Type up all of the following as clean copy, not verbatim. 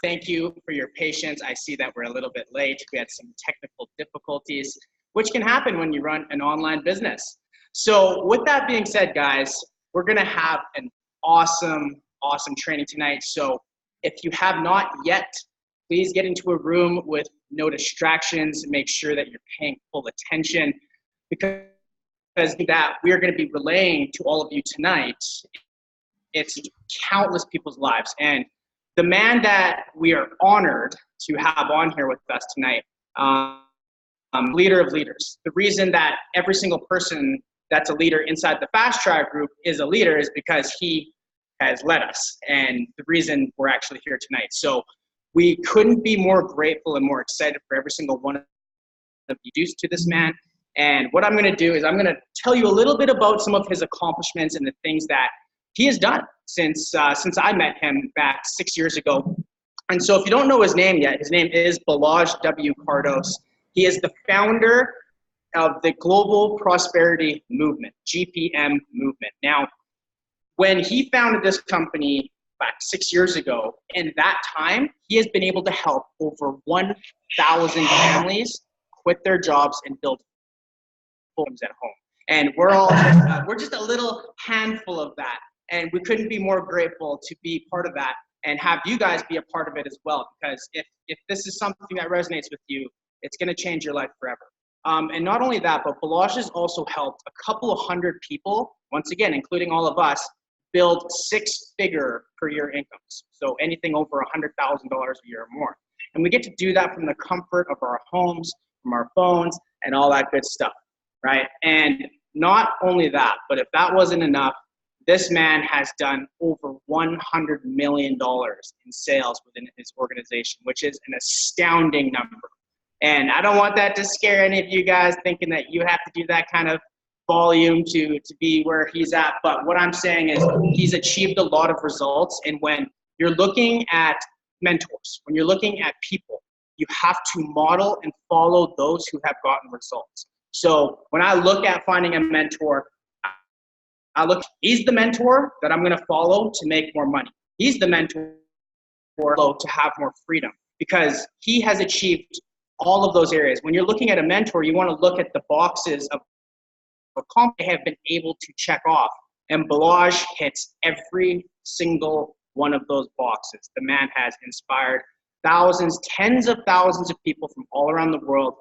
Thank you for your patience. I see that we're a little bit late. We had some technical difficulties, which can happen when you run an online business. So with that being said, guys, we're gonna have an awesome training tonight. So if you have not yet, please get into a room with no distractions. Make sure that you're paying full attention, because that we are going to be relaying to all of you tonight, it's countless people's lives. And the man that we are honored to have on here with us tonight, leader of leaders. The reason that every single person that's a leader inside the Fast Track group is a leader is because he has led us, and the reason we're actually here tonight. So we couldn't be more grateful and more excited for every single one of you to this man. And what I'm going to do is I'm going to tell you a little bit about some of his accomplishments and the things that he has done since I met him back 6 years ago. And so if you don't know his name yet, his name is Balazs W. Cardos. He is the founder of the Global Prosperity Movement, GPM movement. Now, when he founded this company back 6 years ago, in that time, he has been able to help over 1,000 families quit their jobs and build homes at home. And we're all we're just a little handful of that. And we couldn't be more grateful to be part of that and have you guys be a part of it as well. Because if this is something that resonates with you, it's going to change your life forever. And not only that, but Balazs has also helped a couple of hundred people, once again, including all of us, build six-figure per year incomes. So anything over $100,000 a year or more. And we get to do that from the comfort of our homes, from our phones, and all that good stuff, right? And not only that, but if that wasn't enough, this man has done over $100 million in sales within his organization, which is an astounding number. And I don't want that to scare any of you guys thinking that you have to do that kind of volume to be where he's at. But what I'm saying is he's achieved a lot of results. And when you're looking at mentors, when you're looking at people, you have to model and follow those who have gotten results. So when I look at finding a mentor, he's the mentor that I'm going to follow to make more money. He's the mentor to have more freedom, because he has achieved all of those areas. When you're looking at a mentor, you want to look at the boxes of what they have been able to check off. And Balazs hits every single one of those boxes. The man has inspired thousands, tens of thousands of people from all around the world.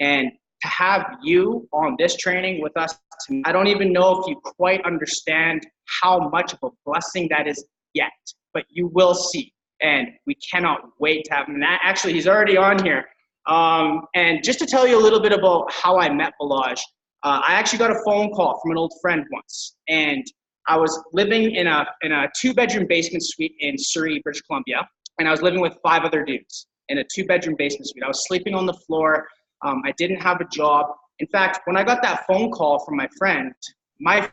And to have you on this training with us, I don't even know if you quite understand how much of a blessing that is yet, but you will see. And we cannot wait to have him. Actually, he's already on here. And just to tell you a little bit about how I met Balazs, I actually got a phone call from an old friend once, and I was living in a 2-bedroom basement suite in Surrey, British Columbia, and I was living with 5 other dudes in a 2-bedroom basement suite. I was sleeping on the floor. I didn't have a job. In fact, when I got that phone call from my friend, my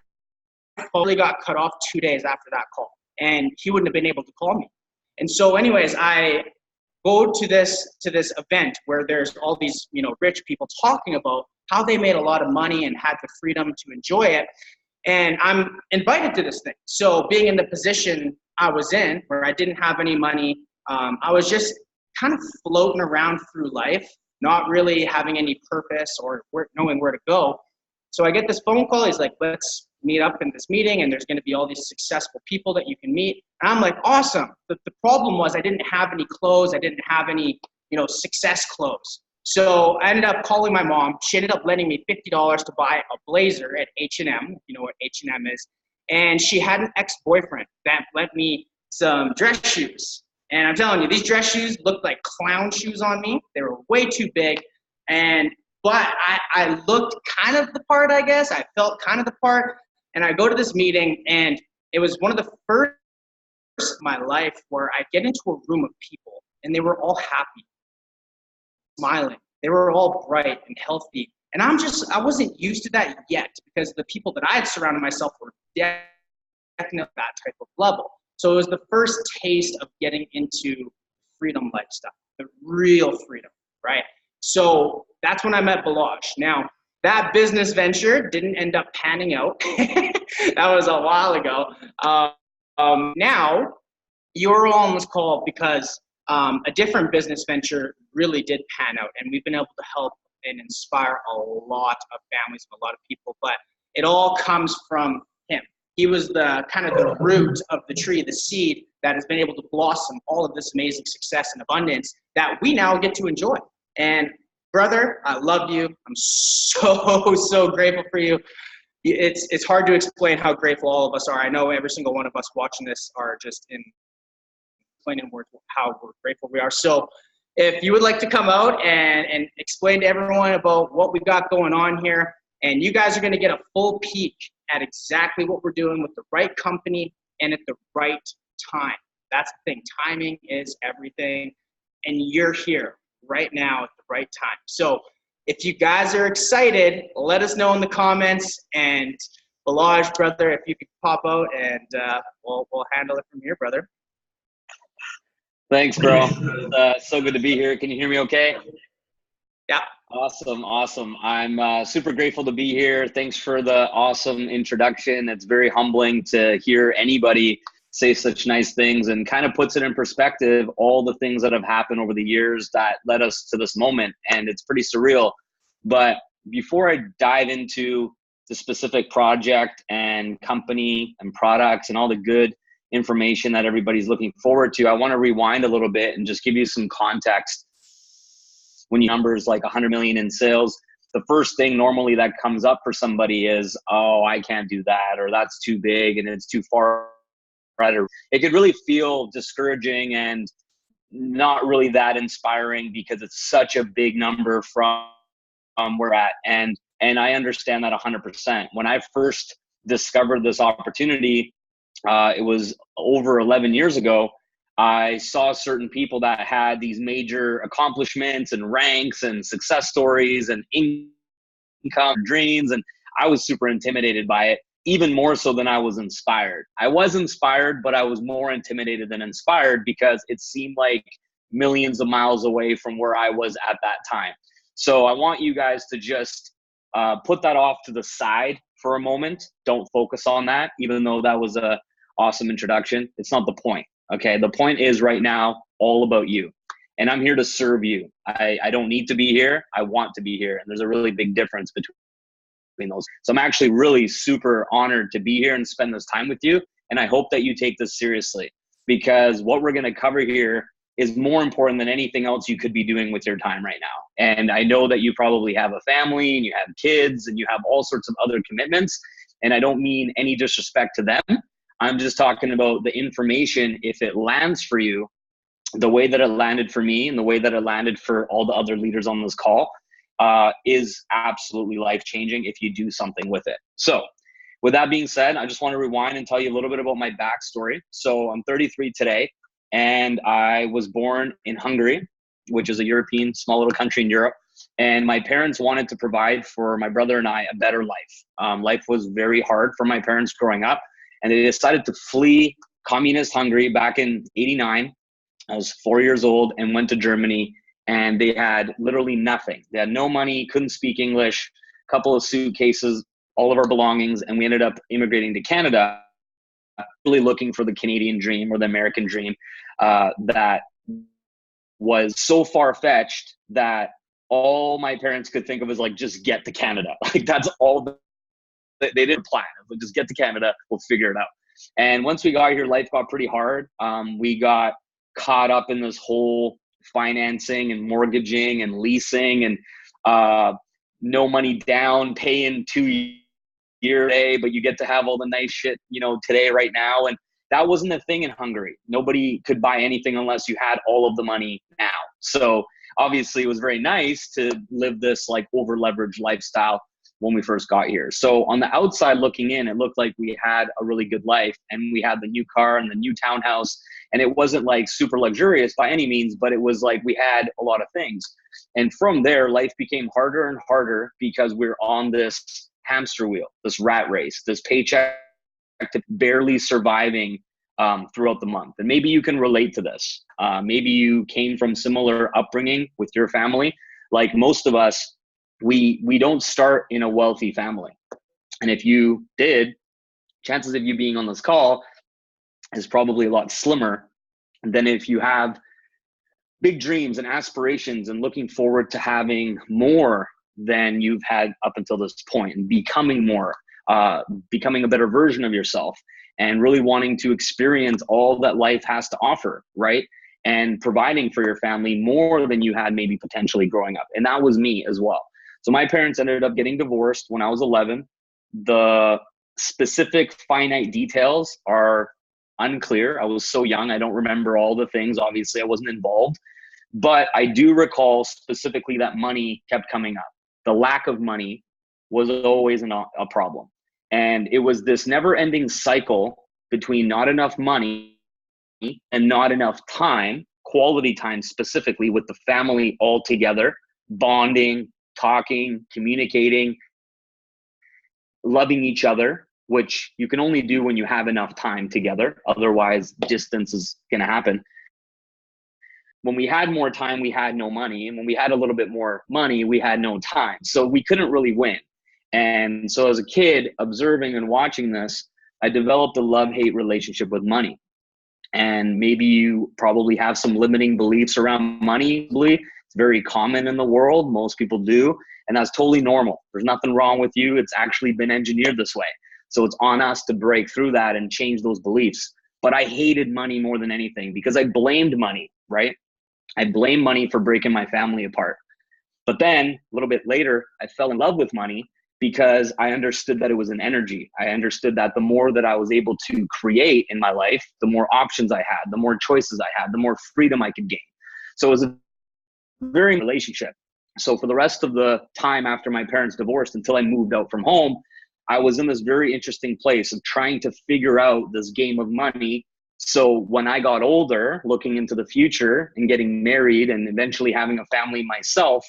phone got cut off 2 days after that call, and he wouldn't have been able to call me. And so anyways, I go to this event where there's all these, rich people talking about how they made a lot of money and had the freedom to enjoy it. And I'm invited to this thing. So being in the position I was in, where I didn't have any money, I was just kind of floating around through life, not really having any purpose or knowing where to go. So I get this phone call. He's like, let's meet up in this meeting, and there's going to be all these successful people that you can meet. And I'm like, awesome. But the problem was I didn't have any clothes. I didn't have any, success clothes. So I ended up calling my mom. She ended up lending me $50 to buy a blazer at H&M. You know what H&M is. And she had an ex-boyfriend that lent me some dress shoes. And I'm telling you, these dress shoes looked like clown shoes on me. They were way too big. But I looked kind of the part, I guess. I felt kind of the part. And I go to this meeting, and it was one of the first in my life where I get into a room of people, and they were all happy, smiling. They were all bright and healthy. And I wasn't used to that yet, because the people that I had surrounded myself were definitely that type of level. So it was the first taste of getting into freedom lifestyle, the real freedom, right? So that's when I met Balazs. Now, that business venture didn't end up panning out. That was a while ago. Now, you're all on this call because a different business venture really did pan out, and we've been able to help and inspire a lot of families and a lot of people, but it all comes from him. He was the kind of the root of the tree, the seed that has been able to blossom all of this amazing success and abundance that we now get to enjoy. And brother, I love you. I'm so grateful for you. It's hard to explain how grateful all of us are. I know every single one of us watching this are just in plain words how we're grateful we are. So if you would like to come out and explain to everyone about what we've got going on here, and you guys are going to get a full peek at exactly what we're doing with the right company and at the right time. That's the thing. Timing is everything, and you're here right now at the right time. So if you guys are excited, let us know in the comments. And Balazs, brother, if you could pop out, and we'll handle it from here, brother. Thanks, bro. So good to be here. Can you hear me okay? Yeah. Awesome. I'm super grateful to be here. Thanks for the awesome introduction. It's very humbling to hear anybody say such nice things, and kind of puts it in perspective, all the things that have happened over the years that led us to this moment. And it's pretty surreal. But before I dive into the specific project and company and products and all the good information that everybody's looking forward to, I want to rewind a little bit and just give you some context. When you numbers like 100 million in sales, the first thing normally that comes up for somebody is, oh, I can't do that, or that's too big and it's too far. It could really feel discouraging and not really that inspiring, because it's such a big number from where we're at. And I understand that 100%. When I first discovered this opportunity, it was over 11 years ago. I saw certain people that had these major accomplishments and ranks and success stories and income dreams, and I was super intimidated by it, even more so than I was inspired. I was inspired, but I was more intimidated than inspired, because it seemed like millions of miles away from where I was at that time. So I want you guys to just put that off to the side for a moment. Don't focus on that, even though that was a awesome introduction. It's not the point. Okay, the point is right now all about you, and I'm here to serve you. I don't need to be here. I want to be here, and there's a really big difference between those. So I'm actually really super honored to be here and spend this time with you, and I hope that you take this seriously, because what we're going to cover here is more important than anything else you could be doing with your time right now. And I know that you probably have a family and you have kids and you have all sorts of other commitments, and I don't mean any disrespect to them. I'm just talking about the information. If it lands for you the way that it landed for me and the way that it landed for all the other leaders on this call, is absolutely life-changing if you do something with it. So with that being said, I just want to rewind and tell you a little bit about my backstory. So I'm 33 today, and I was born in Hungary, which is a European, small little country in Europe. And my parents wanted to provide for my brother and I a better life. Life was very hard for my parents growing up, and they decided to flee communist Hungary back in '89. I was 4 years old and went to Germany, and they had literally nothing. They had no money, couldn't speak English, a couple of suitcases, all of our belongings, and we ended up immigrating to Canada, really looking for the Canadian dream or the American dream that was so far-fetched that all my parents could think of was like, just get to Canada. Like that's all they didn't plan. Like, just get to Canada, we'll figure it out. And once we got here, life got pretty hard. We got caught up in this whole financing and mortgaging and leasing and no money down, paying 2 years today, but you get to have all the nice shit, today, right now. And that wasn't a thing in Hungary. Nobody could buy anything unless you had all of the money now. So obviously it was very nice to live this like over leveraged lifestyle when we first got here. So on the outside looking in, it looked like we had a really good life, and we had the new car and the new townhouse, and it wasn't like super luxurious by any means, but it was like we had a lot of things. And from there, life became harder and harder because we're on this hamster wheel, this rat race, this paycheck to barely surviving throughout the month. And maybe you can relate to this. Maybe you came from similar upbringing with your family. Like most of us, we don't start in a wealthy family. And if you did, chances of you being on this call is probably a lot slimmer than if you have big dreams and aspirations and looking forward to having more than you've had up until this point, and becoming more, becoming a better version of yourself, and really wanting to experience all that life has to offer, right? And providing for your family more than you had maybe potentially growing up. And that was me as well. So my parents ended up getting divorced when I was 11. The specific finite details are unclear. I was so young, I don't remember all the things. Obviously, I wasn't involved. But I do recall specifically that money kept coming up. The lack of money was always a problem. And it was this never-ending cycle between not enough money and not enough time, quality time specifically, with the family all together, bonding, talking, communicating, loving each other, which you can only do when you have enough time together. Otherwise, distance is going to happen. When we had more time, we had no money. And when we had a little bit more money, we had no time. So we couldn't really win. And so as a kid, observing and watching this, I developed a love-hate relationship with money. And maybe you probably have some limiting beliefs around money. It's very common in the world. Most people do. And that's totally normal. There's nothing wrong with you. It's actually been engineered this way. So it's on us to break through that and change those beliefs. But I hated money more than anything because I blamed money, right? I blamed money for breaking my family apart. But then a little bit later, I fell in love with money because I understood that it was an energy. I understood that the more that I was able to create in my life, the more options I had, the more choices I had, the more freedom I could gain. So it was a very relationship. So for the rest of the time after my parents divorced, until I moved out from home, I was in this very interesting place of trying to figure out this game of money. So when I got older, looking into the future and getting married and eventually having a family myself,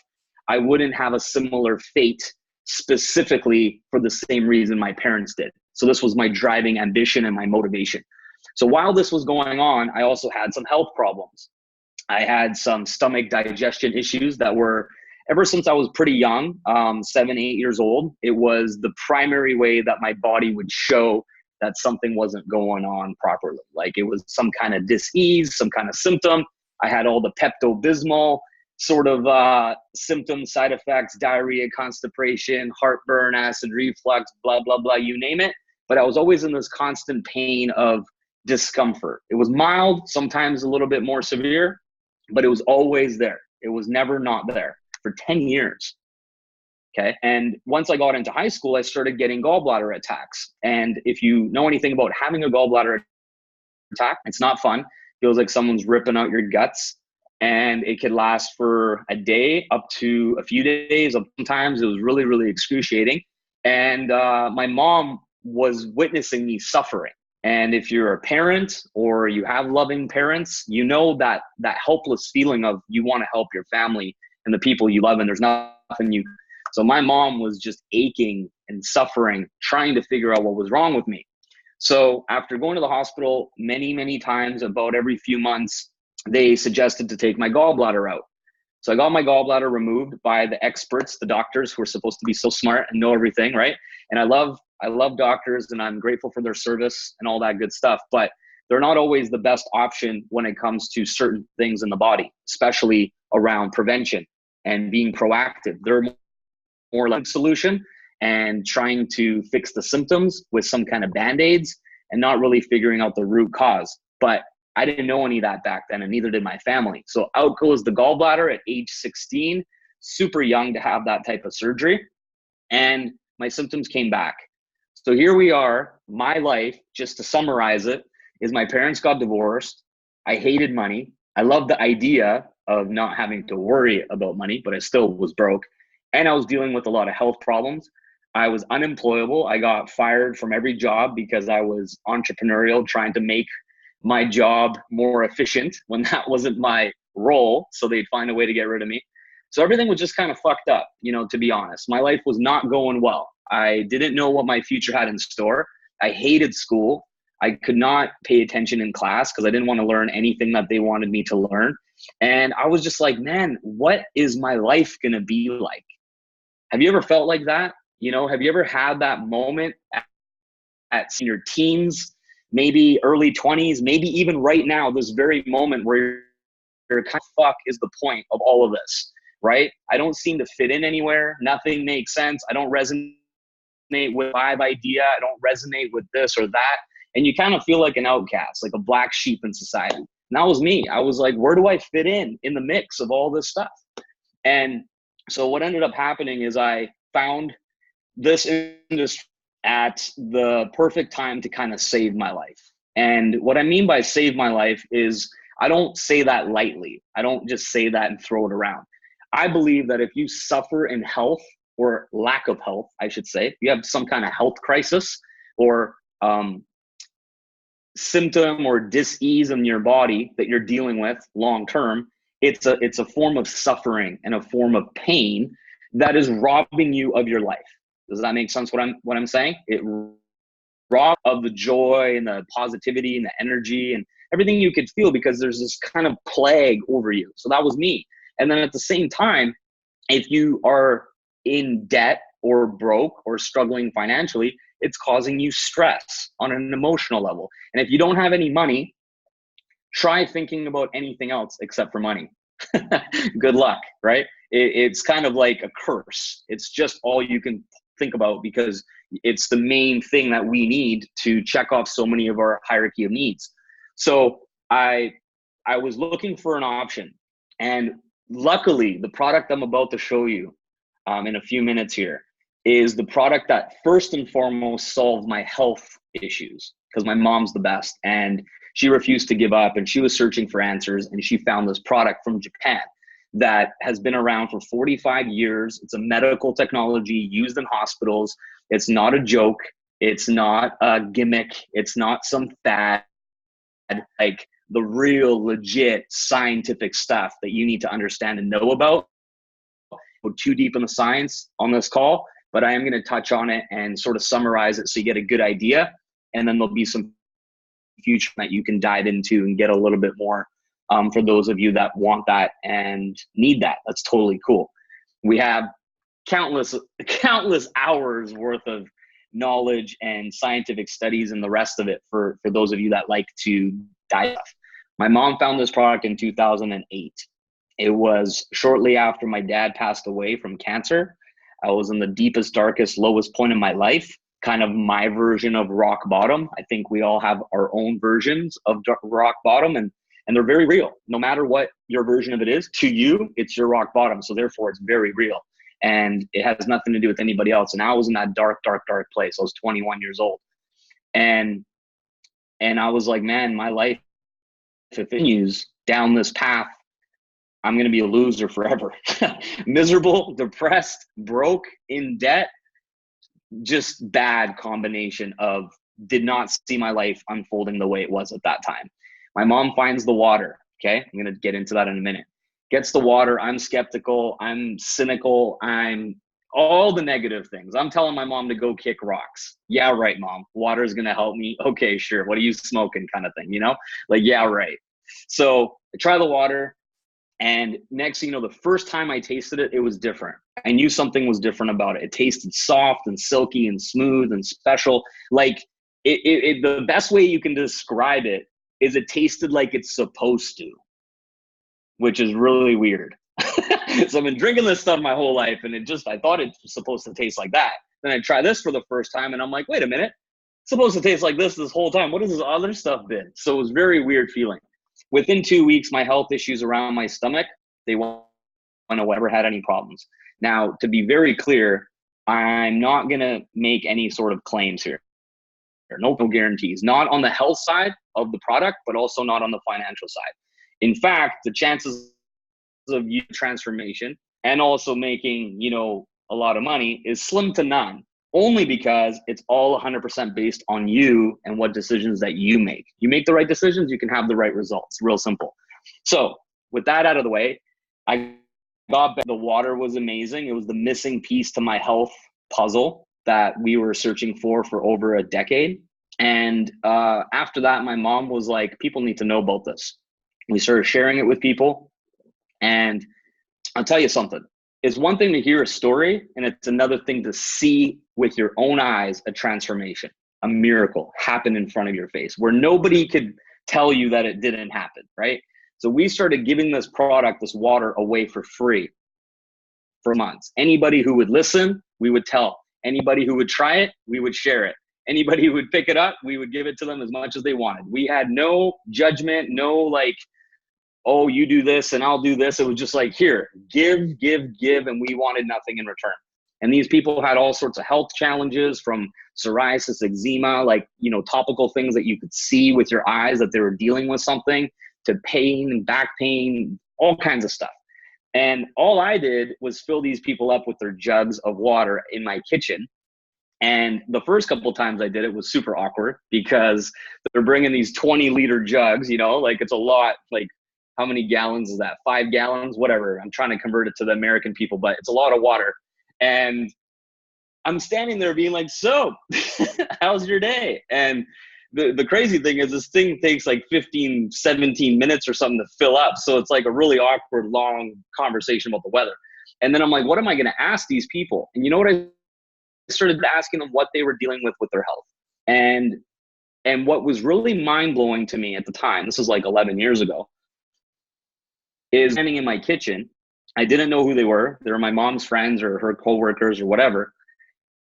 I wouldn't have a similar fate specifically for the same reason my parents did. So this was my driving ambition and my motivation. So while this was going on, I also had some health problems. I had some stomach digestion issues that were, ever since I was pretty young, 7, 8 years old, it was the primary way that my body would show that something wasn't going on properly. Like it was some kind of dis-ease, some kind of symptom. I had all the Pepto-Bismol sort of symptoms, side effects, diarrhea, constipation, heartburn, acid reflux, blah, blah, blah, you name it. But I was always in this constant pain of discomfort. It was mild, sometimes a little bit more severe, but it was always there. It was never not there for 10 years. Okay. And once I got into high school, I started getting gallbladder attacks. And if you know anything about having a gallbladder attack, it's not fun. Feels like someone's ripping out your guts, and it could last for a day up to a few days. Sometimes it was really, really excruciating. And my mom was witnessing me suffering. And if you're a parent or you have loving parents, you know that helpless feeling of you want to help your family and the people you love, and there's nothing you. So my mom was just aching and suffering, trying to figure out what was wrong with me. So after going to the hospital many, many times, about every few months, they suggested to take my gallbladder out. So I got my gallbladder removed by the experts, the doctors who are supposed to be so smart and know everything, right? And I love doctors, and I'm grateful for their service and all that good stuff, but they're not always the best option when it comes to certain things in the body, especially around prevention and being proactive. They're more like solution and trying to fix the symptoms with some kind of band-aids and not really figuring out the root cause. But I didn't know any of that back then, and neither did my family. So out goes the gallbladder at age 16, super young to have that type of surgery. And my symptoms came back. So here we are. My life, just to summarize it, is my parents got divorced. I hated money. I loved the idea of not having to worry about money, but I still was broke. And I was dealing with a lot of health problems. I was unemployable. I got fired from every job because I was entrepreneurial, trying to make my job more efficient when that wasn't my role. So they'd find a way to get rid of me. So everything was just kind of fucked up, to be honest. My life was not going well. I didn't know what my future had in store. I hated school. I could not pay attention in class because I didn't want to learn anything that they wanted me to learn. And I was just like, man, what is my life going to be like? Have you ever felt like that? Have you ever had that moment at senior teens, maybe early 20s, maybe even right now, this very moment where kind of fuck is the point of all of this, right? I don't seem to fit in anywhere. Nothing makes sense. I don't resonate with vibe idea. I don't resonate with this or that. And you kind of feel like an outcast, like a black sheep in society. And that was me. I was like, where do I fit in the mix of all this stuff? And so what ended up happening is I found this industry at the perfect time to kind of save my life. And what I mean by save my life is I don't say that lightly. I don't just say that and throw it around. I believe that if you suffer in health or lack of health, I should say, if you have some kind of health crisis or symptom or dis-ease in your body that you're dealing with long term, it's a form of suffering and a form of pain that is robbing you of your life. Does that make sense what I'm saying? It robs of the joy and the positivity and the energy and everything you could feel because there's this kind of plague over you. So that was me. And then at the same time, if you are in debt or broke or struggling financially, it's causing you stress on an emotional level. And if you don't have any money, try thinking about anything else except for money. Good luck, right? It's kind of like a curse. It's just all you can think about because it's the main thing that we need to check off so many of our hierarchy of needs. So I was looking for an option, and luckily the product I'm about to show you in a few minutes here is the product that first and foremost solved my health issues, because my mom's the best and she refused to give up and she was searching for answers, and she found this product from Japan that has been around for 45 years. It's a medical technology used in hospitals. It's not a joke. It's not a gimmick. It's not some fad, like the real legit scientific stuff that you need to understand and know about. Go too deep in the science on this call, but I am going to touch on it and sort of summarize it so you get a good idea. And then there'll be some future that you can dive into and get a little bit more for those of you that want that and need that. That's totally cool. We have countless hours worth of knowledge and scientific studies and the rest of it for those of you that like to dive. My mom found this product in 2008. It was shortly after my dad passed away from cancer. I was in the deepest, darkest, lowest point in my life, kind of my version of rock bottom. I think we all have our own versions of rock bottom, and they're very real. No matter what your version of it is, to you, it's your rock bottom. So therefore, it's very real. And it has nothing to do with anybody else. And I was in that dark, dark, dark place. I was 21 years old. And I was like, man, my life, if it continues down this path, I'm going to be a loser forever. Miserable, depressed, broke, in debt. Just bad combination of did not see my life unfolding the way it was at that time. My mom finds the water. Okay. I'm going to get into that in a minute. Gets the water. I'm skeptical. I'm cynical. I'm all the negative things. I'm telling my mom to go kick rocks. Yeah, right, mom. Water is going to help me. Okay, sure. What are you smoking kind of thing, you know? Like, yeah, right. So I try the water. And next thing you know, the first time I tasted it, it was different. I knew something was different about it. It tasted soft and silky and smooth and special. Like the best way you can describe it is it tasted like it's supposed to, which is really weird. So I've been drinking this stuff my whole life, and I thought it was supposed to taste like that. Then I try this for the first time, and I'm like, wait a minute, it's supposed to taste like this whole time. What has this other stuff been? So it was very weird feeling. Within 2 weeks, my health issues around my stomach, they went away. I never had any problems. Now, to be very clear, I'm not going to make any sort of claims here. There are no guarantees, not on the health side of the product, but also not on the financial side. In fact, the chances of you transformation and also making, a lot of money is slim to none, only because it's all 100% based on you and what decisions that you make. You make the right decisions, you can have the right results. Real simple. So with that out of the way, I got back. The water was amazing. It was the missing piece to my health puzzle that we were searching for over a decade. And after that, my mom was like, people need to know about this. We started sharing it with people. And I'll tell you something. It's one thing to hear a story, and it's another thing to see with your own eyes a transformation, a miracle happen in front of your face where nobody could tell you that it didn't happen, right? So we started giving this product, this water, away for free for months. Anybody who would listen, we would tell. Anybody who would try it, we would share it. Anybody who would pick it up, we would give it to them as much as they wanted. We had no judgment, no like, oh, you do this and I'll do this. It was just like, here, give, and we wanted nothing in return. And these people had all sorts of health challenges, from psoriasis, eczema, like, you know, topical things that you could see with your eyes that they were dealing with something, to pain and back pain, all kinds of stuff. And all I did was fill these people up with their jugs of water in my kitchen. And the first couple of times I did it was super awkward, because they're bringing these 20-liter jugs, you know, like it's a lot. Like, how many gallons is that? 5 gallons, whatever. I'm trying to convert it to the American people, but it's a lot of water. And I'm standing there being like, so how's your day? And the crazy thing is, this thing takes like 15, 17 minutes or something to fill up. So it's like a really awkward, long conversation about the weather. And then I'm like, what am I going to ask these people? And you know what? I started asking them what they were dealing with their health. And what was really mind-blowing to me at the time, this was like 11 years ago, is standing in my kitchen. I didn't know who they were. They were my mom's friends or her coworkers or whatever.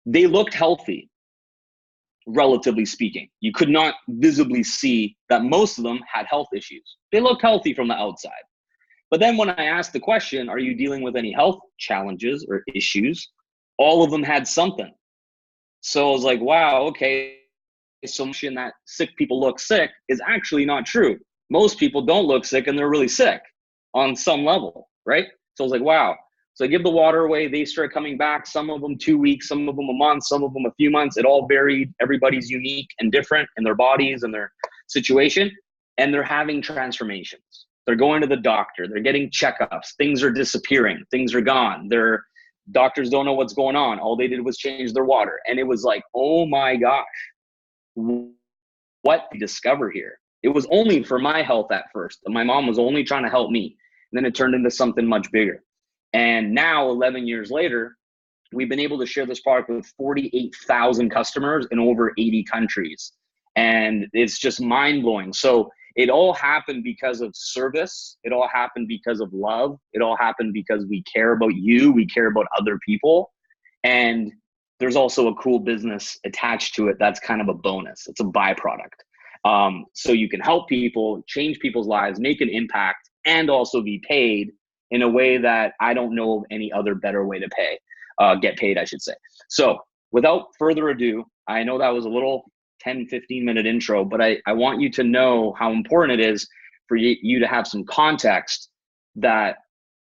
They looked healthy, relatively speaking. You could not visibly see that most of them had health issues. They looked healthy from the outside. But then when I asked the question, are you dealing with any health challenges or issues? All of them had something. So I was like, wow, okay. So much in that sick people look sick is actually not true. Most people don't look sick and they're really sick on some level, right? So I was like, wow. So I give the water away. They start coming back. Some of them 2 weeks, some of them a month, some of them a few months. It all varied. Everybody's unique and different in their bodies and their situation. And they're having transformations. They're going to the doctor. They're getting checkups. Things are disappearing. Things are gone. Their doctors don't know what's going on. All they did was change their water. And it was like, oh my gosh, what we discover here? It was only for my health at first. My mom was only trying to help me. And then it turned into something much bigger. And now, 11 years later, we've been able to share this product with 48,000 customers in over 80 countries. And it's just mind-blowing. So it all happened because of service. It all happened because of love. It all happened because we care about you. We care about other people. And there's also a cool business attached to it that's kind of a bonus. It's a byproduct. So you can help people, change people's lives, make an impact, and also be paid in a way that I don't know of any other better way to get paid, I should say. So without further ado, I know that was a little 10, 15-minute intro, but I want you to know how important it is for you to have some context that,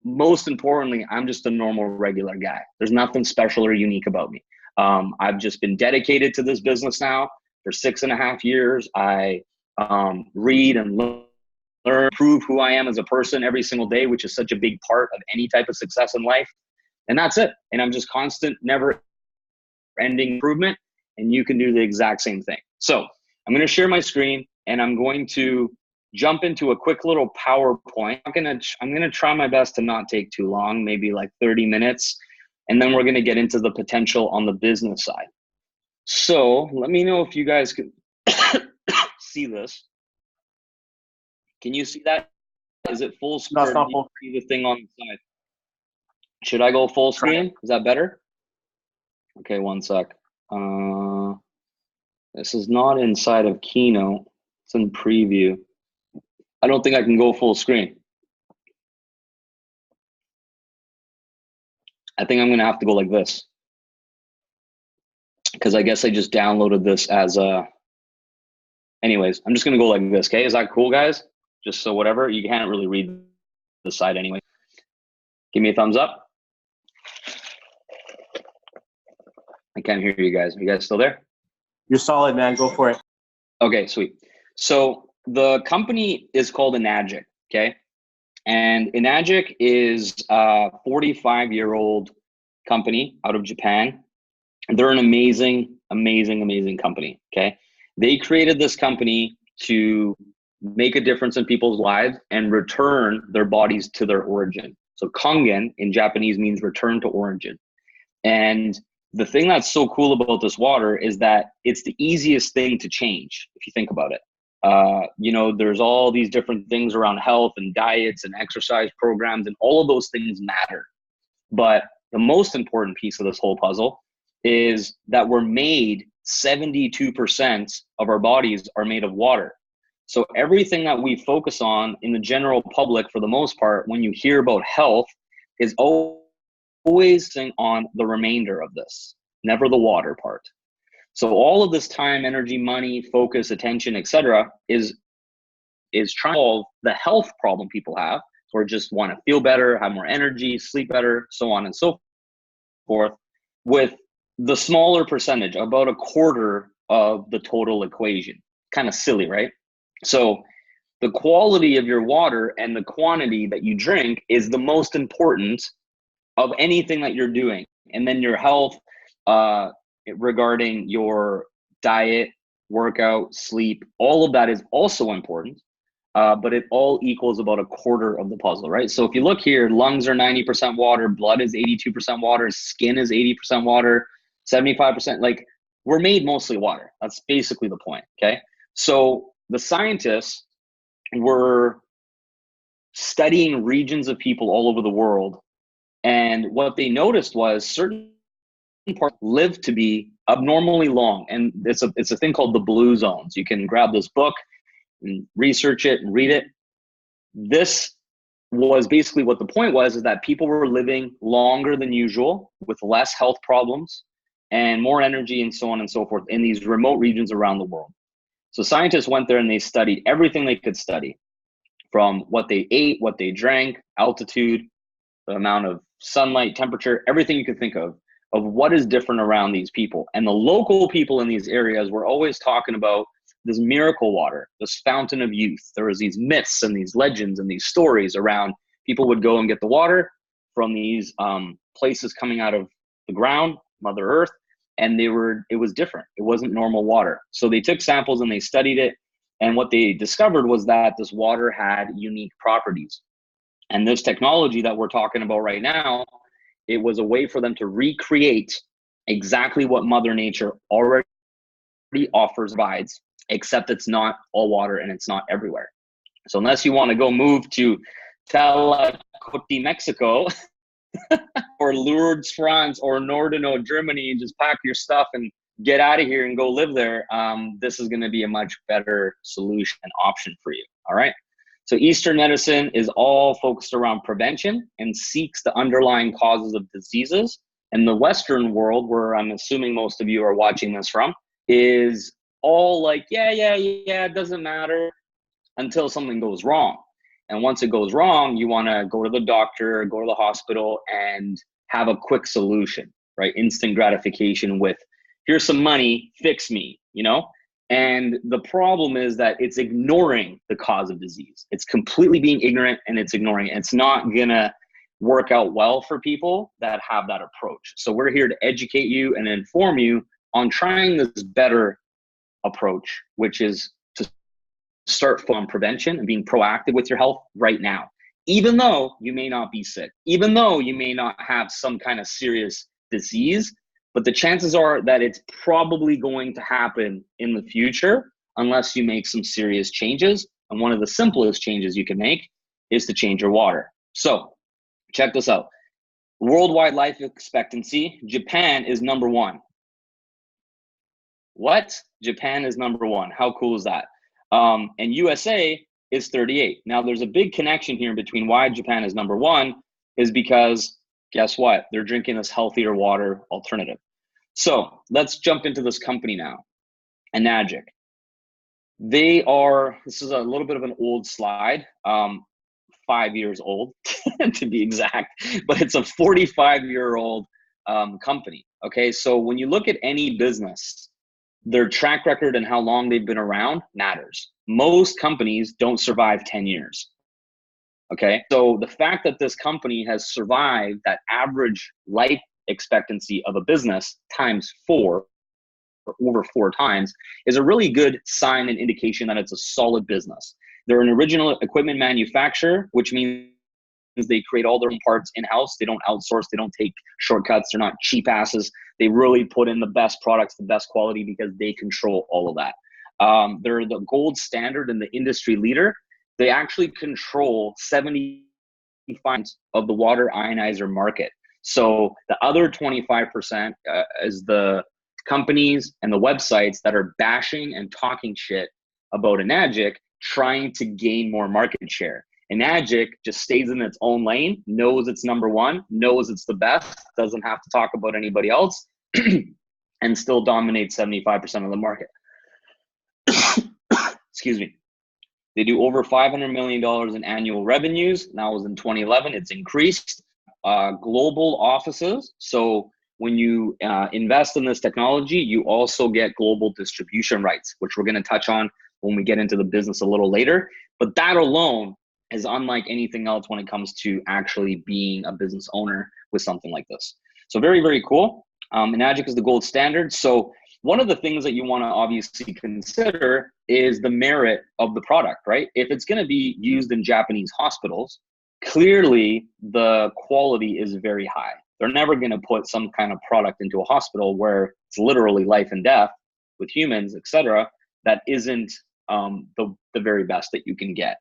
most importantly, I'm just a normal, regular guy. There's nothing special or unique about me. I've just been dedicated to this business now for 6.5 years. I read and learn, prove who I am as a person every single day, which is such a big part of any type of success in life. And that's it. And I'm just constant, never ending improvement. And you can do the exact same thing. So I'm going to share my screen and I'm going to jump into a quick little PowerPoint. I'm going to try my best to not take too long, maybe like 30 minutes. And then we're going to get into the potential on the business side. So let me know if you guys can see this. Can you see that? Is it full screen? No, Do you see the thing on the side? Should I go full screen? Is that better? Okay, one sec. This is not inside of Keynote. It's in preview. I don't think I can go full screen. I think I'm going to have to go like this, because I guess I just downloaded this as a... Anyways, I'm just going to go like this, okay? Is that cool, guys? Just so whatever, you can't really read the side anyway. Give me a thumbs up. I can't hear you guys. Are you guys still there? You're solid, man. Go for it. Okay, sweet. So the company is called Enagic, okay? And Enagic is a 45-year-old company out of Japan. They're an amazing, amazing, amazing company, okay? They created this company to make a difference in people's lives and return their bodies to their origin. So Kangen in Japanese means return to origin. And the thing that's so cool about this water is that it's the easiest thing to change, if you think about it. You know, there's all these different things around health and diets and exercise programs, and all of those things matter. But the most important piece of this whole puzzle is that we're made 72% of our bodies are made of water. So everything that we focus on in the general public, for the most part, when you hear about health, is always on the remainder of this, never the water part. So all of this time, energy, money, focus, attention, etc., is trying to solve the health problem people have, or just want to feel better, have more energy, sleep better, so on and so forth, with the smaller percentage, about a quarter of the total equation. Kind of silly, right? So the quality of your water and the quantity that you drink is the most important of anything that you're doing. And then your health, regarding your diet, workout, sleep, all of that is also important. But it all equals about a quarter of the puzzle, right? So if you look here, lungs are 90% water, blood is 82% water, skin is 80% water, 75%, like we're made mostly water. That's basically the point, okay? So the scientists were studying regions of people all over the world, and what they noticed was certain parts live to be abnormally long, and it's a thing called the blue zones. You can grab this book and research it and read it. This was basically what the point was, is that people were living longer than usual with less health problems and more energy and so on and so forth in these remote regions around the world. So scientists went there and they studied everything they could study, from what they ate, what they drank, altitude, the amount of sunlight, temperature, everything you could think of what is different around these people. And the local people in these areas were always talking about this miracle water, this fountain of youth. There was these myths and these legends and these stories around people would go and get the water from these places coming out of the ground, Mother Earth, and it was different. It wasn't normal water. So they took samples and they studied it. And what they discovered was that this water had unique properties. And this technology that we're talking about right now, it was a way for them to recreate exactly what Mother Nature already provides, except it's not all water and it's not everywhere. So unless you want to go move to Tlacote, Mexico, or Lourdes, France, or Nordernau, Germany, and just pack your stuff and get out of here and go live there, this is going to be a much better solution and option for you. All right. So Eastern medicine is all focused around prevention and seeks the underlying causes of diseases. And the Western world, where I'm assuming most of you are watching this from, is all like, yeah, it doesn't matter until something goes wrong. And once it goes wrong, you want to go to the doctor, go to the hospital, and have a quick solution, right? Instant gratification with, here's some money, fix me, you know? And the problem is that it's ignoring the cause of disease. It's completely being ignorant, and it's ignoring it. It's not gonna work out well for people that have that approach. So we're here to educate you and inform you on trying this better approach, which is to start on prevention and being proactive with your health right now. Even though you may not be sick, even though you may not have some kind of serious disease, but the chances are that it's probably going to happen in the future unless you make some serious changes. And one of the simplest changes you can make is to change your water. So check this out. Worldwide life expectancy, Japan is number one. What? Japan is number one. How cool is that? And USA is 38. Now there's a big connection here between why Japan is number one is because guess what? They're drinking this healthier water alternative. So let's jump into this company now, Enagic. This is a little bit of an old slide, 5 years old to be exact, but it's a 45-year-old company. Okay, so when you look at any business, their track record and how long they've been around matters. Most companies don't survive 10 years. Okay, so the fact that this company has survived that average life expectancy of a business times 4 or over 4 times is a really good sign and indication that it's a solid business. They're an original equipment manufacturer, which means they create all their own parts in-house. They don't outsource. They don't take shortcuts. They're not cheap asses. They really put in the best products, the best quality, because they control all of that. They're the gold standard and the industry leader. They actually control 75% of the water ionizer market. So the other 25% is the companies and the websites that are bashing and talking shit about Enagic, trying to gain more market share. Enagic just stays in its own lane, knows it's number one, knows it's the best, doesn't have to talk about anybody else, and still dominates 75% of the market. Excuse me. They do over $500 million in annual revenues. That was in 2011. It's increased. Global offices. So when you invest in this technology, you also get global distribution rights, which we're going to touch on when we get into the business a little later. But that alone is unlike anything else when it comes to actually being a business owner with something like this. So very, very cool. Enagic is the gold standard. So one of the things that you want to obviously consider is the merit of the product, right? If it's going to be used in Japanese hospitals, clearly the quality is very high. They're never going to put some kind of product into a hospital where it's literally life and death with humans, etc. That isn't the very best that you can get.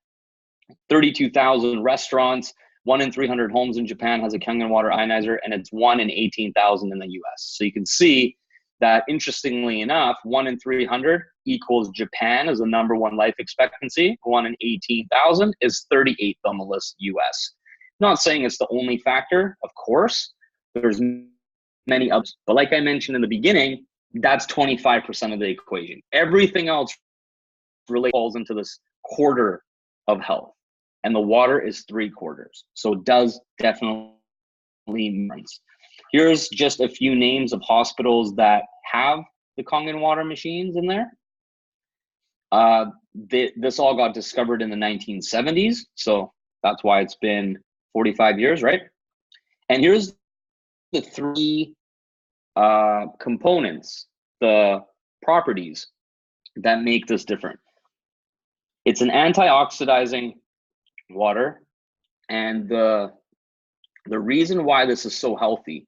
32,000 restaurants, 1 in 300 homes in Japan has a Kangen water ionizer, and it's 1 in 18,000 in the US. So you can see that, interestingly enough, 1 in 300 equals Japan as the #1 life expectancy. 1 in 18,000 is 38th on the list US. Not saying it's the only factor, of course. There's many others. But like I mentioned in the beginning, that's 25% of the equation. Everything else really falls into this quarter of health. And the water is 3/4. So it does definitely matter. Here's just a few names of hospitals that have the Kangen water machines in there. This all got discovered in the 1970s. So that's why it's been 45 years, right? And here's the 3 components, the properties that make this different. It's an antioxidizing water, and the reason why this is so healthy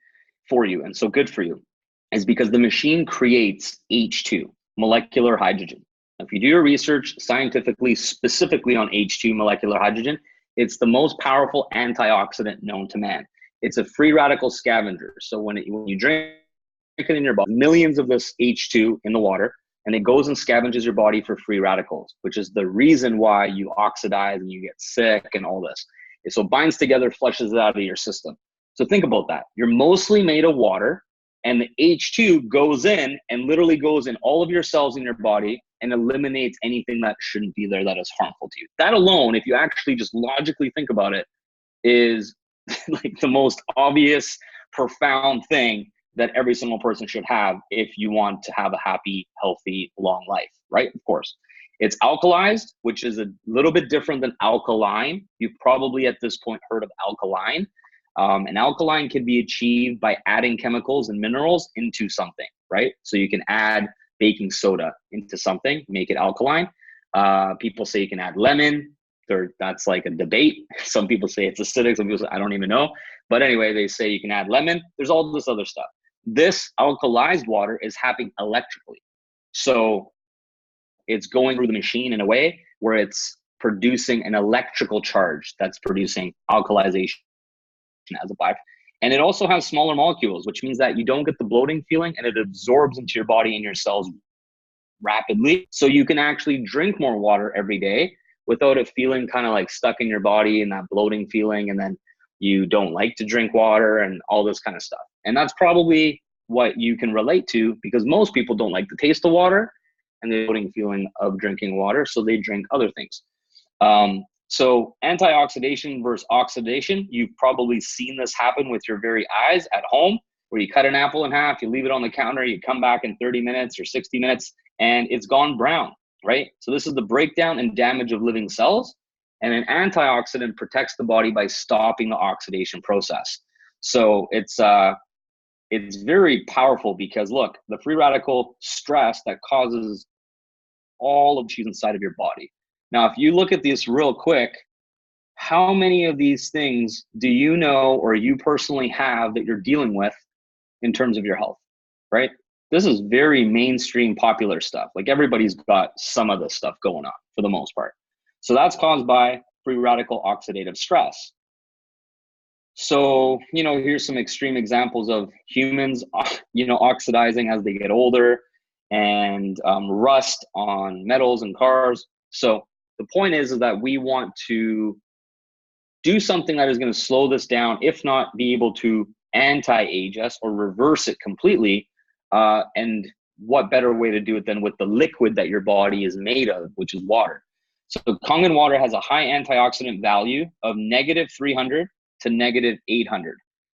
for you and so good for you is because the machine creates H2, molecular hydrogen. If you do your research scientifically, specifically on H2 molecular hydrogen, it's the most powerful antioxidant known to man. It's a free radical scavenger. So when you drink it in your body, millions of this H2 in the water, and it goes and scavenges your body for free radicals, which is the reason why you oxidize and you get sick and all this. So it binds together, flushes it out of your system. So think about that. You're mostly made of water, and the H2 goes in and literally goes in all of your cells in your body and eliminates anything that shouldn't be there that is harmful to you. That alone, if you actually just logically think about it, is like the most obvious, profound thing that every single person should have if you want to have a happy, healthy, long life, right? Of course. It's alkalized, which is a little bit different than alkaline. You've probably at this point heard of alkaline. And alkaline can be achieved by adding chemicals and minerals into something, right? So you can add baking soda into something, make it alkaline. People say you can add lemon. That's like a debate. Some people say it's acidic. Some people say, I don't even know. But anyway, they say you can add lemon. There's all this other stuff. This alkalized water is happening electrically. So it's going through the machine in a way where it's producing an electrical charge that's producing alkalization as a byproduct. And it also has smaller molecules, which means that you don't get the bloating feeling, and it absorbs into your body and your cells rapidly. So you can actually drink more water every day without it feeling kind of like stuck in your body and that bloating feeling, and then you don't like to drink water and all this kind of stuff. And that's probably what you can relate to, because most people don't like the taste of water and the bloating feeling of drinking water, so they drink other things. So antioxidation versus oxidation, you've probably seen this happen with your very eyes at home, where you cut an apple in half, you leave it on the counter, you come back in 30 minutes or 60 minutes, and it's gone brown, right? So this is the breakdown and damage of living cells. And an antioxidant protects the body by stopping the oxidation process. So it's very powerful, because look, the free radical stress that causes all of the issues inside of your body. Now, if you look at this real quick, how many of these things do you know or you personally have that you're dealing with in terms of your health, right? This is very mainstream popular stuff. Like everybody's got some of this stuff going on for the most part. So that's caused by free radical oxidative stress. So, here's some extreme examples of humans, oxidizing as they get older, and rust on metals and cars. So the point is that we want to do something that is going to slow this down, if not be able to anti-age us or reverse it completely. And what better way to do it than with the liquid that your body is made of, which is water. So Kangen water has a high antioxidant value of -300 to -800.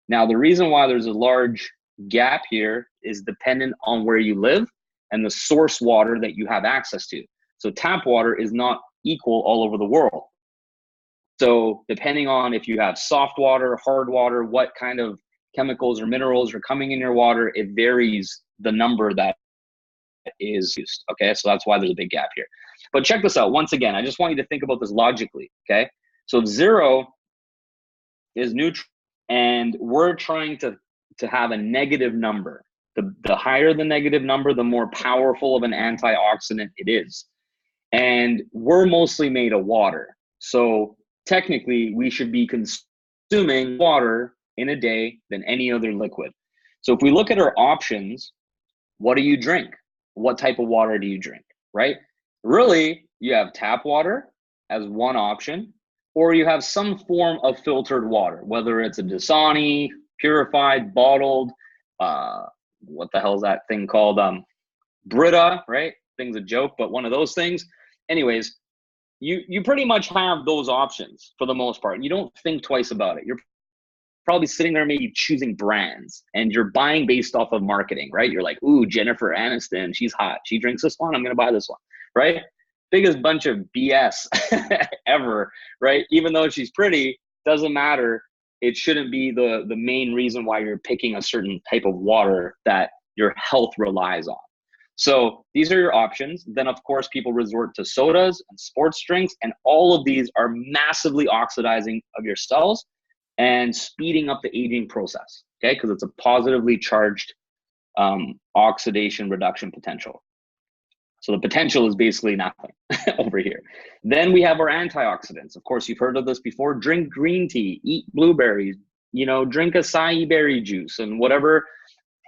Now, the reason why there's a large gap here is dependent on where you live and the source water that you have access to. So tap water is not equal all over the world. So depending on if you have soft water, hard water, what kind of chemicals or minerals are coming in your water, it varies the number that is used. Okay, so that's why there's a big gap here. But check this out. Once again, I just want you to think about this logically. Okay, so if 0 is neutral and we're trying to have a negative number, the higher the negative number, the more powerful of an antioxidant it is. And we're mostly made of water. So technically, we should be consuming water in a day than any other liquid. So if we look at our options, what do you drink? What type of water do you drink, right? Really, you have tap water as one option, or you have some form of filtered water, whether it's a Dasani, purified, bottled, what the hell is that thing called? Brita, right? Thing's a joke, but one of those things. Anyways, you pretty much have those options for the most part. You don't think twice about it. You're probably sitting there maybe choosing brands, and you're buying based off of marketing, right? You're like, ooh, Jennifer Aniston, she's hot. She drinks this one, I'm gonna buy this one, right? Biggest bunch of BS ever, right? Even though she's pretty, doesn't matter. It shouldn't be the main reason why you're picking a certain type of water that your health relies on. So these are your options. Then of course, people resort to sodas and sports drinks, and all of these are massively oxidizing of your cells and speeding up the aging process, okay? Because it's a positively charged oxidation reduction potential. So the potential is basically nothing over here. Then we have our antioxidants. Of course, you've heard of this before. Drink green tea, eat blueberries, drink acai berry juice, and whatever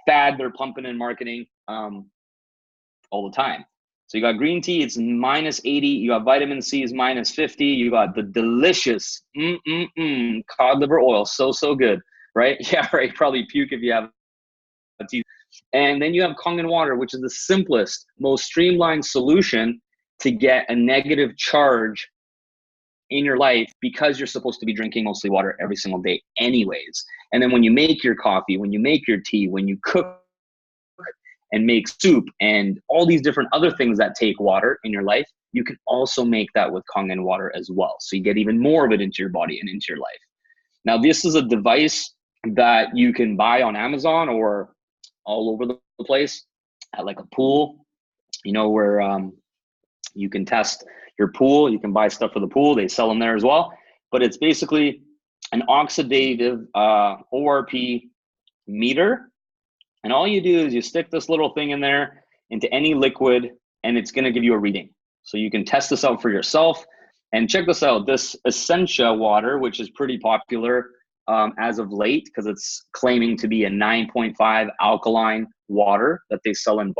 fad they're pumping in marketing all the time. So you got green tea, it's -80. You got vitamin C is -50. You got the delicious cod liver oil, so good, right? Yeah, right. Probably puke if you have a tea. And then you have Kangen water, which is the simplest, most streamlined solution to get a negative charge in your life, because you're supposed to be drinking mostly water every single day anyways. And then when you make your coffee, when you make your tea, when you cook and make soup and all these different other things that take water in your life, you can also make that with Kangen water as well. So you get even more of it into your body and into your life. Now, this is a device that you can buy on Amazon or all over the place at like a pool, where you can test your pool. You can buy stuff for the pool. They sell them there as well. But it's basically an oxidative ORP meter. And all you do is you stick this little thing in there into any liquid, and it's going to give you a reading. So you can test this out for yourself. And check this out, this Essentia water, which is pretty popular as of late, because it's claiming to be a 9.5 alkaline water that they sell in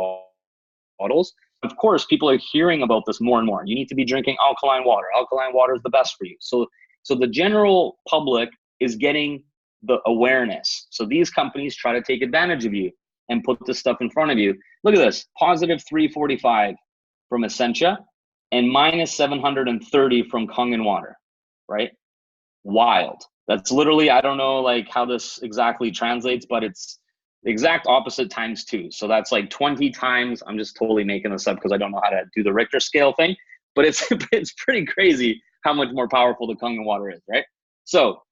bottles. Of course, people are hearing about this more and more. You need to be drinking alkaline water. Alkaline water is the best for you. So the general public is getting the awareness. So these companies try to take advantage of you and put this stuff in front of you. Look at this, positive 345 from Essentia and minus 730 from Kangen water, right? Wild. That's literally, I don't know like how this exactly translates, but it's the exact opposite times 2. So that's like 20 times. I'm just totally making this up because I don't know how to do the Richter scale thing, but it's pretty crazy how much more powerful the Kangen water is, right? So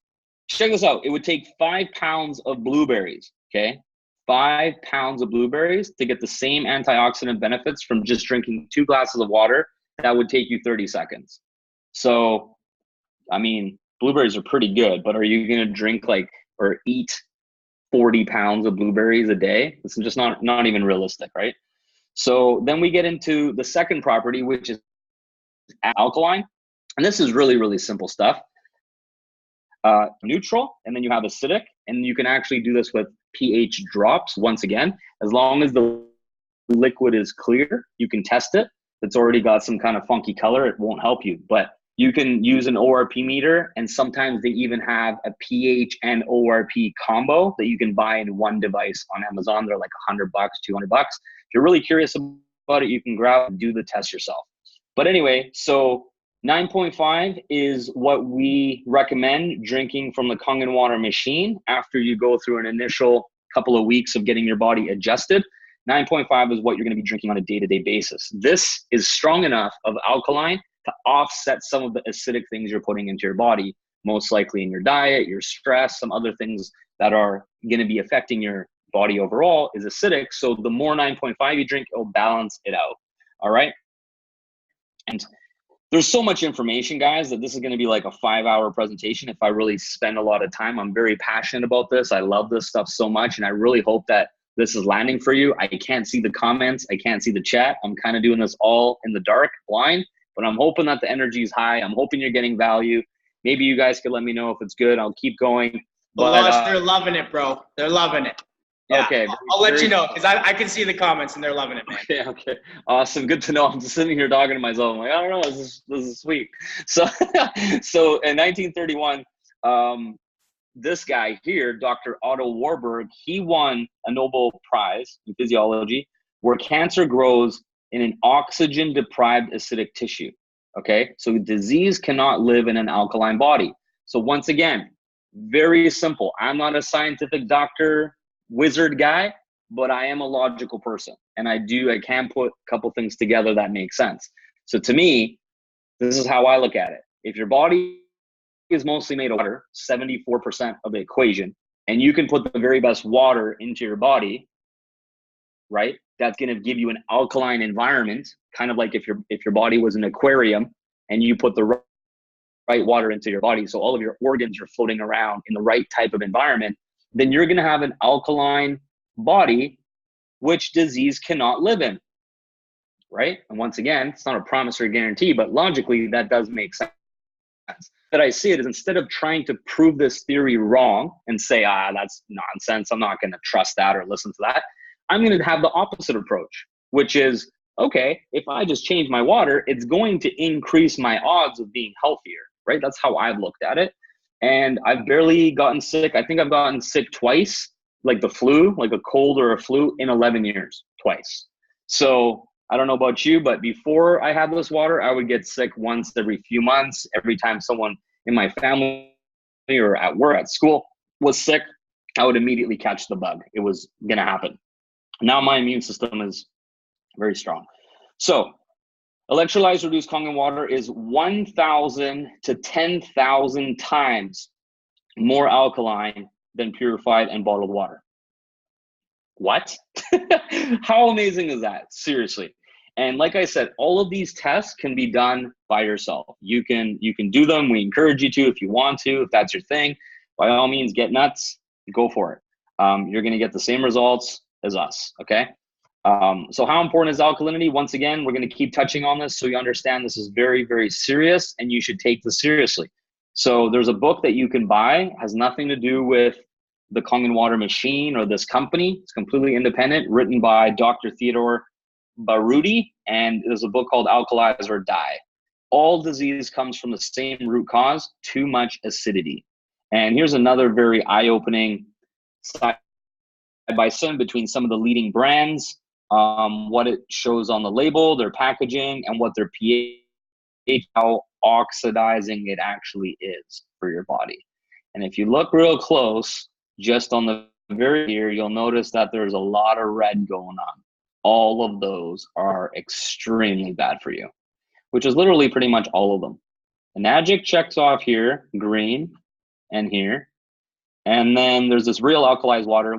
check this out. It would take 5 pounds of blueberries, okay? 5 pounds of blueberries to get the same antioxidant benefits from just drinking 2 glasses of water. That would take you 30 seconds. So, I mean, blueberries are pretty good, but are you going to drink or eat 40 pounds of blueberries a day. This is just not even realistic, right? So then we get into the second property, which is alkaline. And this is really, really simple stuff. Neutral, and then you have acidic, and you can actually do this with pH drops. Once again, as long as the liquid is clear, you can test it. If it's already got some kind of funky color, it won't help you. But you can use an ORP meter, and sometimes they even have a pH and ORP combo that you can buy in one device on Amazon. They're like $100, $200. If you're really curious about it, you can grab and do the test yourself. But anyway, so 9.5 is what we recommend drinking from the Kangen water machine after you go through an initial couple of weeks of getting your body adjusted. 9.5 is what you're going to be drinking on a day-to-day basis. This is strong enough of alkaline to offset some of the acidic things you're putting into your body, most likely in your diet, your stress, some other things that are going to be affecting your body overall is acidic. So the more 9.5 you drink, it'll balance it out. All right. And there's so much information, guys, that this is going to be like a 5-hour presentation if I really spend a lot of time. I'm very passionate about this. I love this stuff so much, and I really hope that this is landing for you. I can't see the comments. I can't see the chat. I'm kind of doing this all in the dark, blind, but I'm hoping that the energy is high. I'm hoping you're getting value. Maybe you guys could let me know if it's good. I'll keep going. But they're loving it, bro. They're loving it. Yeah, okay. I'll let you know, because I can see the comments and they're loving it, man. Okay. Awesome. Good to know. I'm just sitting here talking to myself. I'm like, I don't know. This is sweet. So, so in 1931, this guy here, Dr. Otto Warburg, he won a Nobel Prize in physiology where cancer grows in an oxygen-deprived acidic tissue. Okay. So disease cannot live in an alkaline body. So once again, very simple. I'm not a scientific doctor, wizard guy, but I am a logical person, and I can put a couple things together that make sense. So to me, this is how I look at it. If your body is mostly made of water, 74% of the equation, and you can put the very best water into your body, right? That's going to give you an alkaline environment, kind of like if your body was an aquarium and you put the right water into your body, so all of your organs are floating around in the right type of environment, then you're going to have an alkaline body, which disease cannot live in, right? And once again, it's not a promise or a guarantee, but logically that does make sense. That I see it is, instead of trying to prove this theory wrong and say, that's nonsense, I'm not going to trust that or listen to that, I'm going to have the opposite approach, which is, okay, if I just change my water, it's going to increase my odds of being healthier, right? That's how I've looked at it. And I've barely gotten sick. I think I've gotten sick twice, like the flu, like a cold or a flu, in 11 years, twice. So I don't know about you, but before I had this water, I would get sick once every few months. Every time someone in my family or at work, at school was sick, I would immediately catch the bug. It was going to happen. Now my immune system is very strong. So electrolytes reduced Kangen water is 1,000 to 10,000 times more alkaline than purified and bottled water. What? How amazing is that? Seriously. And like I said, all of these tests can be done by yourself. You can do them. We encourage you to if you want to, if that's your thing. By all means, get nuts, go for it. You're going to get the same results as us, okay? So how important is alkalinity? Once again, we're going to keep touching on this so you understand this is very, very serious and you should take this seriously. So there's a book that you can buy, has nothing to do with the Kangen water machine or this company. It's completely independent, written by Dr. Theodore Baruti, and there's a book called Alkalize or Die. All disease comes from the same root cause, too much acidity. And here's another very eye-opening side by side between some of the leading brands, what it shows on the label, their packaging, and what their pH, how oxidizing it actually is for your body. And if you look real close, just on the very here, you'll notice that there's a lot of red going on. All of those are extremely bad for you, which is literally pretty much all of them. Enagic checks off here, green, and here. And then there's this real alkalized water,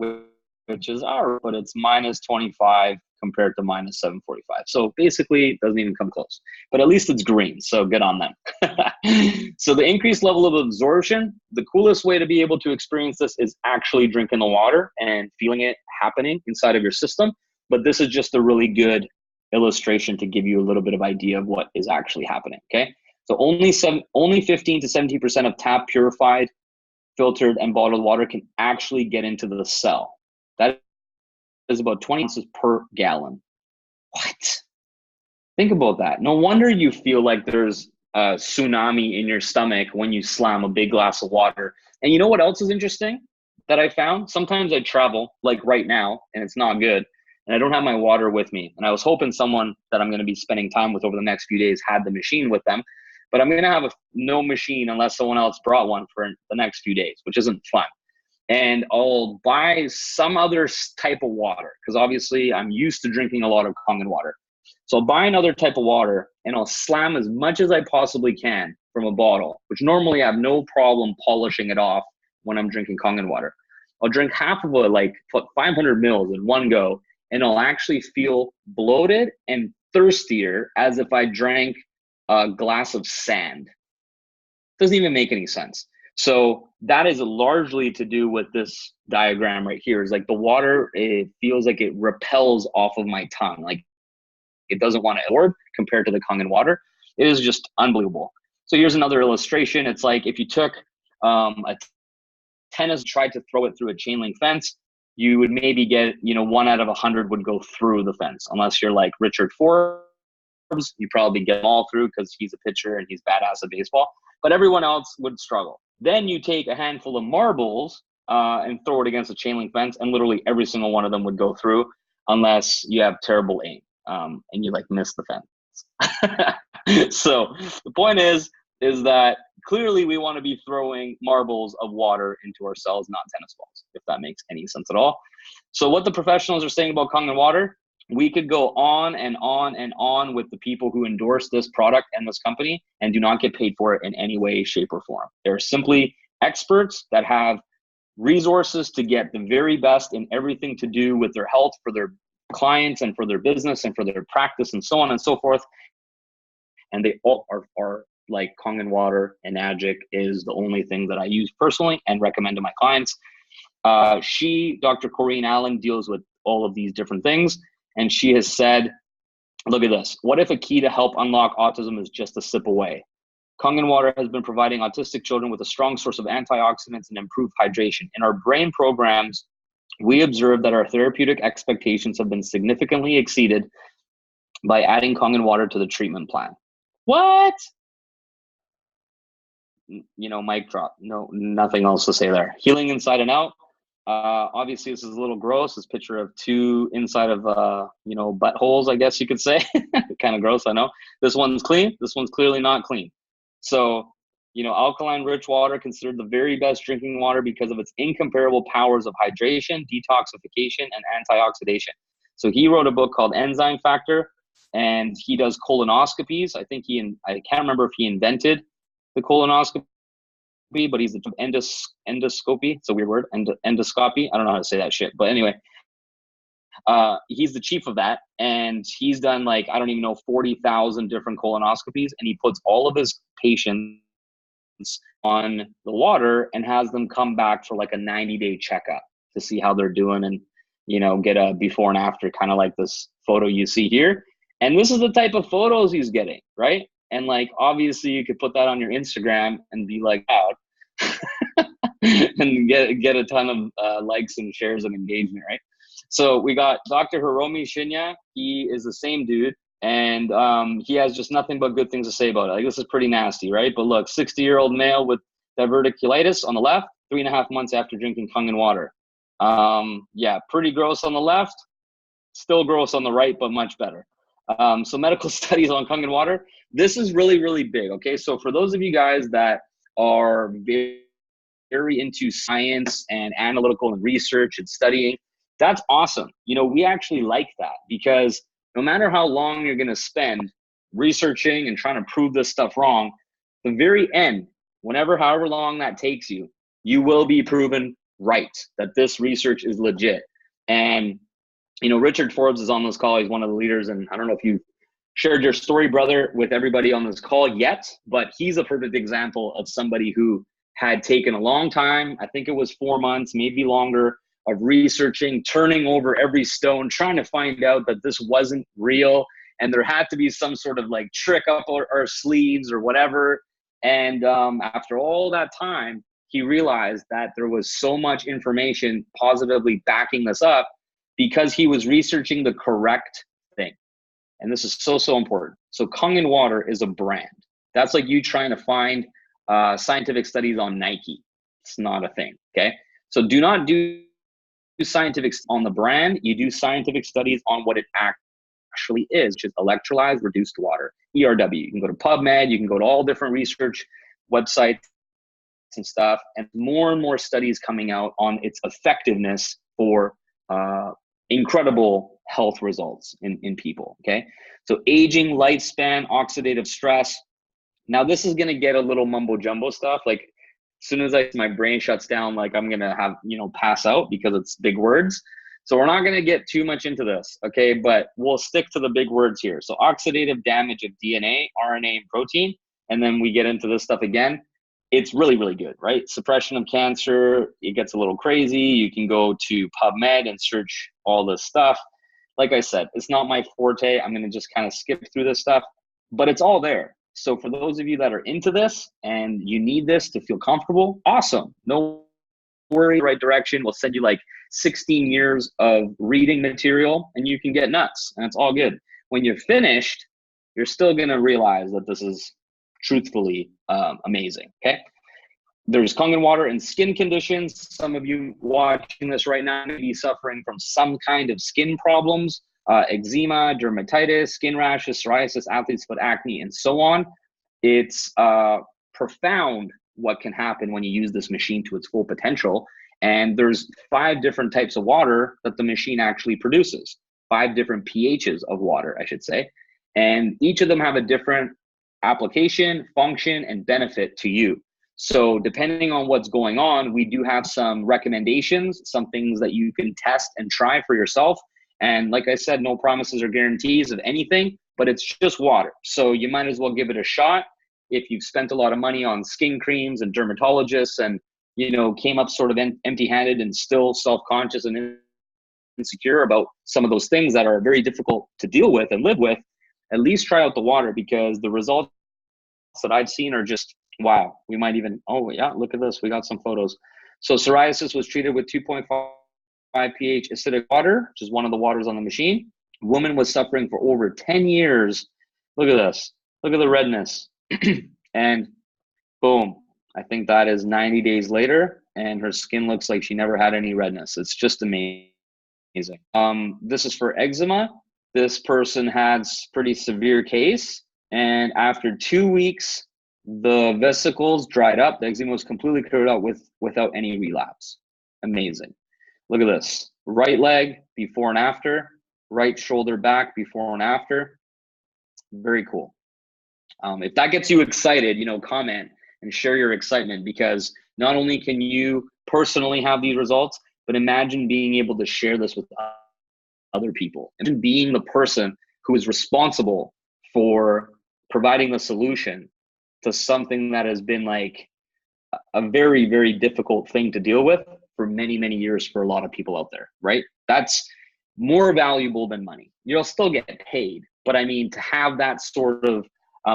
which is our, but it's minus 25 compared to minus 745. So basically it doesn't even come close, but at least it's green. So good on them. So the increased level of absorption, the coolest way to be able to experience this is actually drinking the water and feeling it happening inside of your system. But this is just a really good illustration to give you a little bit of idea of what is actually happening. Okay. So only 15 to 17% of tap purified, filtered, and bottled water can actually get into the cell. That is about 20 ounces per gallon. What? Think about that. No wonder you feel like there's a tsunami in your stomach when you slam a big glass of water. And you know what else is interesting that I found? Sometimes I travel, like right now, and it's not good, and I don't have my water with me. And I was hoping someone that I'm going to be spending time with over the next few days had the machine with them. But I'm going to have no machine unless someone else brought one for the next few days, which isn't fun. And I'll buy some other type of water because obviously I'm used to drinking a lot of Kangen water. So I'll buy another type of water and I'll slam as much as I possibly can from a bottle, which normally I have no problem polishing it off when I'm drinking Kangen water. I'll drink half of it, like 500 mils in one go, and I'll actually feel bloated and thirstier as if I drank a glass of sand. Doesn't even make any sense. So that is largely to do with this diagram right here. Is like the water, it feels like it repels off of my tongue. Like it doesn't want to absorb compared to the Kangen water. It is just unbelievable. So here's another illustration. It's like if you took a tennis, tried to throw it through a chain link fence, you would maybe get, 1 out of 100 would go through the fence. Unless you're like Richard Forbes, you probably get them all through because he's a pitcher and he's badass at baseball. But everyone else would struggle. Then you take a handful of marbles and throw it against a chain link fence, and literally every single one of them would go through unless you have terrible aim and you like miss the fence. So the point is that clearly we want to be throwing marbles of water into our cells, not tennis balls, if that makes any sense at all. So what the professionals are saying about Kangen water, we could go on and on and on with the people who endorse this product and this company and do not get paid for it in any way, shape, or form. They're simply experts that have resources to get the very best in everything to do with their health for their clients and for their business and for their practice and so on and so forth. And they all are like Kangen water and Agic is the only thing that I use personally and recommend to my clients. Dr. Corinne Allen, deals with all of these different things. And she has said, look at this. What if a key to help unlock autism is just a sip away? Kangen water has been providing autistic children with a strong source of antioxidants and improved hydration. In our brain programs, we observed that our therapeutic expectations have been significantly exceeded by adding Kangen water to the treatment plan. What? Mic drop. No, nothing else to say there. Healing inside and out. Obviously, this is a little gross. This picture of two inside of, buttholes, I guess you could say. Kind of gross, I know. This one's clean. This one's clearly not clean. So, alkaline-rich water considered the very best drinking water because of its incomparable powers of hydration, detoxification, and antioxidation. So he wrote a book called Enzyme Factor, and he does colonoscopies. I can't remember if he invented the colonoscopy, but he's the endoscopy. It's a weird word, endoscopy. I don't know how to say that shit, but anyway, he's the chief of that, and he's done 40,000 different colonoscopies, and he puts all of his patients on the water and has them come back for like a 90-day checkup to see how they're doing and get a before and after, kind of like this photo you see here. And this is the type of photos he's getting, right? And obviously you could put that on your Instagram and be like, wow, and get a ton of likes and shares and engagement, right? So we got Dr. Hiromi Shinya. He is the same dude, and he has just nothing but good things to say about it. This is pretty nasty, right? But look, 60-year-old male with diverticulitis on the left, 3.5 months after drinking Kangen water. Yeah, pretty gross on the left, still gross on the right, but much better. So medical studies on Kangen water. This is really, really big, okay? So for those of you guys that are very into science and analytical and research and studying, that's awesome. We actually like that because no matter how long you're going to spend researching and trying to prove this stuff wrong, the very end, however long that takes you, you will be proven right that this research is legit. And You know, Richard Forbes is on this call. He's one of the leaders, and I don't know if you shared your story, brother, with everybody on this call yet, but he's a perfect example of somebody who had taken a long time. I think it was 4 months, maybe longer, of researching, turning over every stone, trying to find out that this wasn't real. And there had to be some sort of like trick up our sleeves or whatever. And after all that time, he realized that there was so much information positively backing this up because he was researching the correct thing. And this is so, so important. So Kangen Water is a brand. That's like you trying to find scientific studies on Nike. It's not a thing, okay? So do not do scientific on the brand. You do scientific studies on what it actually is, which is electrolyzed reduced water, ERW. You can go to PubMed, you can go to all different research websites and stuff, and more and more studies coming out on its effectiveness for incredible health results in people, okay? So aging, lifespan, oxidative stress. Now this is gonna get a little mumbo jumbo stuff. Like as soon as my brain shuts down, like I'm gonna have, pass out because it's big words. So we're not gonna get too much into this, okay? But we'll stick to the big words here. So oxidative damage of DNA, RNA, and protein, and then we get into this stuff again. It's really, really good, right? Suppression of cancer, it gets a little crazy. You can go to PubMed and search all this stuff. Like I said, it's not my forte. I'm gonna just kind of skip through this stuff, but it's all there. So for those of you that are into this and you need this to feel comfortable, awesome. No worry, right direction. We'll send you like 16 years of reading material and you can get nuts and it's all good. When you're finished, you're still gonna realize that this is truthfully amazing, okay? There's Kangen water and skin conditions. Some of you watching this right now may be suffering from some kind of skin problems, eczema, dermatitis, skin rashes, psoriasis, athlete's foot, acne, and so on. It's profound what can happen when you use this machine to its full potential. And there's 5 different types of water that the machine actually produces, 5 different pHs of water, I should say. And each of them have a different application, function, and benefit to you. So depending on what's going on, we do have some recommendations, some things that you can test and try for yourself. And like I said, no promises or guarantees of anything, but it's just water. So you might as well give it a shot. If you've spent a lot of money on skin creams and dermatologists and, came up sort of empty-handed and still self-conscious and insecure about some of those things that are very difficult to deal with and live with, at least try out the water because the results that I've seen are just, wow. We might even, oh yeah, look at this. We got some photos. So psoriasis was treated with 2.5 pH acidic water, which is one of the waters on the machine. Woman was suffering for over 10 years. Look at this. Look at the redness. And boom, I think that is 90 days later and her skin looks like she never had any redness. It's just amazing. This is for eczema. This person had pretty severe case, and after 2 weeks, the vesicles dried up. The eczema was completely cleared out without any relapse. Amazing. Look at this. Right leg before and after. Right shoulder back before and after. Very cool. If that gets you excited, comment and share your excitement because not only can you personally have these results, but imagine being able to share this with other people and being the person who is responsible for providing the solution to something that has been like a very, very difficult thing to deal with for many, many years for a lot of people out there, right? That's more valuable than money. You'll still get paid, but I mean, to have that sort of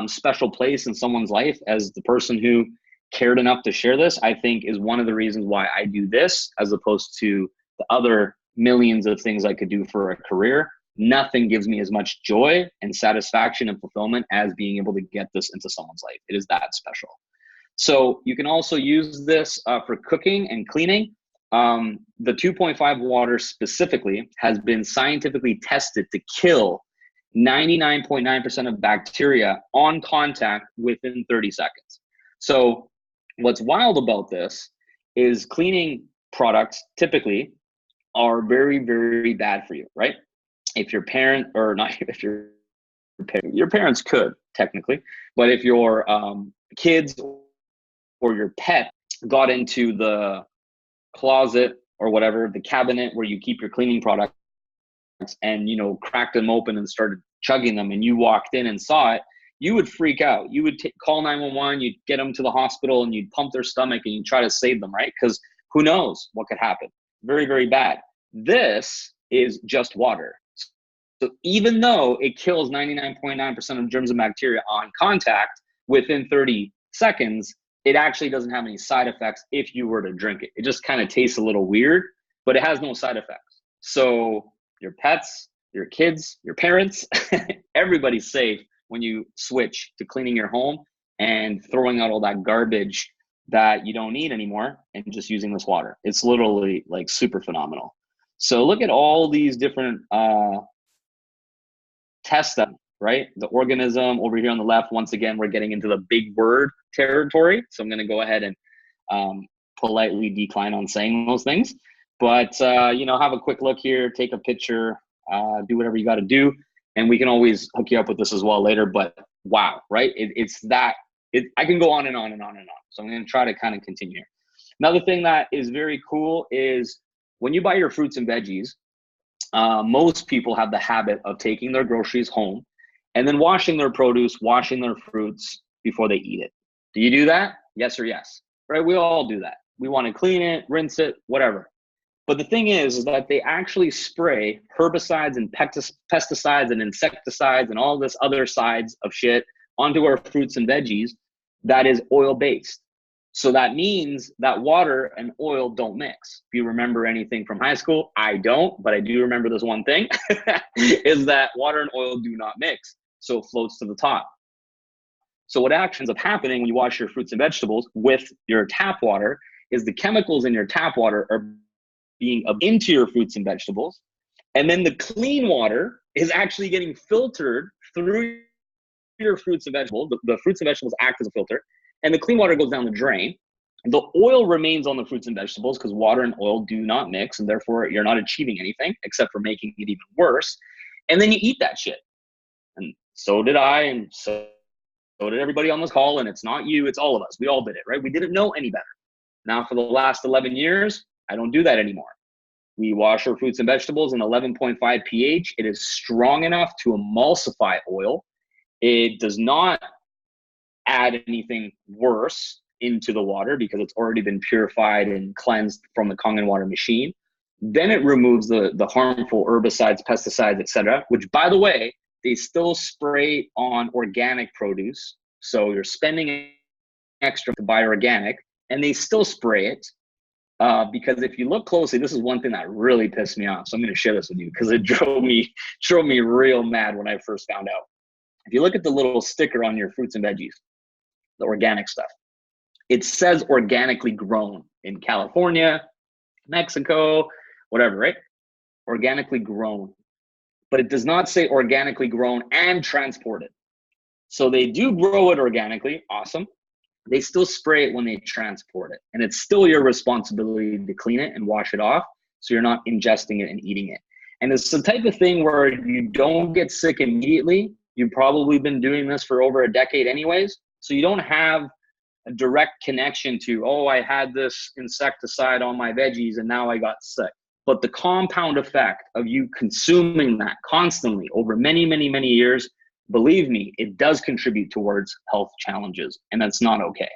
special place in someone's life as the person who cared enough to share this, I think is one of the reasons why I do this as opposed to the other millions of things I could do for a career. Nothing gives me as much joy and satisfaction and fulfillment as being able to get this into someone's life. It is that special. So you can also use this for cooking and cleaning. The 2.5 water specifically has been scientifically tested to kill 99.9% of bacteria on contact within 30 seconds. So what's wild about this is cleaning products typically are very, very bad for you, right? If your parent, or not if your parents could technically, but if your kids or your pet got into the closet or whatever, the cabinet where you keep your cleaning products, and, you know, cracked them open and started chugging them, and you walked in and saw it, you would freak out. You would call 911, you'd get them to the hospital, and you'd pump their stomach and you'd try to save them, right? Because who knows what could happen. Very, very bad. This is just water. So even though it kills 99.9% of germs and bacteria on contact within 30 seconds, it actually doesn't have any side effects if you were to drink it. It just kind of tastes a little weird, but it has no side effects. So your pets, your kids, your parents, everybody's safe when you switch to cleaning your home and throwing out all that garbage that you don't need anymore and just using this water. It's literally like super phenomenal. So look at all these different tests, right? The organism over here on the left. Once again, we're getting into the big word territory. So I'm going to go ahead and politely decline on saying those things. But, you know, have a quick look here, take a picture, do whatever you got to do. And we can always hook you up with this as well later. But wow, right? I can go on and on and on and on. So I'm going to try to kind of continue here. Another thing that is very cool is when you buy your fruits and veggies, most people have the habit of taking their groceries home and then washing their produce, washing their fruits before they eat it. Do you do that? Yes or yes, right? We all do that. We want to clean it, rinse it, whatever. But the thing is that they actually spray herbicides and pesticides and insecticides and all this other sides of shit onto our fruits and veggies that is oil-based. So that means that water and oil don't mix. If you remember anything from high school, I don't, but I do remember this one thing, is that water and oil do not mix. So it floats to the top. So what actually ends up happening when you wash your fruits and vegetables with your tap water is the chemicals in your tap water are being into your fruits and vegetables. And then the clean water is actually getting filtered through your fruits and vegetables. The fruits and vegetables act as a filter. And the clean water goes down the drain. The oil remains on the fruits and vegetables because water and oil do not mix, and therefore you're not achieving anything except for making it even worse. And then you eat that shit. And so did I, and so did everybody on this call, and it's not you, it's all of us. We all did it, right? We didn't know any better. Now for the last 11 years, I don't do that anymore. We wash our fruits and vegetables in 11.5 pH. It is strong enough to emulsify oil. It does not add anything worse into the water because it's already been purified and cleansed from the Kangen water machine. Then it removes the harmful herbicides, pesticides, etc., which, by the way, they still spray on organic produce. So you're spending extra to buy organic, and they still spray it because if you look closely, this is one thing that really pissed me off. So I'm going to share this with you because it drove me real mad when I first found out. If you look at the little sticker on your fruits and veggies, the organic stuff, it says organically grown in California, Mexico, whatever, right? Organically grown. But it does not say organically grown and transported. So they do grow it organically, awesome. They still spray it when they transport it. And it's still your responsibility to clean it and wash it off so you're not ingesting it and eating it. And it's the type of thing where you don't get sick immediately. You've probably been doing this for over a decade anyways. So you don't have a direct connection to, oh, I had this insecticide on my veggies and now I got sick. But the compound effect of you consuming that constantly over many, many, many years, believe me, it does contribute towards health challenges, and that's not okay.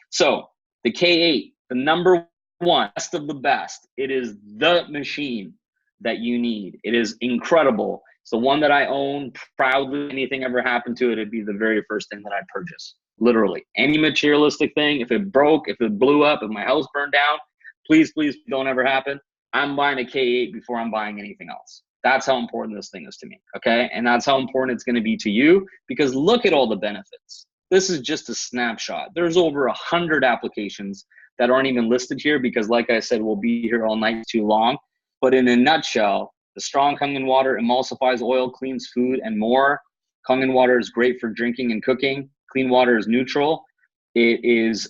So the K8, the number one, best of the best, it is the machine that you need. It is incredible. It's the one that I own proudly. Anything ever happened to it, it'd be the very first thing that I'd purchase. Literally, any materialistic thing, if it broke, if it blew up, if my house burned down, please don't ever happen. I'm buying a K8 before I'm buying anything else. That's how important this thing is to me, okay? And that's how important it's gonna be to you because look at all the benefits. This is just a snapshot. There's over 100 applications that aren't even listed here because like I said, we'll be here all night too long. But in a nutshell, the strong Kangen water emulsifies oil, cleans food, and more. Kangen water is great for drinking and cooking. Clean water is neutral. It is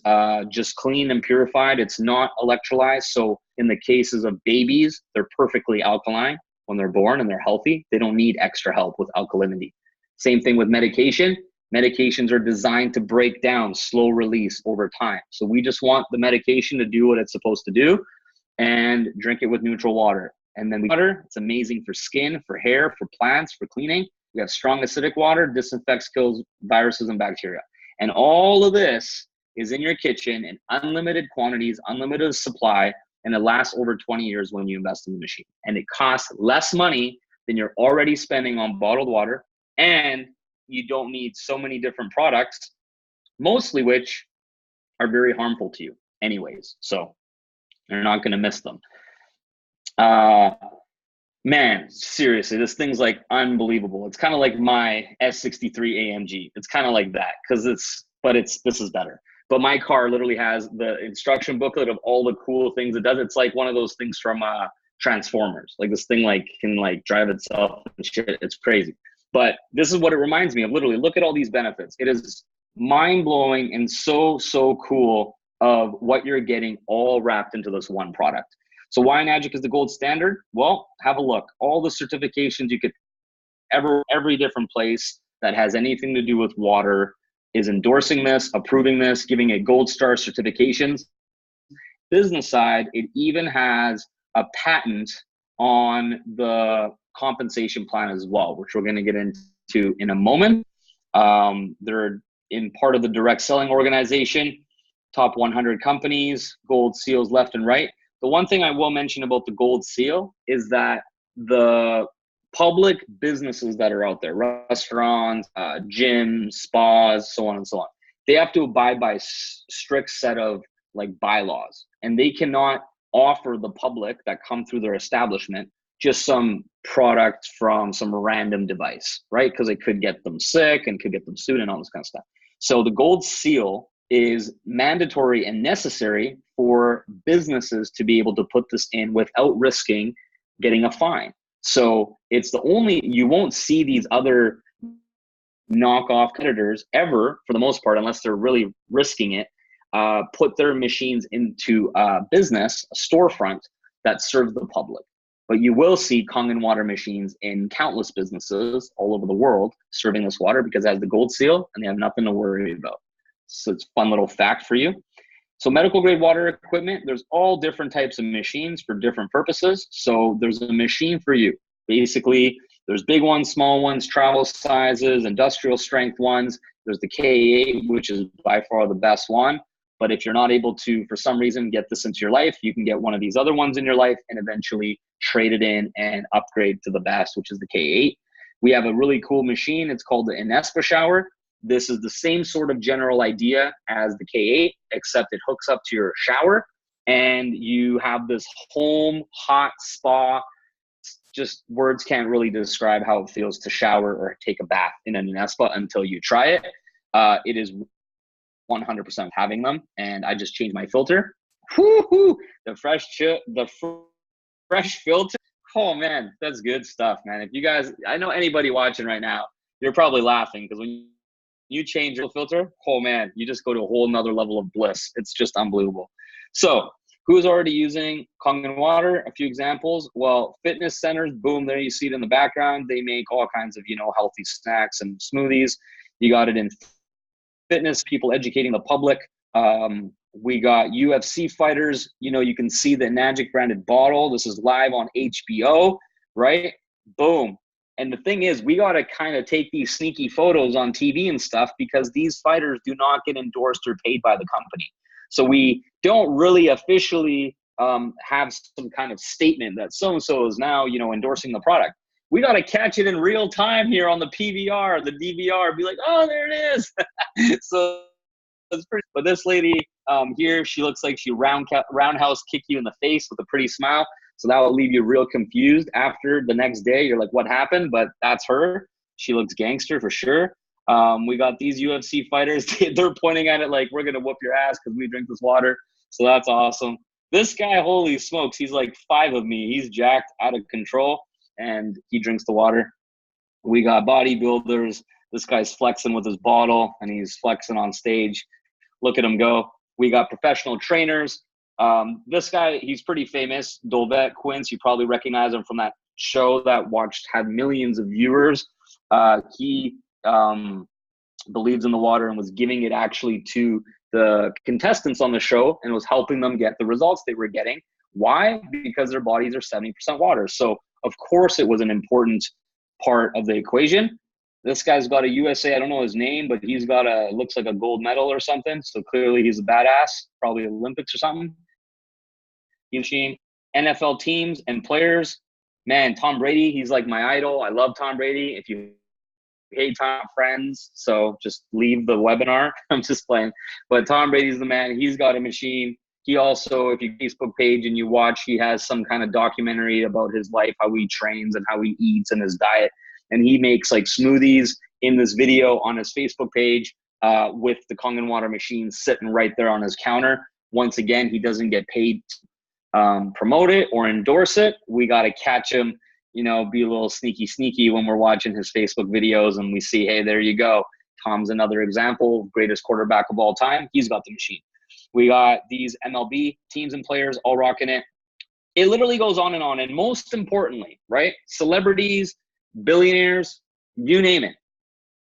just clean and purified. It's not electrolyzed. So in the cases of babies, they're perfectly alkaline when they're born and they're healthy. They don't need extra help with alkalinity. Same thing with medication. Medications are designed to break down, slow release over time. So we just want the medication to do what it's supposed to do and drink it with neutral water. And then water, it's amazing for skin, for hair, for plants, for cleaning. We have strong acidic water, disinfects, kills viruses and bacteria. And all of this is in your kitchen in unlimited quantities, unlimited supply, and it lasts over 20 years when you invest in the machine. And it costs less money than you're already spending on bottled water. And you don't need so many different products, mostly which are very harmful to you anyways. So you're not going to miss them. Man, seriously, this thing's like unbelievable. It's kind of like my S63 AMG. It's kind of like that because this is better. But my car literally has the instruction booklet of all the cool things it does. It's like one of those things from Transformers. Like this thing like can like drive itself and shit. It's crazy. But this is what it reminds me of. Literally, look at all these benefits. It is mind-blowing and so cool of what you're getting all wrapped into this one product. So why Enagic is the gold standard? Well, have a look. All the certifications you could every different place that has anything to do with water is endorsing this, approving this, giving it gold star certifications. Business side, it even has a patent on the compensation plan as well, which we're going to get into in a moment. They're in part of the direct selling organization, top 100 companies, gold seals left and right. The one thing I will mention about the gold seal is that the public businesses that are out there, restaurants, gyms, spas, so on and so on, they have to abide by strict set of like bylaws, and they cannot offer the public that come through their establishment just some product from some random device, right? Because it could get them sick and could get them sued and all this kind of stuff. So the gold seal is mandatory and necessary for businesses to be able to put this in without risking getting a fine. So it's the only, you won't see these other knockoff competitors ever, for the most part, unless they're really risking it, put their machines into a business, a storefront that serves the public. But you will see Kangen water machines in countless businesses all over the world serving this water because it has the gold seal and they have nothing to worry about. So it's a fun little fact for you. So medical grade water equipment, there's all different types of machines for different purposes. So there's a machine for you. Basically, there's big ones, small ones, travel sizes, industrial strength ones. There's the K8, which is by far the best one. But if you're not able to, for some reason, get this into your life, you can get one of these other ones in your life and eventually trade it in and upgrade to the best, which is the K8. We have a really cool machine. It's called the Inespa shower. This is the same sort of general idea as the K8, except it hooks up to your shower and you have this home hot spa. Just words can't really describe how it feels to shower or take a bath in an Inespa until you try it. It is 100% having them, and I just changed my filter. Woo-hoo! The fresh filter. Oh man, that's good stuff, man. If you guys, I know anybody watching right now, you're probably laughing because when you change your filter, oh man, you just go to a whole nother level of bliss. It's just unbelievable. So who's already using Kangen water? A few examples. Well, fitness centers, boom, there you see it in the background. They make all kinds of, healthy snacks and smoothies. You got it in fitness, people educating the public. We got UFC fighters. You can see the Enagic branded bottle. This is live on HBO, right? Boom. And the thing is, we got to kind of take these sneaky photos on TV and stuff because these fighters do not get endorsed or paid by the company. So we don't really officially have some kind of statement that so-and-so is now, endorsing the product. We got to catch it in real time here on the PVR, the DVR, be like, oh, there it is. So it's pretty, but this lady here, she looks like she roundhouse kicked you in the face with a pretty smile. So that will leave you real confused after the next day. You're like, what happened? But that's her. She looks gangster for sure. We got these UFC fighters. They're pointing at it like, we're going to whoop your ass because we drink this water. So that's awesome. This guy, holy smokes, he's like 5 of me. He's jacked, out of control, and he drinks the water. We got bodybuilders. This guy's flexing with his bottle, and he's flexing on stage. Look at him go. We got professional trainers. This guy, he's pretty famous, Dolvet Quince. You probably recognize him from that show that had millions of viewers. He believes in the water and was giving it actually to the contestants on the show and was helping them get the results they were getting Why? Because their bodies are 70% water. So of course it was an important part of the equation. This guy's got a USA, I don't know his name, but he's got looks like a gold medal or something. So clearly he's a badass, probably Olympics or something. Machine. NFL teams and players, man, Tom Brady, he's like my idol. I love Tom Brady. If you hate Tom, friends, so just leave the webinar. I'm just playing. But Tom Brady's the man. He's got a machine. He also, if you Facebook page and you watch, he has some kind of documentary about his life, how he trains and how he eats and his diet. And he makes like smoothies in this video on his Facebook page with the Kangen water machine sitting right there on his counter. Once again, he doesn't get paid to promote it or endorse it. We got to catch him, you know, be a little sneaky when we're watching his Facebook videos and we see, hey, there you go. Tom's another example, greatest quarterback of all time. He's got the machine. We got these MLB teams and players all rocking it. It literally goes on. And most importantly, right? Celebrities, billionaires, you name it.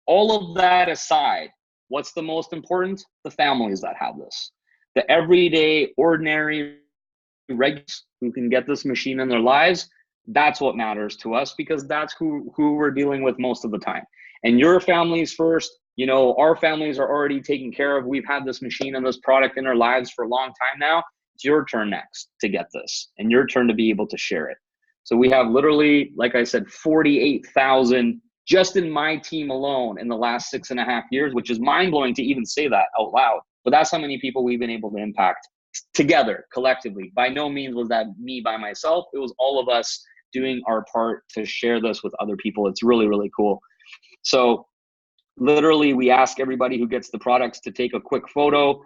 All of that aside, what's the most important? The families that have this. The everyday, ordinary, regulars who can get this machine in their lives. That's what matters to us because that's who we're dealing with most of the time. And your families first, you know, our families are already taken care of. We've had this machine and this product in our lives for a long time now. It's your turn next to get this and your turn to be able to share it. So we have literally, like I said, 48,000 just in my team alone in the last 6.5 years, which is mind blowing to even say that out loud. But that's how many people we've been able to impact together, collectively. By no means was that me by myself. It was all of us doing our part to share this with other people. It's really, really cool. So literally we ask everybody who gets the products to take a quick photo.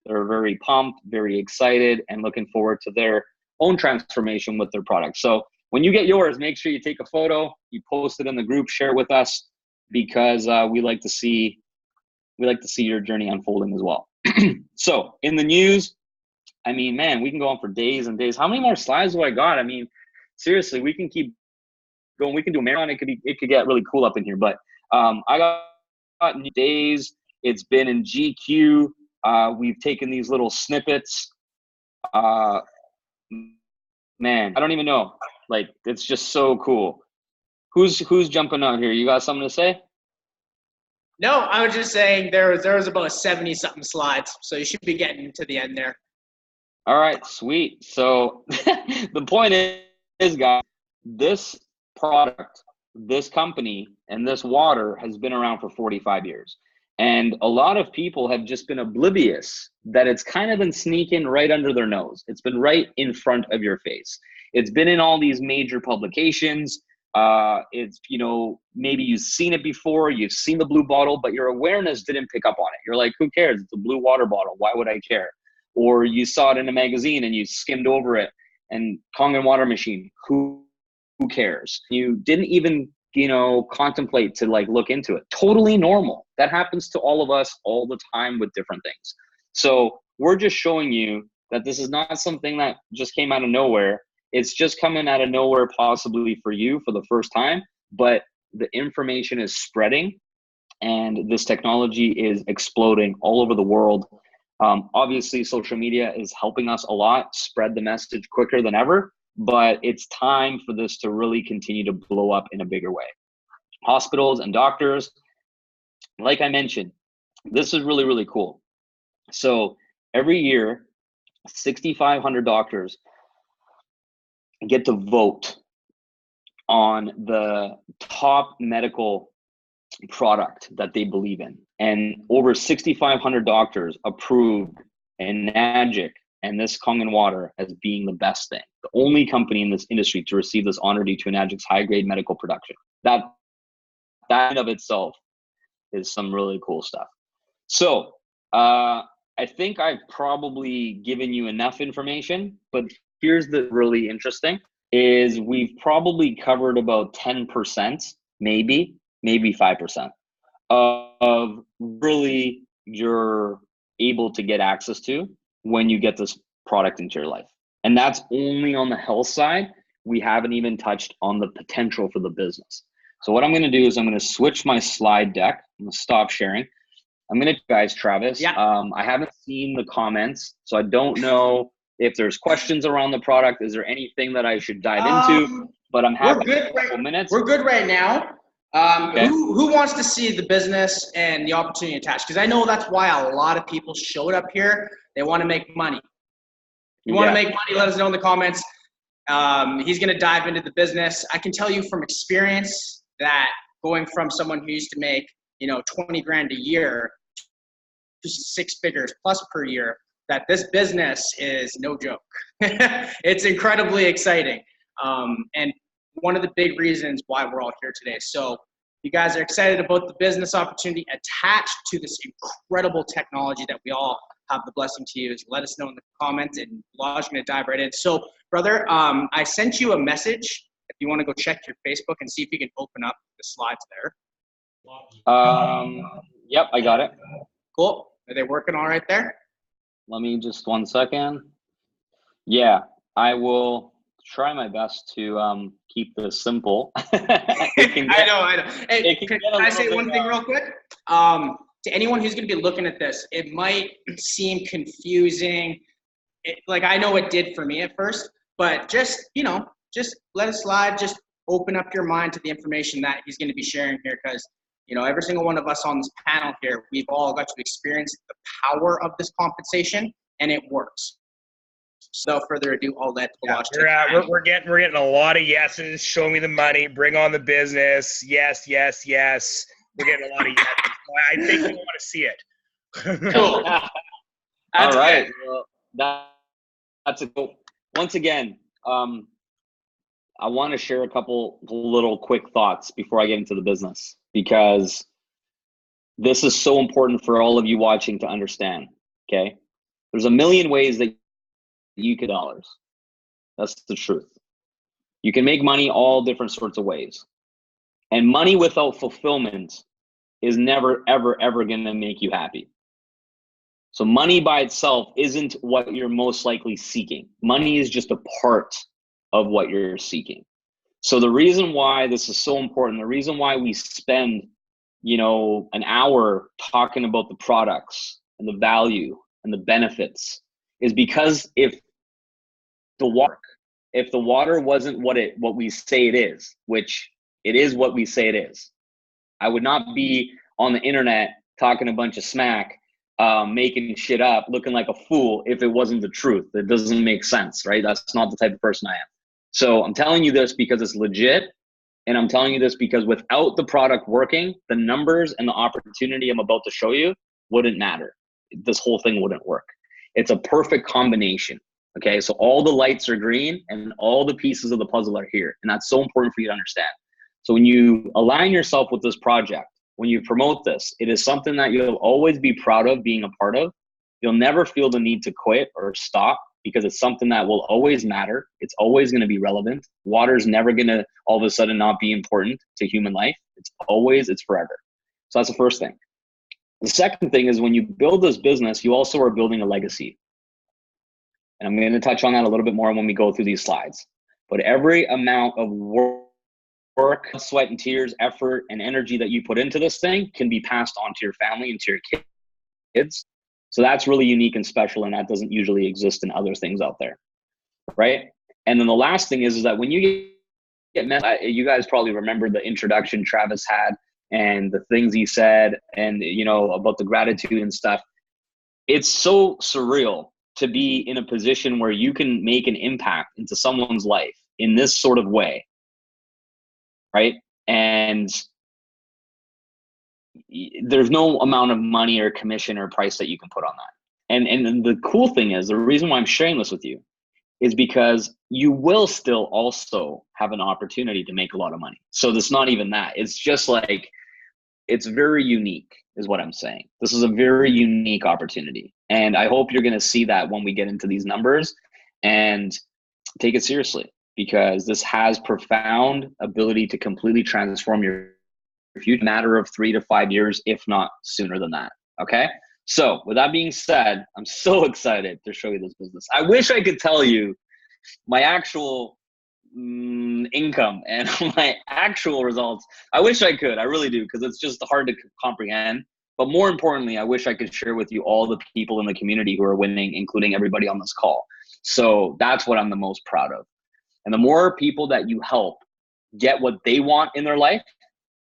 They're very pumped, very excited, and looking forward to their own transformation with their products. So when you get yours, make sure you take a photo, you post it in the group, share it with us, because we like to see your journey unfolding as well. So in the news, I mean, man, we can go on for days and days. How many more slides do I got? I mean, seriously, we can keep going. We can do a marathon. It could get really cool up in here. But I got new days. It's been in GQ. We've taken these little snippets. Man, I don't even know. Like, it's just so cool. Who's jumping out here? You got something to say? No, I was just saying there was about 70-something slides, so you should be getting to the end there. All right, sweet. So the point is, guys, this product, this company, and this water has been around for 45 years. And a lot of people have just been oblivious that it's kind of been sneaking right under their nose. It's been right in front of your face. It's been in all these major publications. It's, you know, maybe you've seen it before, you've seen the blue bottle, but your awareness didn't pick up on it. You're like, who cares? It's a blue water bottle. Why would I care? Or you saw it in a magazine and you skimmed over it and Kangen water machine. Who cares? You didn't even, you know, contemplate to like look into it. Totally normal. That happens to all of us all the time with different things. So we're just showing you that this is not something that just came out of nowhere. It's just coming out of nowhere possibly for you for the first time, but the information is spreading and this technology is exploding all over the world. Obviously, social media is helping us a lot, spread the message quicker than ever, but it's time for this to really continue to blow up in a bigger way. Hospitals and doctors, like I mentioned, this is really, really cool. So every year, 6,500 doctors get to vote on the top medical product that they believe in. And over 6,500 doctors approved Enagic and this Kangen water as being the best thing. The only company in this industry to receive this honor due to Enagic's high-grade medical production. That in of itself is some really cool stuff. So I think I've probably given you enough information, but here's the really interesting is we've probably covered about 10%, maybe 5% of really you're able to get access to when you get this product into your life. And that's only on the health side. We haven't even touched on the potential for the business. So what I'm going to do is I'm going to switch my slide deck. I'm going to stop sharing. I'm going to guys, Travis. Yeah. I haven't seen the comments, so I don't know if there's questions around the product. Is there anything that I should dive into? But I'm happy. We're good right now. Okay. Who wants to see the business and the opportunity attached? Because I know that's why a lot of people showed up here. They want to make money. If you want to make money, let us know in the comments. He's going to dive into the business. I can tell you from experience that going from someone who used to make, 20 grand a year to 6 figures plus per year, that this business is no joke. It's incredibly exciting. And one of the big reasons why we're all here today. So you guys are excited about the business opportunity attached to this incredible technology that we all have the blessing to use. Let us know in the comments, and Lod's going to dive right in. So, brother, I sent you a message. If you want to go check your Facebook and see if you can open up the slides there. Yep, I got it. Cool. Are they working all right there? Let me just 1 second. Yeah, I will try my best to keep this simple. I know. Hey, can I say one thing real quick? To anyone who's going to be looking at this, it might seem confusing. I know it did for me at first, but just let it slide. Just open up your mind to the information that he's going to be sharing here, because every single one of us on this panel here, we've all got to experience the power of this compensation, and it works. So without further ado, I'll let Lodge take it. We're getting a lot of yeses. Show me the money. Bring on the business. Yes, yes, yes. We're getting a lot of yeses. I think we want to see it. Cool. All right. Well, that's a cool. Once again, I want to share a couple little quick thoughts before I get into the business, because this is so important for all of you watching to understand. Okay, there's a million ways that you could dollars. That's the truth. You can make money all different sorts of ways, and money without fulfillment is never, ever, ever going to make you happy. So money by itself isn't what you're most likely seeking. Money is just a part of what you're seeking. So the reason why this is so important, the reason why we spend, an hour talking about the products and the value and the benefits, is because if the water wasn't what we say it is, which it is what we say it is, I would not be on the internet talking a bunch of smack, making shit up, looking like a fool if it wasn't the truth. It doesn't make sense, right? That's not the type of person I am. So I'm telling you this because it's legit, and I'm telling you this because without the product working, the numbers and the opportunity I'm about to show you wouldn't matter. This whole thing wouldn't work. It's a perfect combination. Okay, so all the lights are green and all the pieces of the puzzle are here, and that's so important for you to understand. So when you align yourself with this project, when you promote this, it is something that you'll always be proud of being a part of. You'll never feel the need to quit or stop, because it's something that will always matter. It's always going to be relevant. Water's never going to all of a sudden not be important to human life. It's forever. So that's the first thing. The second thing is, when you build this business, you also are building a legacy. And I'm going to touch on that a little bit more when we go through these slides. But every amount of work, sweat and tears, effort, and energy that you put into this thing can be passed on to your family and to your kids. So that's really unique and special, and that doesn't usually exist in other things out there, right? And then the last thing is that when you get met, you guys probably remember the introduction Travis had and the things he said, and about the gratitude and stuff. It's so surreal to be in a position where you can make an impact into someone's life in this sort of way, right? And there's no amount of money or commission or price that you can put on that. And the cool thing is, the reason why I'm sharing this with you is because you will still also have an opportunity to make a lot of money. So it's not even that. It's just it's very unique is what I'm saying. This is a very unique opportunity. And I hope you're going to see that when we get into these numbers and take it seriously, because this has profound ability to completely transform your future, matter of 3 to 5 years, if not sooner than that. Okay. So with that being said, I'm so excited to show you this business. I wish I could tell you my actual income and my actual results. I wish I could. I really do, because it's just hard to comprehend. But more importantly, I wish I could share with you all the people in the community who are winning, including everybody on this call. So that's what I'm the most proud of. And the more people that you help get what they want in their life,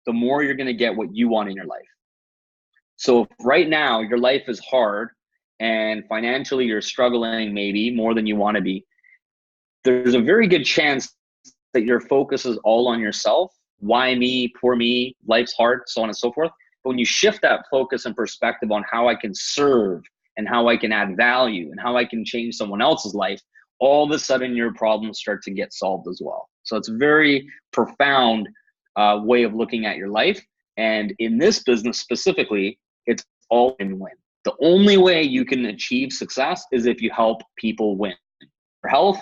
the more you're going to get what you want in your life. So if right now your life is hard and financially you're struggling maybe more than you want to be, there's a very good chance that your focus is all on yourself. Why me, poor me, life's hard, so on and so forth. But when you shift that focus and perspective on how I can serve and how I can add value and how I can change someone else's life, all of a sudden your problems start to get solved as well. So it's a very profound way of looking at your life. And in this business specifically, it's all win-win. The only way you can achieve success is if you help people win their health,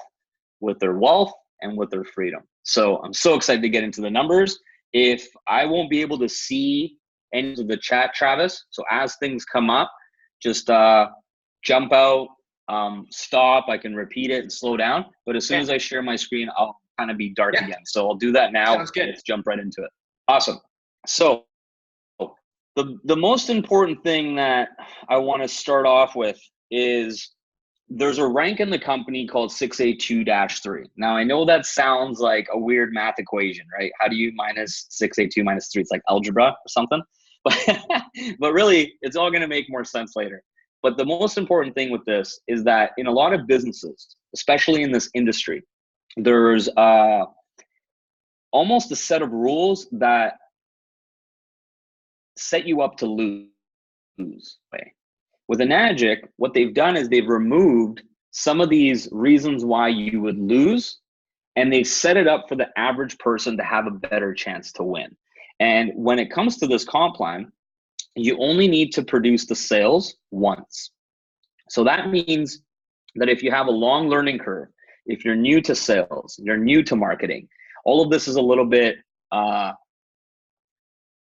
with their wealth, and with their freedom. So I'm so excited to get into the numbers. If I won't be able to see any of the chat, Travis, so as things come up, just jump out, stop. I can repeat it and slow down. But as soon as I share my screen, I'll kind of be dark again. So I'll do that now. Sounds good. Let's jump right into it. Awesome. So the most important thing that I want to start off with is there's a rank in the company called 6A2-3. Now, I know that sounds like a weird math equation, right? How do you minus 6A2 minus 3? It's like algebra or something. But really, it's all going to make more sense later. But the most important thing with this is that in a lot of businesses, especially in this industry, there's almost a set of rules that set you up to lose. With Enagic, what they've done is they've removed some of these reasons why you would lose, and they've set it up for the average person to have a better chance to win. And when it comes to this comp plan, you only need to produce the sales once. So that means that if you have a long learning curve, if you're new to sales, you're new to marketing, all of this is a little bit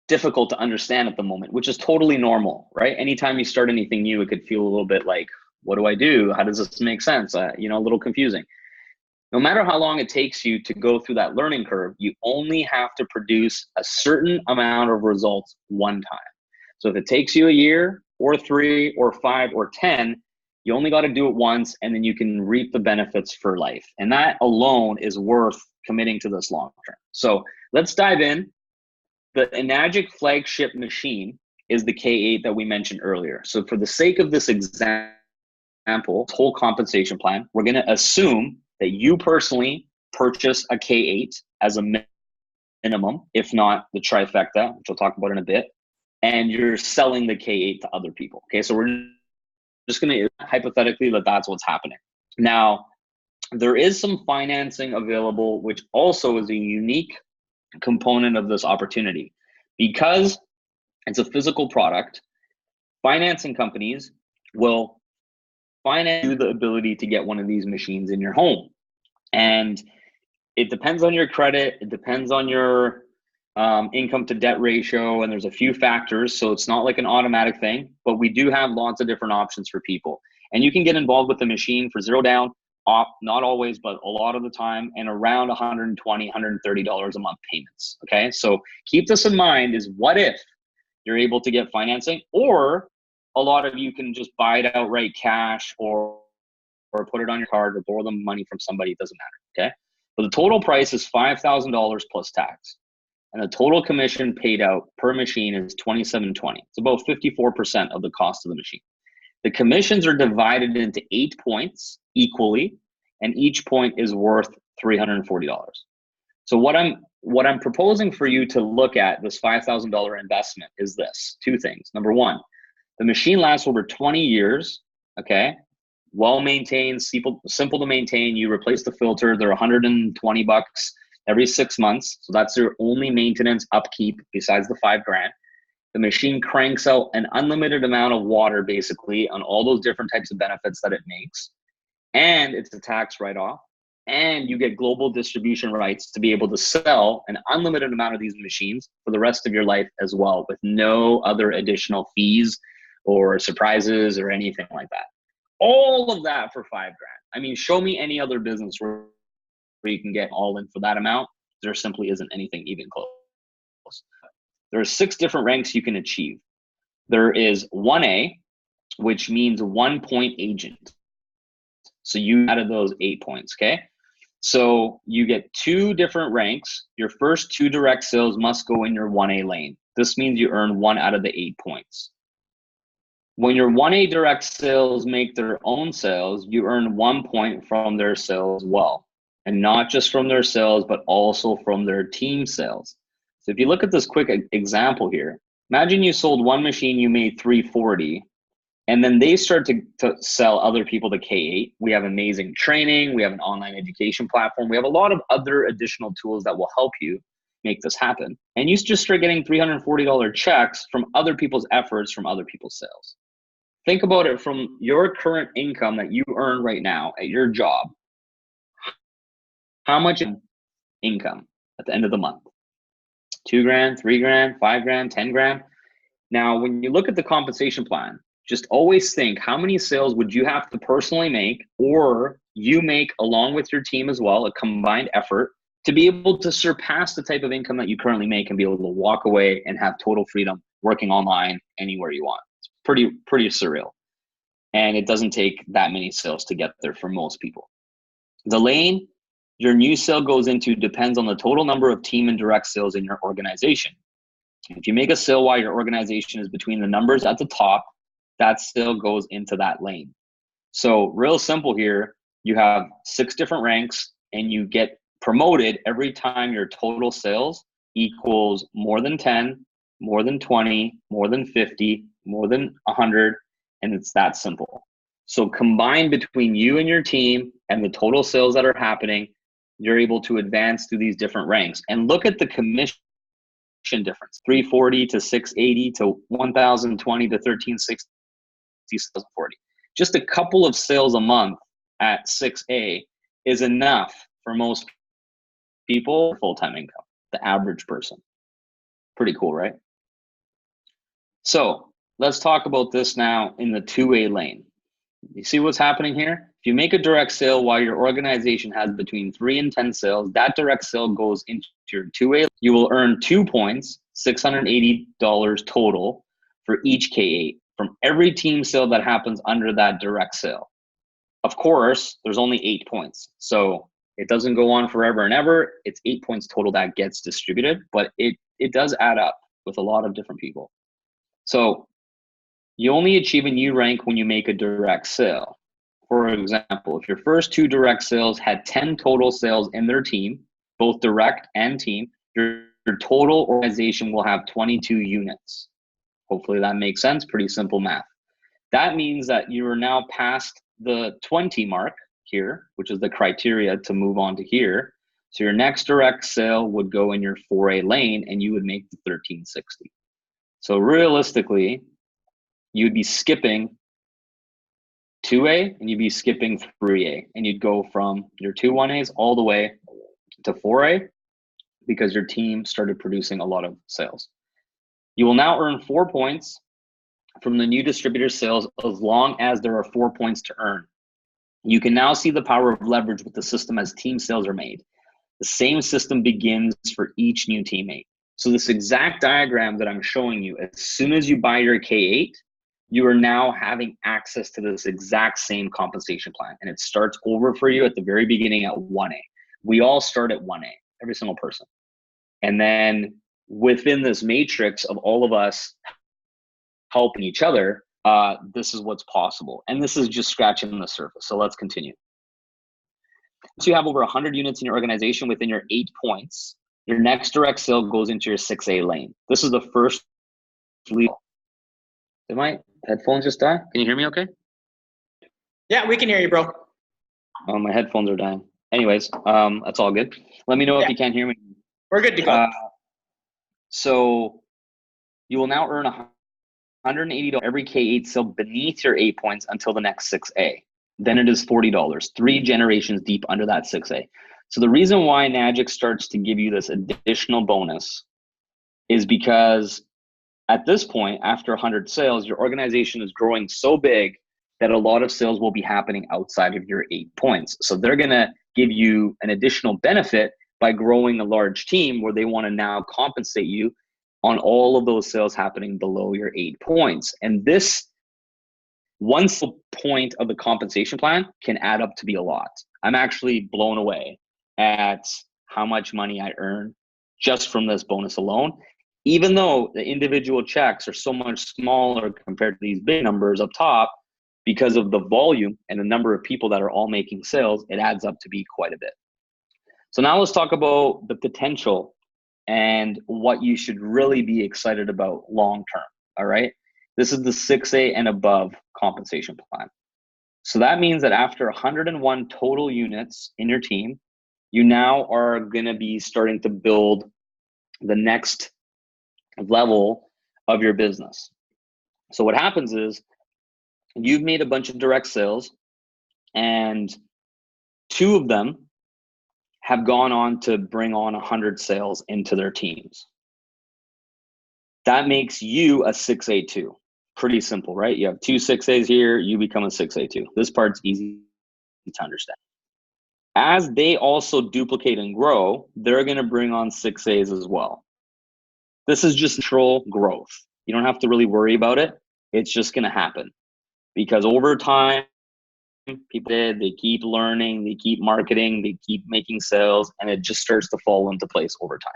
difficult to understand at the moment, which is totally normal, right? Anytime you start anything new, it could feel a little bit like, what do I do? How does this make sense? A little confusing. No matter how long it takes you to go through that learning curve, you only have to produce a certain amount of results one time. So if it takes you a year or 3 or 5 or 10, you only got to do it once, and then you can reap the benefits for life. And that alone is worth committing to this long term. So let's dive in. The Enagic flagship machine is the K8 that we mentioned earlier. So for the sake of this example, whole compensation plan, we're going to assume that you personally purchase a K8 as a minimum, if not the trifecta, which we'll talk about in a bit, and you're selling the K8 to other people. Okay, so we're just going to hypothetically that's what's happening. Now, there is some financing available, which also is a unique component of this opportunity. Because it's a physical product, financing companies will finance you the ability to get one of these machines in your home. And it depends on your credit, it depends on your income to debt ratio, and there's a few factors, so it's not like an automatic thing, but we do have lots of different options for people. And you can get involved with the machine for zero down, not always, but a lot of the time, and around $120, $130 a month payments. Okay, so keep this in mind, is what if you're able to get financing, or a lot of you can just buy it outright cash or put it on your card or borrow the money from somebody, it doesn't matter. Okay, but the total price is $5,000 plus tax. And the total commission paid out per machine is $27.20. It's about 54% of the cost of the machine. The commissions are divided into 8 points equally, and each point is worth $340. So what I'm proposing for you to look at this $5,000 investment is this: 2 things. Number 1, the machine lasts over 20 years. Okay, well maintained, simple to maintain. You replace the filter; they're $120 every 6 months. So that's your only maintenance upkeep besides the $5,000. The machine cranks out an unlimited amount of water, basically, on all those different types of benefits that it makes. And it's a tax write-off. And you get global distribution rights to be able to sell an unlimited amount of these machines for the rest of your life as well, with no other additional fees or surprises or anything like that. All of that for $5,000. I mean, show me any other business where you can get all in for that amount. There simply isn't anything even close. There are 6 different ranks you can achieve. There is 1A, which means 1 point agent. So you added those 8 points, okay? So you get 2 different ranks. Your first 2 direct sales must go in your 1A lane. This means you earn 1 out of the 8 points. When your 1A direct sales make their own sales, you earn 1 point from their sales as well. And not just from their sales, but also from their team sales. So if you look at this quick example here, imagine you sold 1 machine, you made $340, and then they start to sell other people to K8. We have amazing training. We have an online education platform. We have a lot of other additional tools that will help you make this happen. And you just start getting $340 checks from other people's efforts, from other people's sales. Think about it from your current income that you earn right now at your job. How much income at the end of the month? 2 grand, 3 grand, 5 grand, 10 grand. Now, when you look at the compensation plan, just always think, how many sales would you have to personally make, or you make along with your team as well, a combined effort, to be able to surpass the type of income that you currently make and be able to walk away and have total freedom working online anywhere you want. It's pretty surreal. And it doesn't take that many sales to get there for most people. The lane your new sale goes into depends on the total number of team and direct sales in your organization. If you make a sale while your organization is between the numbers at the top, that sale goes into that lane. So real simple here, you have 6 different ranks and you get promoted every time your total sales equals more than 10, more than 20, more than 50, more than 100, and it's that simple. So combined between you and your team and the total sales that are happening, you're able to advance through these different ranks. And look at the commission difference, 340 to 680 to 1020 to 1360, 740. Just a couple of sales a month at 6A is enough for most people, full-time income, the average person. Pretty cool, right? So let's talk about this now in the 2A lane. You see what's happening here? If you make a direct sale while your organization has between 3 and 10 sales, that direct sale goes into your 2A. You will earn 2 points, $680 total for each K8 from every team sale that happens under that direct sale. Of course, there's only 8 points. So it doesn't go on forever and ever. It's 8 points total that gets distributed, but it does add up with a lot of different people. So you only achieve a new rank when you make a direct sale. For example, if your first 2 direct sales had 10 total sales in their team, both direct and team, your total organization will have 22 units. Hopefully that makes sense. Pretty simple math. That means that you are now past the 20 mark here, which is the criteria to move on to here. So your next direct sale would go in your 4A lane and you would make the 1360. So realistically, you'd be skipping 2A and you'd be skipping 3A, and you'd go from your 2 1As all the way to 4A because your team started producing a lot of sales. You will now earn 4 points from the new distributor sales as long as there are 4 points to earn. You can now see the power of leverage with the system as team sales are made. The same system begins for each new teammate. So this exact diagram that I'm showing you, as soon as you buy your K8, you are now having access to this exact same compensation plan. And it starts over for you at the very beginning at 1A. We all start at 1A, every single person. And then within this matrix of all of us helping each other, this is what's possible. And this is just scratching the surface. So let's continue. Once you have over 100 units in your organization within your 8 points, your next direct sale goes into your 6A lane. This is the first lead. Did my headphones just die? Can you hear me okay? Yeah, we can hear you, bro. Oh, my headphones are dying. Anyways, that's all good. Let me know if you can't hear me. We're good to go. So you will now earn $180 every K8 sale beneath your 8 points until the next 6A. Then it is $40, 3 generations deep under that 6A. So the reason why Nagic starts to give you this additional bonus is because at this point, after 100 sales, your organization is growing so big that a lot of sales will be happening outside of your 8 points. So they're going to give you an additional benefit by growing a large team where they want to now compensate you on all of those sales happening below your 8 points. And this one single point of the compensation plan can add up to be a lot. I'm actually blown away at how much money I earn just from this bonus alone, even though the individual checks are so much smaller compared to these big numbers up top. Because of the volume and the number of people that are all making sales, it adds up to be quite a bit. So now let's talk about the potential and what you should really be excited about long term. All right. This is the 6A and above compensation plan. So that means that after 101 total units in your team, you now are going to be starting to build the next level of your business. So what happens is you've made a bunch of direct sales, and 2 of them have gone on to bring on 100 sales into their teams. That makes you a 6A2. Pretty simple, right? You have 2 6As here, you become a 6A2. This part's easy to understand. As they also duplicate and grow, they're going to bring on 6As as well. This is just natural growth. You don't have to really worry about it. It's just going to happen because over time, they keep learning, they keep marketing, they keep making sales, and it just starts to fall into place over time.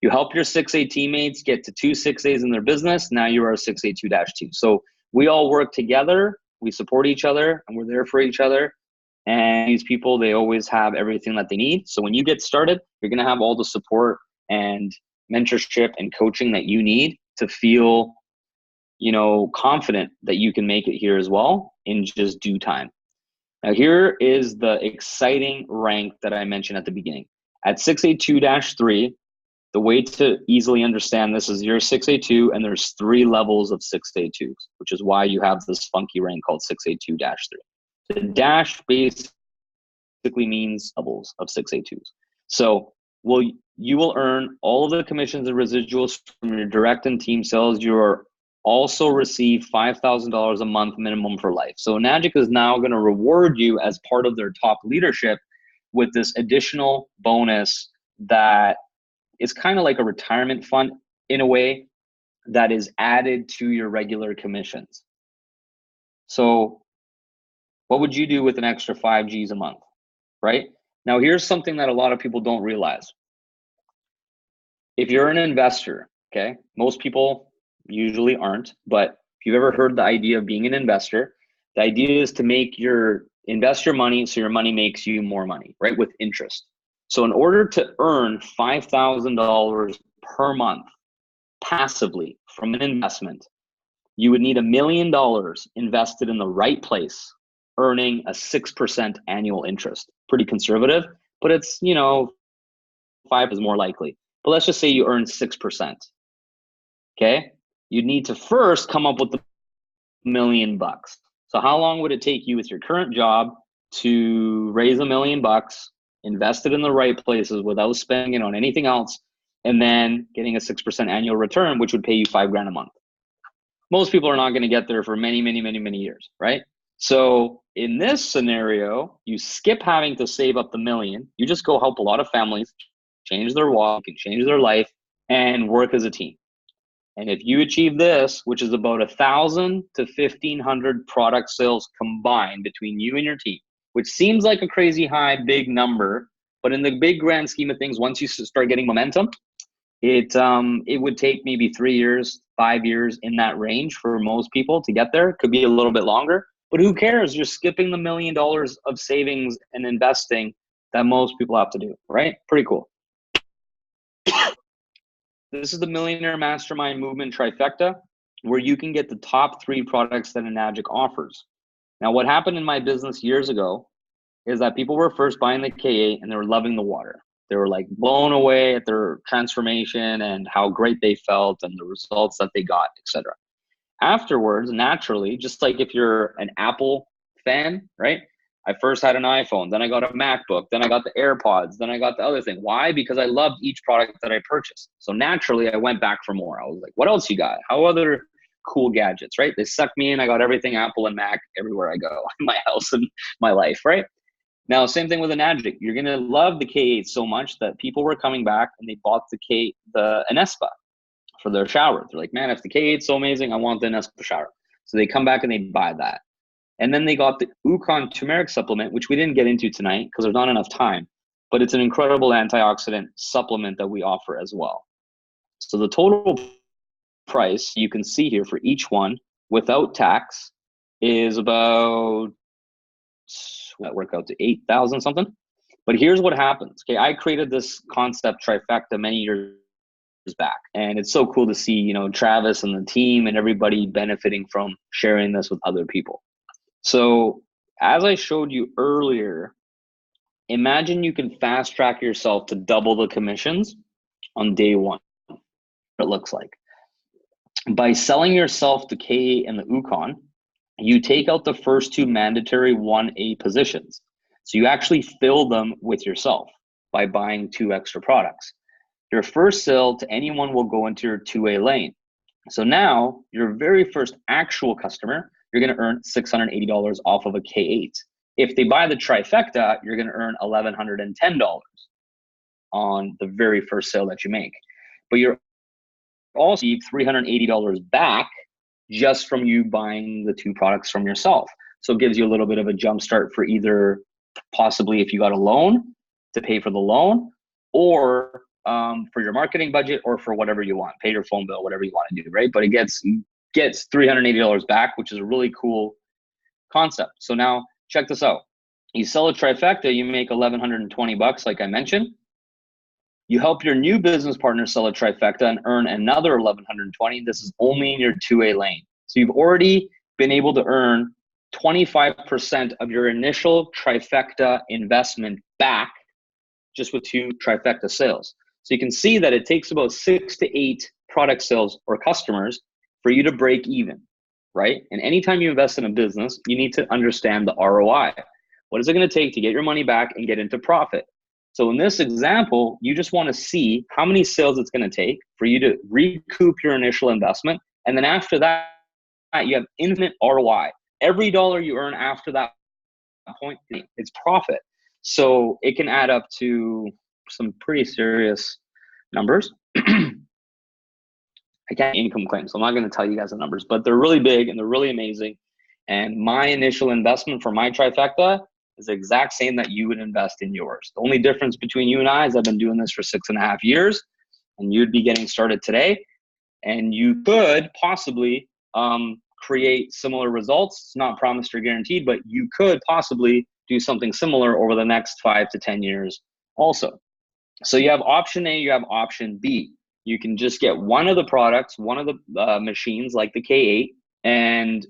You help your 6A teammates get to 2 6As in their business. Now you are a 6A2-2. So we all work together, we support each other, and we're there for each other. And these people, they always have everything that they need. So when you get started, you're going to have all the support and mentorship and coaching that you need to feel, confident that you can make it here as well in just due time. Now, here is the exciting rank that I mentioned at the beginning. At 6A2-3, the way to easily understand this is you're 6A2 and there's 3 levels of 6A2s, which is why you have this funky rank called 6A2-3. The dash basically means levels of 6A2s. So you will earn all of the commissions and residuals from your direct and team sales. You are also receive $5,000 a month minimum for life. So Enagic is now going to reward you as part of their top leadership with this additional bonus that is kind of like a retirement fund in a way that is added to your regular commissions. So what would you do with an extra 5 Gs a month, right? Now, here's something that a lot of people don't realize. If you're an investor, okay, most people usually aren't, but if you've ever heard the idea of being an investor, the idea is to invest your money so your money makes you more money, right, with interest. So in order to earn $5,000 per month passively from an investment, you would need $1 million invested in the right place, earning a 6% annual interest. Pretty conservative, but it's, 5 is more likely. But let's just say you earn 6%. Okay? You'd need to first come up with the $1 million. So how long would it take you with your current job to raise $1 million, invest it in the right places without spending it on anything else, and then getting a 6% annual return, which would pay you $5,000 a month? Most people are not going to get there for many, many, many, many years, right? So in this scenario, you skip having to save up the $1 million. You just go help a lot of families change their walk and change their life and work as a team. And if you achieve this, which is about 1,000 to 1,500 product sales combined between you and your team, which seems like a crazy high, big number, but in the big grand scheme of things, once you start getting momentum, it would take maybe 3 years, 5 years in that range for most people to get there. It could be a little bit longer, but who cares? You're skipping the $1 million of savings and investing that most people have to do, right? Pretty cool. This is the Millionaire Mastermind Movement trifecta, where you can get the top 3 products that Enagic offers. Now, what happened in my business years ago is that people were first buying the K8 and they were loving the water. They were like blown away at their transformation and how great they felt and the results that they got, etc. Afterwards, naturally, just like if you're an Apple fan, right? I first had an iPhone, then I got a MacBook, then I got the AirPods, then I got the other thing. Why? Because I loved each product that I purchased. So naturally, I went back for more. I was like, what else you got? How other cool gadgets, right? They sucked me in. I got everything Apple and Mac everywhere I go in my house and my life, right? Now, same thing with Enagic. You're going to love the K8 so much that people were coming back and they bought the Anespa for their shower. They're like, man, if the K8's so amazing, I want the Anespa shower. So they come back and they buy that. And then they got the Ukon turmeric supplement, which we didn't get into tonight because there's not enough time, but it's an incredible antioxidant supplement that we offer as well. So the total price you can see here for each one without tax is about, that work out to 8,000 something. But here's what happens. Okay, I created this concept trifecta many years back, and it's so cool to see, you know, Travis and the team and everybody benefiting from sharing this with other people. So as I showed you earlier, imagine you can fast track yourself to double the commissions on day one. It looks like by selling yourself the K8 and the Ukon, you take out the first two mandatory 1A positions. So you actually fill them with yourself by buying 2 extra products. Your first sale to anyone will go into your 2A lane. So now your very first actual customer, you're going to earn $680 off of a K8. If they buy the trifecta, you're going to earn $1,110 on the very first sale that you make. But you're also $380 back just from you buying the 2 products from yourself. So it gives you a little bit of a jump start for either possibly if you got a loan to pay for the loan, or for your marketing budget, or for whatever you want, pay your phone bill, whatever you want to do, right? But it gets $380 back, which is a really cool concept. So now check this out. You sell a trifecta, you make $1,120 like I mentioned. You help your new business partner sell a trifecta and earn another $1,120. This is only in your 2A lane. So you've already been able to earn 25% of your initial trifecta investment back just with 2 trifecta sales. So you can see that it takes about 6 to 8 product sales or customers for you to break even, right? And anytime you invest in a business, you need to understand the ROI. What is it going to take to get your money back and get into profit? So in this example, you just want to see how many sales it's going to take for you to recoup your initial investment. And then after that, you have infinite ROI. Every dollar you earn after that point, it's profit. So it can add up to some pretty serious numbers. I can't income claims, so I'm not going to tell you guys the numbers, but they're really big and they're really amazing. And my initial investment for my trifecta is the exact same that you would invest in yours. The only difference between you and I is I've been doing this for 6.5 years, and you'd be getting started today, and you could possibly create similar results. It's not promised or guaranteed, but you could possibly do something similar over the next 5 to 10 years also. So you have option A, you have option B. You can just get one of the products, one of the machines like the K8, and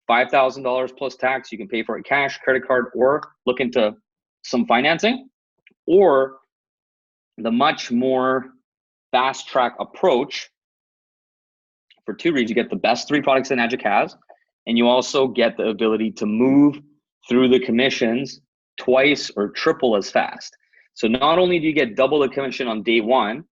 $5,000 plus tax. You can pay for it cash, credit card, or look into some financing. Or the much more fast track approach, for 2 reasons. You get the best 3 products that Magic has, and you also get the ability to move through the commissions twice or triple as fast. So not only do you get double the commission on day one,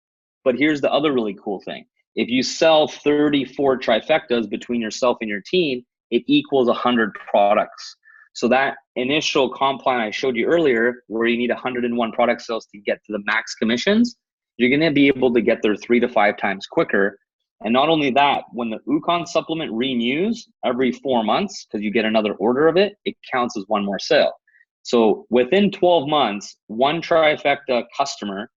but here's the other really cool thing. If you sell 34 trifectas between yourself and your team, it equals 100 products. So that initial comp plan I showed you earlier, where you need 101 product sales to get to the max commissions, you're going to be able to get there 3 to 5 times quicker. And not only that, when the Ukon supplement renews every 4 months, because you get another order of it, it counts as one more sale. So within 12 months, one trifecta customer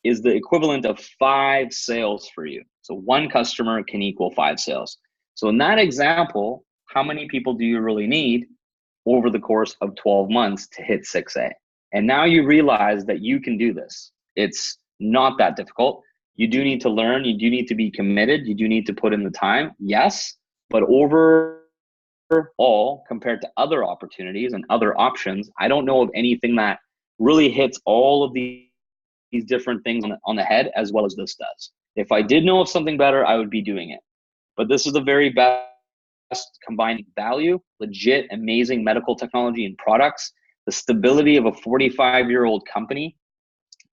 is the equivalent of 5 sales for you. So one customer can equal 5 sales. So in that example, how many people do you really need over the course of 12 months to hit 6A? And now you realize that you can do this. It's not that difficult. You do need to learn. You do need to be committed. You do need to put in the time. Yes, but overall, compared to other opportunities and other options, I don't know of anything that really hits all of these different things on the head as well as this does. If I did know of something better, I would be doing it. But this is the very best combining value, legit, amazing medical technology and products, the stability of a 45-year-old company,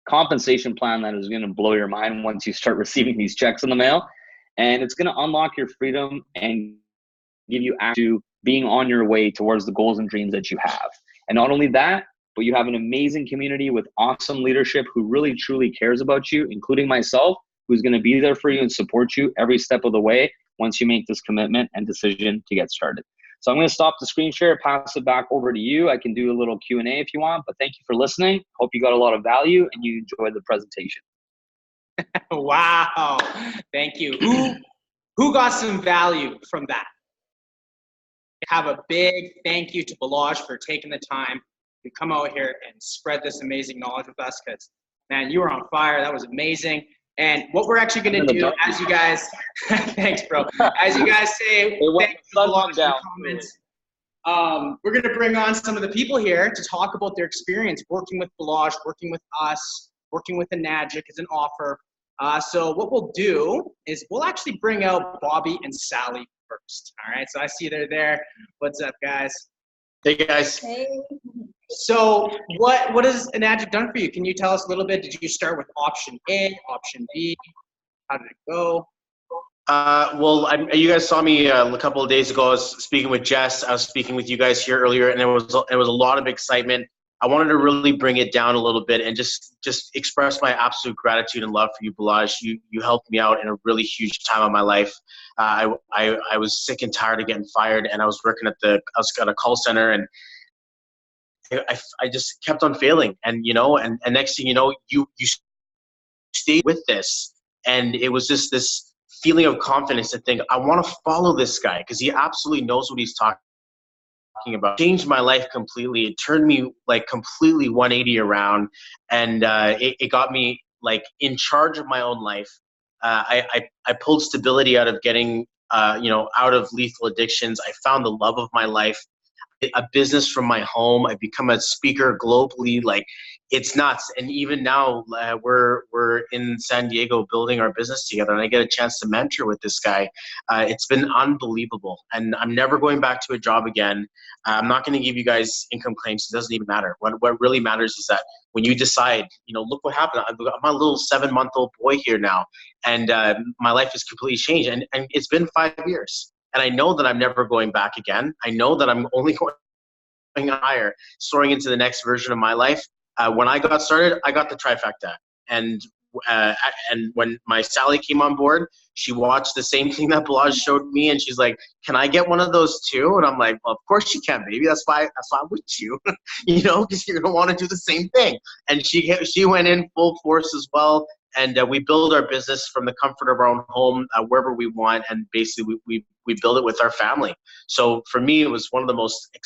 compensation plan that is going to blow your mind once you start receiving these checks in the mail. And it's going to unlock your freedom and give you access to being on your way towards the goals and dreams that you have. And not only that, but you have an amazing community with awesome leadership who really truly cares about you, including myself, who's going to be there for you and support you every step of the way once you make this commitment and decision to get started. So I'm going to stop the screen share, pass it back over to you. I can do a little Q&A if you want, but thank you for listening. Hope you got a lot of value and you enjoyed the presentation. Wow. Thank you. Who got some value from that? Have a big thank you to Balazs for taking the time to come out here and spread this amazing knowledge with us, because, man, you were on fire. That was amazing. And what we're actually going to do, as you guys, thanks, bro. As you guys say, thanks to Balazs in the comments. We're going to bring on some of the people here to talk about their experience working with Balazs, working with us, working with Enagic as an offer. So what we'll do is we'll actually bring out Bobby and Sally first. All right, so I see they're there. What's up, guys? Hey, guys. Hey. So what has Enagic done for you? Can you tell us a little bit? Did you start with option A, option B? How did it go? Well, you guys saw me a couple of days ago. I was speaking with Jess. I was speaking with you guys here earlier, and it was a lot of excitement. I wanted to really bring it down a little bit and just express my absolute gratitude and love for you, Balazs. You helped me out in a really huge time of my life. I was sick and tired of getting fired, and I was working at a call center, and I just kept on failing. And and next thing you know, you stayed with this, and it was just this feeling of confidence to think, I want to follow this guy because he absolutely knows what he's talking about. Changed my life completely. It turned me like completely 180 around, and it got me like in charge of my own life. I pulled stability out of getting out of lethal addictions. I found the love of my life, a business from my home. I've become a speaker globally. Like, it's nuts. And even now we're in San Diego building our business together, and I get a chance to mentor with this guy. It's been unbelievable, and I'm never going back to a job again. I'm not going to give you guys income claims. It doesn't even matter. What really matters is that when you decide, look what happened. I'm a little 7-month-old boy here now, and my life has completely changed. And it's been 5 years. And I know that I'm never going back again. I know that I'm only going higher, soaring into the next version of my life. When I got started, I got the trifecta. And when my Sally came on board, she watched the same thing that Balazs showed me, and she's like, "Can I get one of those too?" And I'm like, "Well, of course you can, baby. That's why I'm with you, because you're gonna want to do the same thing." And she went in full force as well. And we build our business from the comfort of our own home, wherever we want, and basically we build it with our family. So for me, it was one of the most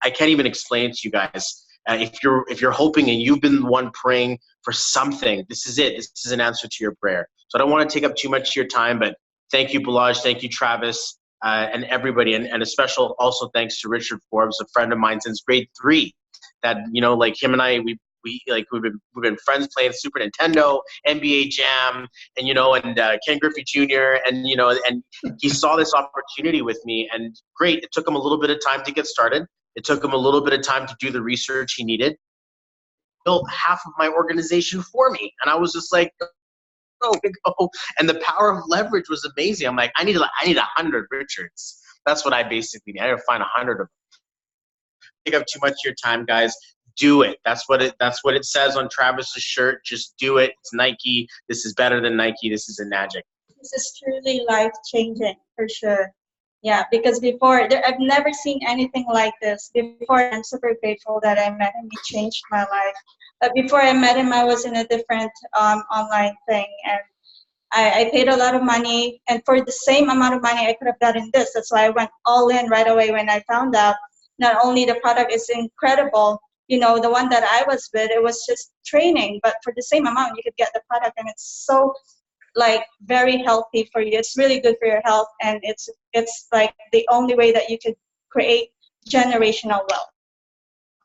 I can't even explain it to you guys. If you're hoping and you've been the one praying for something, this is it. This is an answer to your prayer. So I don't want to take up too much of your time, but thank you, Balazs. Thank you, Travis, and everybody, and a special also thanks to Richard Forbes, a friend of mine since grade 3. That like him and I, we've been friends playing Super Nintendo, NBA Jam, and Ken Griffey Jr. and and he saw this opportunity with me, and great. It took him a little bit of time to get started. It took him a little bit of time to do the research he needed. Built half of my organization for me, and I was just like, "Oh, go!" And the power of leverage was amazing. I'm like, I need 100 Richards. That's what I basically need. I got to find 100 of them. Take up too much of your time, guys. Do it. That's what it says on Travis's shirt. Just do it. It's Nike. This is better than Nike. This is Enagic. This is truly life-changing for sure. Yeah, because before, I've never seen anything like this. Before, I'm super grateful that I met him. He changed my life. But before I met him, I was in a different online thing, and I paid a lot of money. And for the same amount of money, I could have gotten this. That's why I went all in right away when I found out not only the product is incredible, the one that I was with, it was just training, but for the same amount, you could get the product, and it's so very healthy for you. It's really good for your health, and it's like the only way that you could create generational wealth.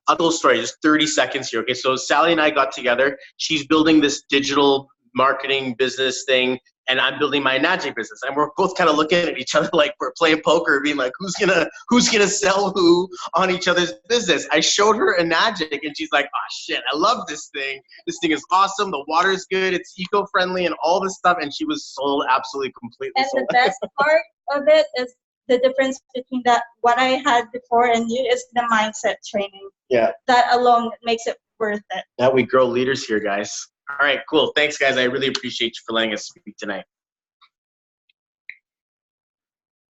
I'll tell a story, just 30 seconds here. Okay, so Sally and I got together. She's building this digital marketing business thing, and I'm building my Enagic business. And we're both kind of looking at each other like we're playing poker, being like, who's gonna sell who on each other's business? I showed her Enagic, and she's like, oh shit, I love this thing. This thing is awesome. The water's good. It's eco-friendly and all this stuff. And she was sold, absolutely completely and sold. The best part of it is the difference between what I had before and you is the mindset training. Yeah. That alone makes it worth it. Now we grow leaders here, guys. All right, cool. Thanks, guys. I really appreciate you for letting us speak tonight.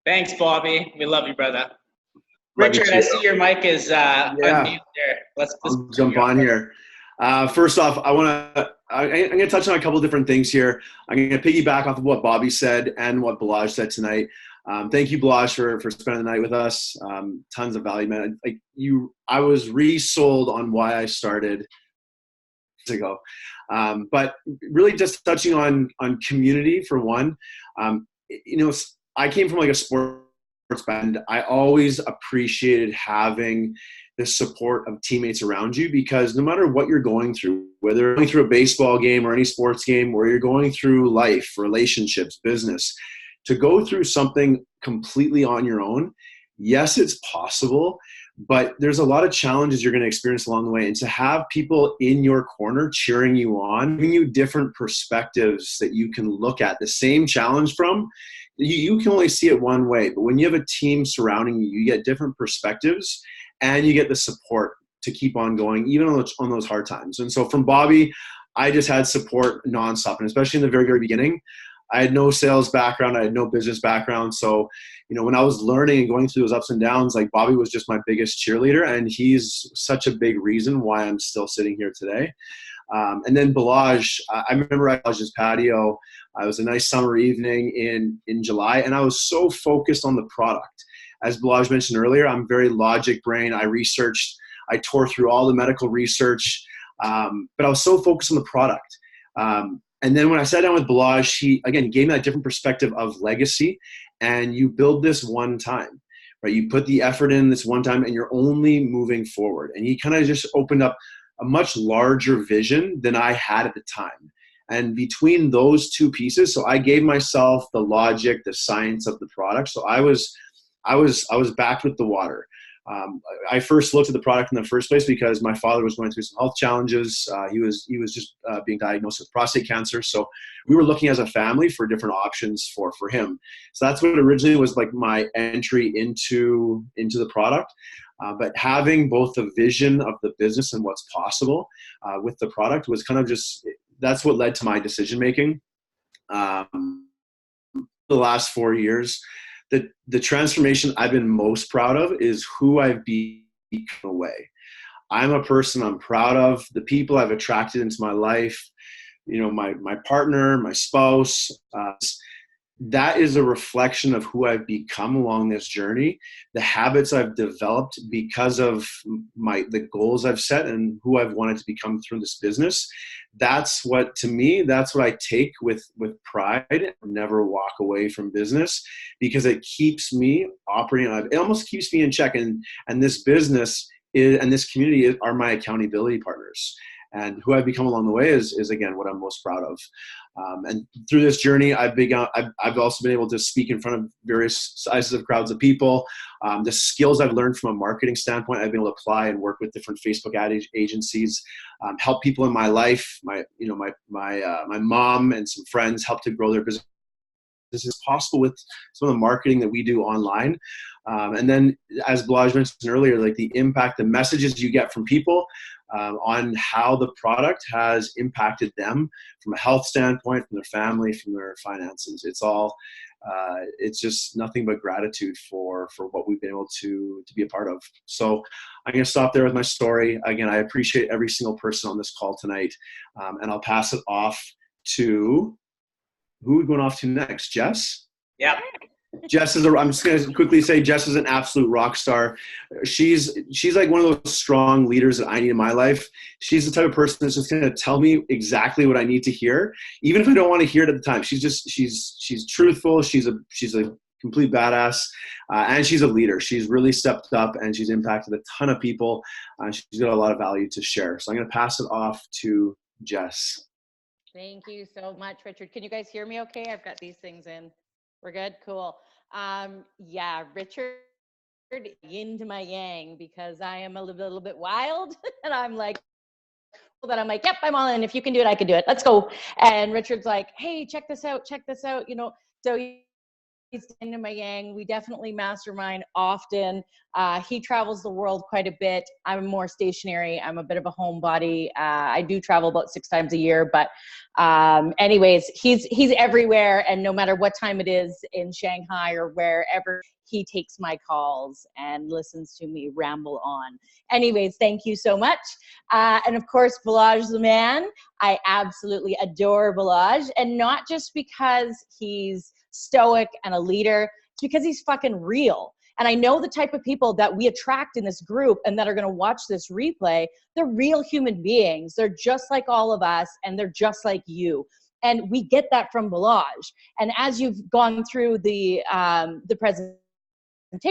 Thanks, Bobby. We love you, brother. Richard, I see your mic is unmuted there. Let's I'll jump on here. First off, I'm going to touch on a couple of different things here. I'm going to piggyback off of what Bobby said and what Balazs said tonight. Thank you, Balazs, for spending the night with us. Tons of value, man. I was resold on why I started years ago. But really just touching on community for one. I came from like a sports band. I always appreciated having the support of teammates around you, because no matter what you're going through, whether you're going through a baseball game or any sports game, or you're going through life, relationships, business, to go through something completely on your own, yes, it's possible, but there's a lot of challenges you're going to experience along the way. And to have people in your corner cheering you on, giving you different perspectives that you can look at the same challenge from, you can only see it one way. But when you have a team surrounding you, you get different perspectives and you get the support to keep on going, even on those hard times. And so from Bobby, I just had support nonstop. And especially in the very, very beginning, I had no sales background. I had no business background. So, when I was learning and going through those ups and downs, like Bobby was just my biggest cheerleader. And he's such a big reason why I'm still sitting here today. And then Balazs, I remember at Balazs' patio, it was a nice summer evening in July, and I was so focused on the product. As Balazs mentioned earlier, I'm very logic brain. I tore through all the medical research, but I was so focused on the product. And then when I sat down with Balazs, he, again, gave me that different perspective of legacy. And you build this one time, right? You put the effort in this one time and you're only moving forward. And he kind of just opened up a much larger vision than I had at the time. And between those two pieces, so I gave myself the logic, the science of the product. So I was backed with the water. I first looked at the product in the first place because my father was going through some health challenges. He was just being diagnosed with prostate cancer. So we were looking as a family for different options for him. So that's what originally was like my entry into the product. But having both the vision of the business and what's possible with the product was kind of that's what led to my decision making. The last 4 years, the transformation I've been most proud of is who I've become away. I'm a person I'm proud of, the people I've attracted into my life, my partner, my spouse. That is a reflection of who I've become along this journey, the habits I've developed because of the goals I've set and who I've wanted to become through this business. That's what I take with pride and never walk away from business, because it keeps me operating. It almost keeps me in check. And this business and this community are my accountability partners. And who I've become along the way is again what I'm most proud of. And through this journey, I've also been able to speak in front of various sizes of crowds of people. The skills I've learned from a marketing standpoint, I've been able to apply and work with different Facebook ad agencies, help people in my life. My mom and some friends help to grow their business. This is possible with some of the marketing that we do online. And then, as Balazs mentioned earlier, like the impact, the messages you get from people on how the product has impacted them from a health standpoint, from their family, from their finances. It's just nothing but gratitude for what we've been able to be a part of. So I'm going to stop there with my story. Again, I appreciate every single person on this call tonight. And I'll pass it off to, who are we going off to next? Jess? Yeah. I'm just going to quickly say Jess is an absolute rock star. She's like one of those strong leaders that I need in my life. She's the type of person that's just going to tell me exactly what I need to hear, even if I don't want to hear it at the time. She's truthful. She's a complete badass, and she's a leader. She's really stepped up and she's impacted a ton of people. She's got a lot of value to share. So I'm going to pass it off to Jess. Thank you so much, Richard. Can you guys hear me okay? I've got these things in. We're good? Cool. Yeah, Richard, yin to my yang, because I am a little bit wild and I'm like, yep, I'm all in. If you can do it, I can do it. Let's go. And Richard's like, hey, check this out. So he's into my yang. We definitely mastermind often. He travels the world quite a bit. I'm more stationary. I'm a bit of a homebody. I do travel about 6 times a year, but anyways, he's everywhere, and no matter what time it is in Shanghai or wherever, he takes my calls and listens to me ramble on. Anyways, thank you so much. And of course, Balazs the man. I absolutely adore Balazs, and not just because he's stoic and a leader, it's because he's fucking real. And I know the type of people that we attract in this group and that are going to watch this replay. They're real human beings. They're just like all of us, and they're just like you. And we get that from Balazs. And as you've gone through the presentation,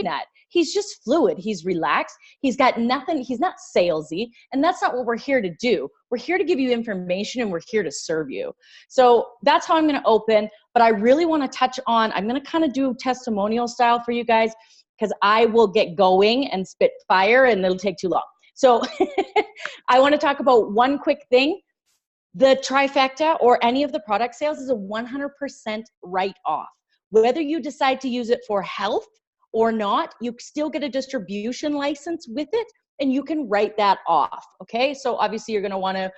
that he's just fluid, he's relaxed, he's got nothing, he's not salesy, and that's not what we're here to do. We're here to give you information, and we're here to serve you. So that's how I'm going to open, but I really want to touch on, I'm going to kind of do testimonial style for you guys, because I will get going and spit fire and it'll take too long. So I want to talk about one quick thing. The trifecta or any of the product sales is a 100% write-off. Whether you decide to use it for health or not, you still get a distribution license with it, and you can write that off, okay? So obviously you're gonna wanna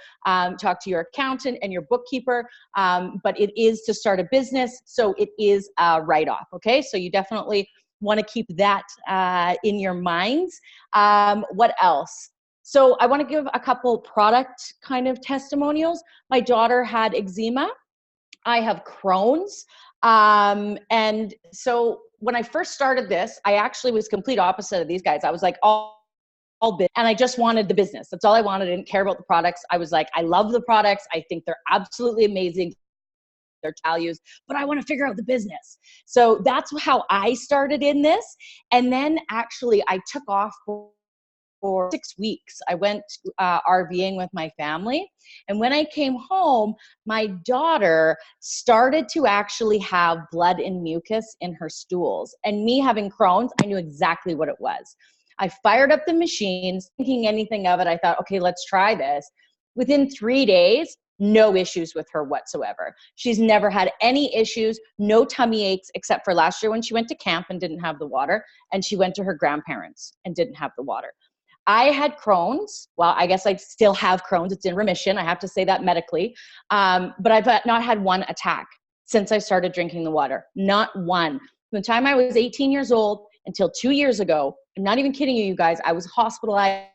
talk to your accountant and your bookkeeper, but it is to start a business, so it is a write-off, okay? So you definitely wanna keep that in your minds. What else? So I wanna give a couple product kind of testimonials. My daughter had eczema. I have Crohn's. And so when I first started this, I actually was complete opposite of these guys. I was like, all bit, and I just wanted the business. That's all I wanted. I didn't care about the products. I was like, I love the products. I think they're absolutely amazing. Their values, but I want to figure out the business. So that's how I started in this. And then actually I took off for 6 weeks. I went RVing with my family. And when I came home, my daughter started to actually have blood and mucus in her stools. And me having Crohn's, I knew exactly what it was. I fired up the machines, thinking anything of it. I thought, okay, let's try this. Within 3 days, no issues with her whatsoever. She's never had any issues, no tummy aches, except for last year when she went to camp and didn't have the water, and she went to her grandparents and didn't have the water. I had Crohn's. Well, I guess I still have Crohn's. It's in remission. I have to say that medically. But I've not had one attack since I started drinking the water. Not one. From the time I was 18 years old until 2 years ago, I'm not even kidding you guys, I was hospitalized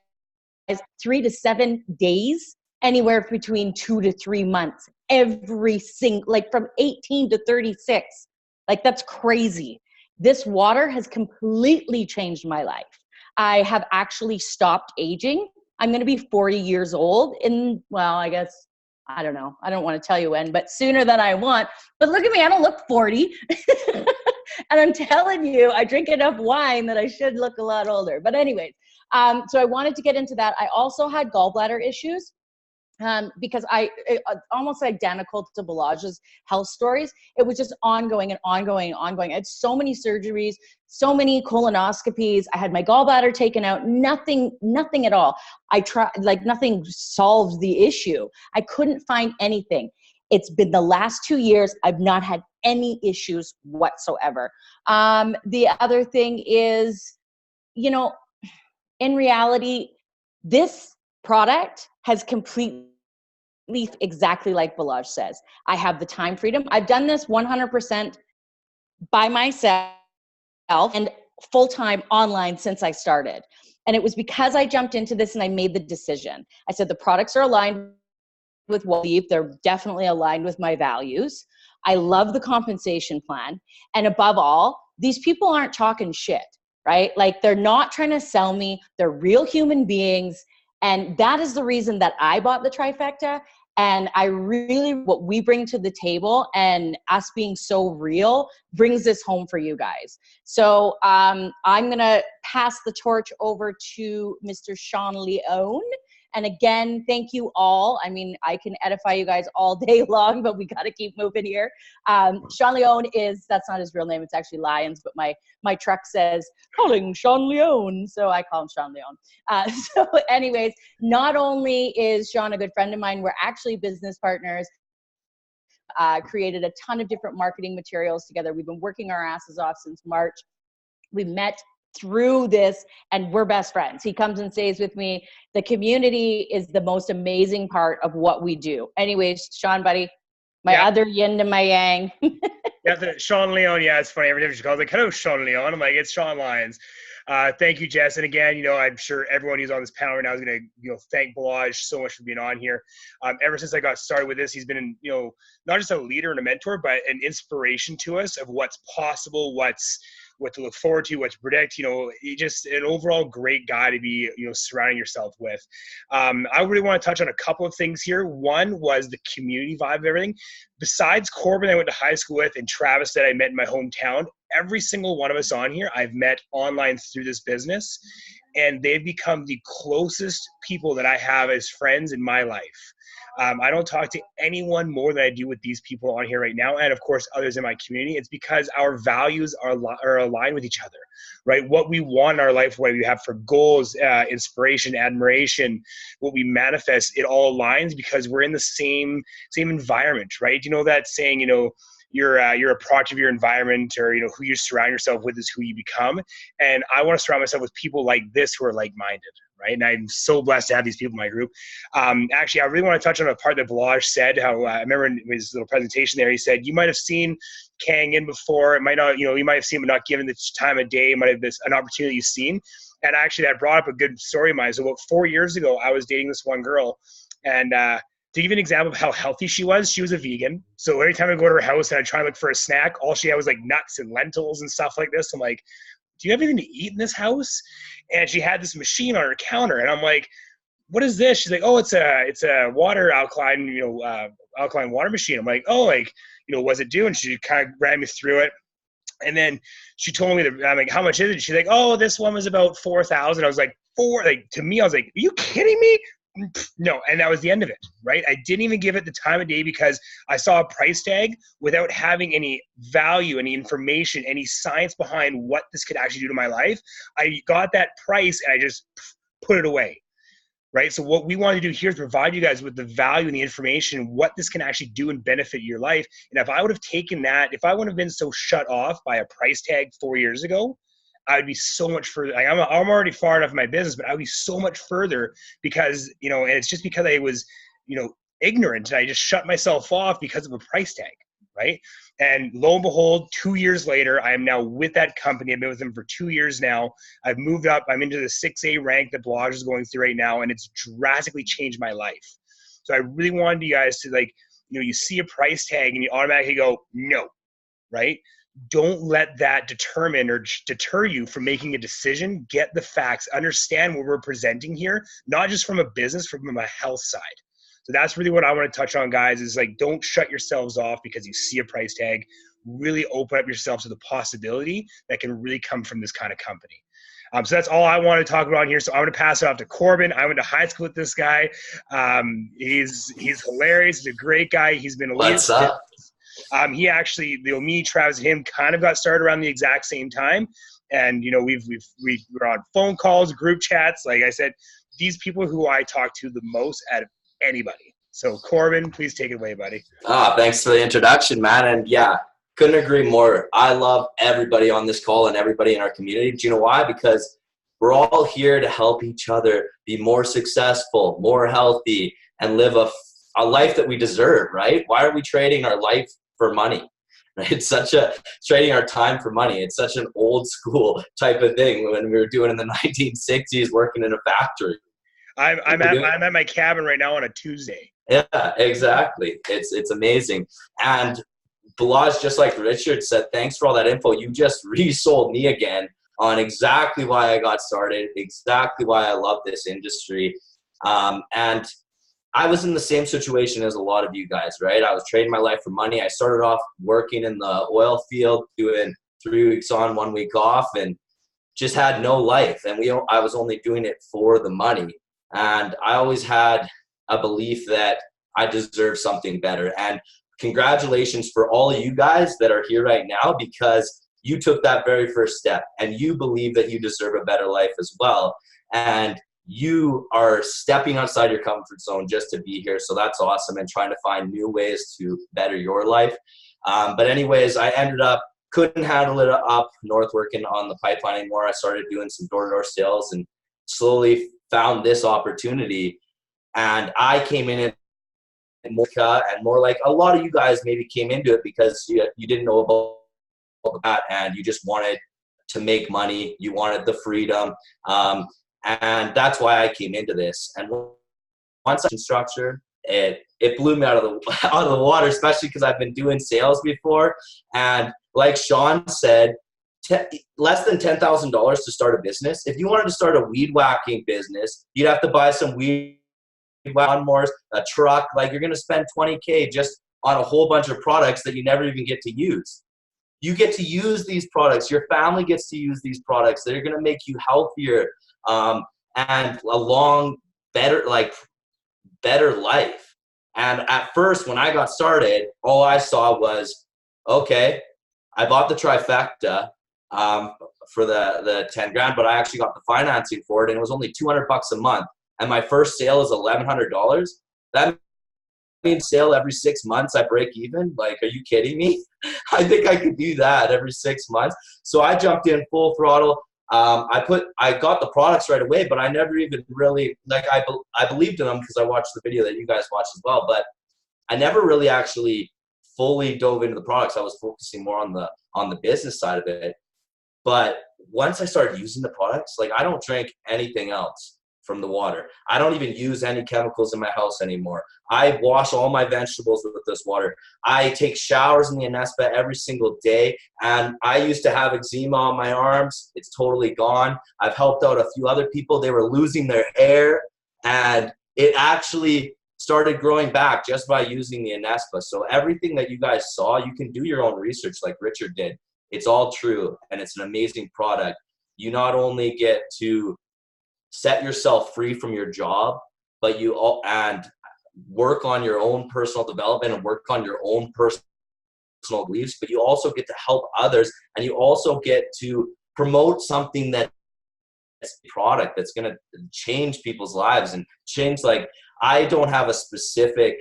3 to 7 days, anywhere between 2 to 3 months, every single, like from 18 to 36. Like, that's crazy. This water has completely changed my life. I have actually stopped aging. I'm going to be 40 years old in, well, I guess, I don't know. I don't want to tell you when, but sooner than I want. But look at me, I don't look 40. And I'm telling you, I drink enough wine that I should look a lot older. But anyways, so I wanted to get into that. I also had gallbladder issues. Because almost identical to Balazs's health stories. It was just ongoing and ongoing and ongoing. I had so many surgeries, so many colonoscopies. I had my gallbladder taken out, nothing at all. I tried, like, nothing solved the issue. I couldn't find anything. It's been the last 2 years, I've not had any issues whatsoever. The other thing is, you know, in reality, this product has completely exactly like Balazs says. I have the time freedom. I've done this 100% by myself and full-time online since I started. And it was because I jumped into this and I made the decision. I said the products are aligned with what I believe. They're definitely aligned with my values. I love the compensation plan. And above all, these people aren't talking shit, right? Like, they're not trying to sell me. They're real human beings. And that is the reason that I bought the trifecta. And I really, what we bring to the table and us being so real brings this home for you guys. So I'm going to pass the torch over to Mr. Sean Leone. And again, thank you all. I mean, I can edify you guys all day long, but we got to keep moving here. Sean Leone that's not his real name. It's actually Lyons, but my truck says, calling Sean Leone. So I call him Sean Leone. So anyways, not only is Sean a good friend of mine, we're actually business partners. Created a ton of different marketing materials together. We've been working our asses off since March. We met through this, and we're best friends. He comes and stays with me. The community is the most amazing part of what we do. Anyways, Sean, buddy, my other yin to my yang. Sean Leon. Yeah, it's funny. Every time she calls, like, hello, Sean Leon. I'm like, it's Sean Lyons. Thank you, Jess. And again, I'm sure everyone who's on this panel right now is going to, thank Balazs so much for being on here. Ever since I got started with this, he's been, not just a leader and a mentor, but an inspiration to us of what's possible, what to look forward to, what to predict, just an overall great guy to be, surrounding yourself with. I really want to touch on a couple of things here. One was the community vibe of everything. Besides Corbin I went to high school with and Travis that I met in my hometown, every single one of us on here I've met online through this business, and they've become the closest people that I have as friends in my life. I don't talk to anyone more than I do with these people on here right now, and of course others in my community. It's because our values are aligned with each other, right? What we want in our life, what we have for goals, inspiration, admiration, what we manifest, it all aligns because we're in the same environment, right? You know that saying, you're a product of your environment, or who you surround yourself with is who you become. And I want to surround myself with people like this who are like-minded, right? And I'm so blessed to have these people in my group. Actually, I really want to touch on a part that Balazs said. How I remember in his little presentation there, he said, you might have seen Kang in before. It might not, you might have seen him not given the time of day. It might have been an opportunity you've seen. And actually, that brought up a good story of mine. So about 4 years ago, I was dating this one girl, and to give you an example of how healthy she was a vegan. So every time I go to her house and I try to look for a snack, all she had was like nuts and lentils and stuff like this. I'm like, do you have anything to eat in this house? And she had this machine on her counter, and I'm like, what is this? She's like, oh, it's a water alkaline, alkaline water machine. I'm like, oh, what's it do? And she kind of ran me through it. And then she told me I'm like, how much is it? She's like, oh, this one was about 4,000. I was like, to me, I was like, are you kidding me? No. And that was the end of it, right? I didn't even give it the time of day because I saw a price tag without having any value, any information, any science behind what this could actually do to my life. I got that price and I just put it away, right? So what we want to do here is provide you guys with the value and the information, what this can actually do and benefit your life. And if I would have taken that, if I wouldn't have been so shut off by a price tag 4 years ago, I'd be so much further. Like I'm already far enough in my business, but I'd be so much further because, and it's just because I was, ignorant, and I just shut myself off because of a price tag, right? And lo and behold, 2 years later, I am now with that company. I've been with them for 2 years now. I've moved up. I'm into the 6A rank that Balazs is going through right now, and it's drastically changed my life. So I really wanted you guys to you see a price tag and you automatically go, no, right? Don't let that determine or deter you from making a decision. Get the facts, understand what we're presenting here, not just from a business, from a health side. So that's really what I want to touch on, guys, is don't shut yourselves off because you see a price tag. Really open up yourself to the possibility that can really come from this kind of company. So that's all I want to talk about here. So I'm going to pass it off to Corbin. I went to high school with this guy. He's hilarious. He's a great guy. He's been a leader. What's up? He actually, me, Travis, and him kind of got started around the exact same time. And, we're on phone calls, group chats. Like I said, these people who I talk to the most out of anybody. So Corbin, please take it away, buddy. Thanks for the introduction, man. And yeah, couldn't agree more. I love everybody on this call and everybody in our community. Do you know why? Because we're all here to help each other be more successful, more healthy, and live a life that we deserve, right? Why are we trading our life for money? It's trading our time for money. It's such an old school type of thing when we were doing in the 1960s, working in a factory. I'm at my cabin right now on a Tuesday. Yeah, exactly. It's amazing. And Balazs, just like Richard said, thanks for all that info. You just resold me again on exactly why I got started, exactly why I love this industry. And I was in the same situation as a lot of you guys, right? I was trading my life for money. I started off working in the oil field, doing 3 weeks on, 1 week off, and just had no life. And I was only doing it for the money. And I always had a belief that I deserve something better. And congratulations for all of you guys that are here right now, because you took that very first step and you believe that you deserve a better life as well. And you are stepping outside your comfort zone just to be here. So that's awesome, and trying to find new ways to better your life. But anyways, I ended up couldn't handle it up north working on the pipeline anymore. I started doing some door-to-door sales and slowly found this opportunity. And I came in more and more like a lot of you guys maybe came into it because you didn't know about that and you just wanted to make money. You wanted the freedom. And that's why I came into this. And once I structure, it blew me out of the water, especially because I've been doing sales before. And like Sean said, less than $10,000 to start a business. If you wanted to start a weed whacking business, you'd have to buy some weed lawnmowers, a truck. Like, you're going to spend $20K just on a whole bunch of products that you never even get to use. You get to use these products. Your family gets to use these products. They're going to make you healthier and a long, better life. And at first, when I got started, all I saw was, okay, I bought the trifecta for the 10 grand, but I actually got the financing for it, and it was only $200 a month. And my first sale is $1,100. That means sale every 6 months I break even. Like, are you kidding me? I think I could do that every 6 months. So I jumped in full throttle. I got the products right away, but I never even really, like, I believed in them because I watched the video that you guys watched as well, but I never really actually fully dove into the products. I was focusing more on the business side of it. But once I started using the products, like, I don't drink anything else from the water. I don't even use any chemicals in my house anymore. I wash all my vegetables with this water. I take showers in the Anespa every single day. And I used to have eczema on my arms. It's totally gone. I've helped out a few other people. They were losing their hair, and it actually started growing back just by using the Anespa. So everything that you guys saw, you can do your own research like Richard did. It's all true, and it's an amazing product. You not only get to set yourself free from your job, but and work on your own personal development and work on your own personal beliefs, but you also get to help others, and you also get to promote something that's a product that's going to change people's lives and change. Like, I don't have a specific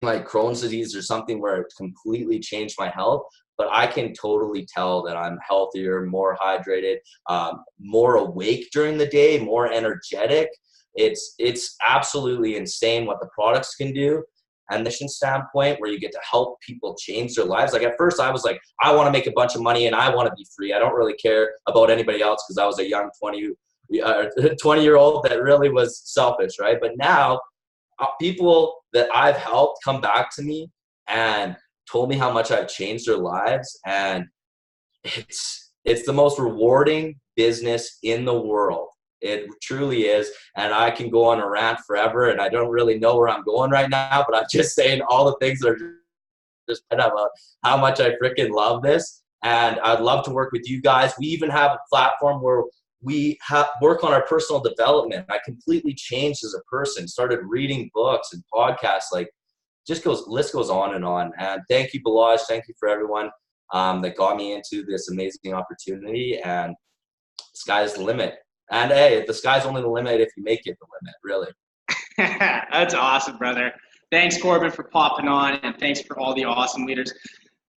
like Crohn's disease or something where it completely changed my health, but I can totally tell that I'm healthier, more hydrated, more awake during the day, more energetic. It's absolutely insane what the products can do. And mission standpoint, where you get to help people change their lives. Like, at first I was like, I want to make a bunch of money and I want to be free. I don't really care about anybody else, because I was a young 20-year-old that really was selfish, right? But now people that I've helped come back to me and told me how much I've changed their lives. And it's the most rewarding business in the world. It truly is. And I can go on a rant forever, and I don't really know where I'm going right now, but I'm just saying all the things that are just about how much I freaking love this. And I'd love to work with you guys. We even have a platform where we work on our personal development. I completely changed as a person, started reading books and podcasts, like, list goes on and on. And thank you, Balazs. Thank you for everyone that got me into this amazing opportunity. And the sky's the limit. And hey, the sky's only the limit if you make it the limit, really. That's awesome, brother. Thanks, Corbin, for popping on, and thanks for all the awesome leaders.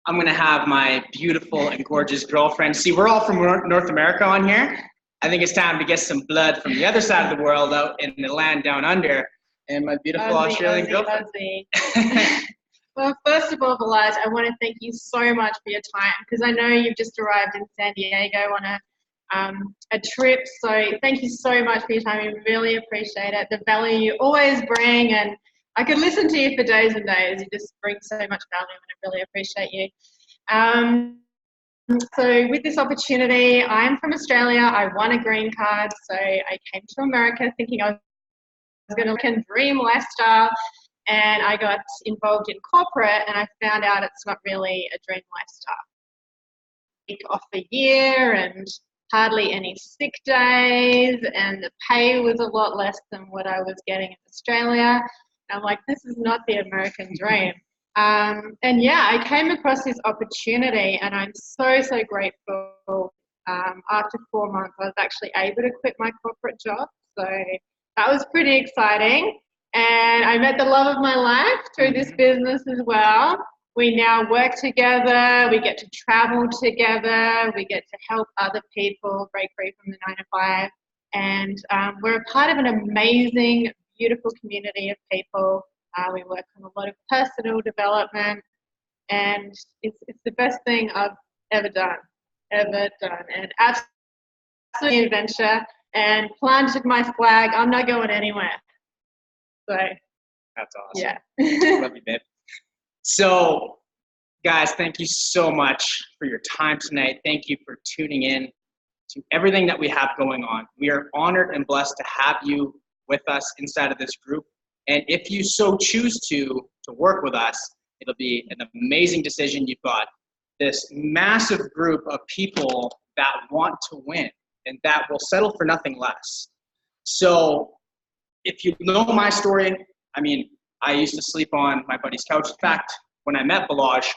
I'm going to have my beautiful and gorgeous girlfriend. See, we're all from North America on here. I think it's time to get some blood from the other side of the world, out in the land down under. And my beautiful Australian girlfriend. Well, first of all, Balazs, I want to thank you so much for your time, because I know you've just arrived in San Diego on a trip. So thank you so much for your time. We really appreciate it. The value you always bring, and I could listen to you for days and days. You just bring so much value, and I really appreciate you. So with this opportunity, I'm from Australia. I won a green card, so I came to America thinking I was going to dream lifestyle, and I got involved in corporate, and I found out it's not really a dream lifestyle. Week off a year and hardly any sick days, and the pay was a lot less than what I was getting in Australia. And I'm like, this is not the American dream. And yeah, I came across this opportunity, and I'm so grateful. After 4 months, I was actually able to quit my corporate job. So that was pretty exciting. And I met the love of my life through this business as well. we now work together, we get to travel together, we get to help other people break free from the 9 to 5. And we're a part of an amazing, beautiful community of people. We work on a lot of personal development, and it's the best thing I've ever done. And absolutely adventure, and planted my flag. I'm not going anywhere. So That's awesome. yeah. Love you, babe. So, guys, thank you so much for your time tonight. Thank you for tuning in to everything that we have going on. We are honored and blessed to have you with us inside of this group. And if you so choose to work with us, it'll be an amazing decision. You've got this massive group of people that want to win and that will settle for nothing less. So if you know my story, I mean, I used to sleep on my buddy's couch. In fact, when I met Balazs,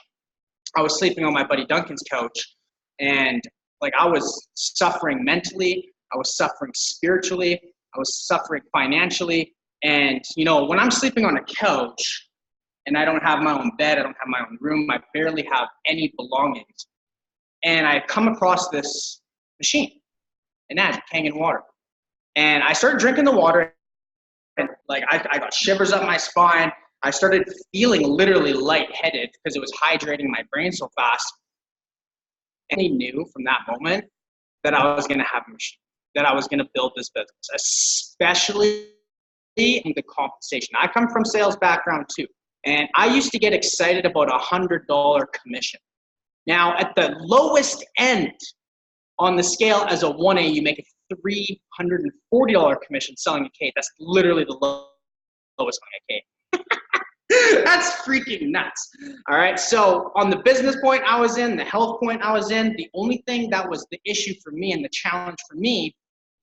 I was sleeping on my buddy Duncan's couch, and like I was suffering mentally, I was suffering spiritually, I was suffering financially. And you know, when I'm sleeping on a couch and I don't have my own bed, I don't have my own room, I barely have any belongings. And I come across this machine, an Magic Kangen water. And I started drinking the water, and like I got shivers up my spine. I started feeling literally lightheaded because it was hydrating my brain so fast. And I knew from that moment that I was going to have a machine, that I was going to build this business, especially in the compensation. I come from sales background too, and I used to get excited about $100 commission. Now, at the lowest end on the scale as a 1A, you make a $340 commission selling a cake. That's literally the lowest on a cake. That's freaking nuts. All right. So on the business point I was in, the health point I was in, the only thing that was the issue for me and the challenge for me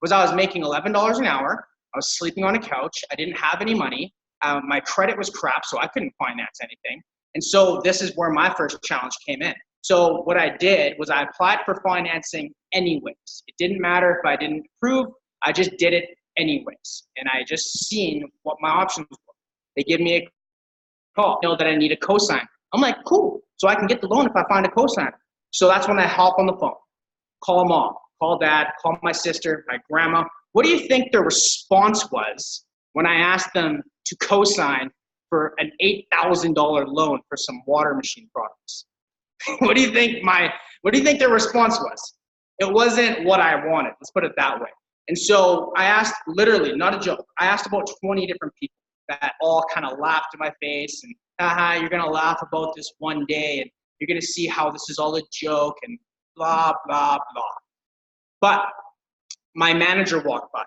was I was making $11 an hour. I was sleeping on a couch. I didn't have any money. My credit was crap, so I couldn't finance anything. And so this is where my first challenge came in. So what I did was I applied for financing anyways. It didn't matter if I didn't approve. I just did it anyways. And I just seen what my options were. They give me a call, know that I need a cosign. I'm like, cool. So I can get the loan if I find a cosign. So that's when I hop on the phone, call mom, call dad, call my sister, my grandma. What do you think their response was when I asked them to cosign for an $8,000 loan for some water machine products? What do you think their response was? It wasn't what I wanted. Let's put it that way. And so I asked, literally, not a joke, I asked about 20 different people that all kind of laughed in my face and, you're going to laugh about this one day and you're going to see how this is all a joke and blah, blah, blah. But my manager walked by,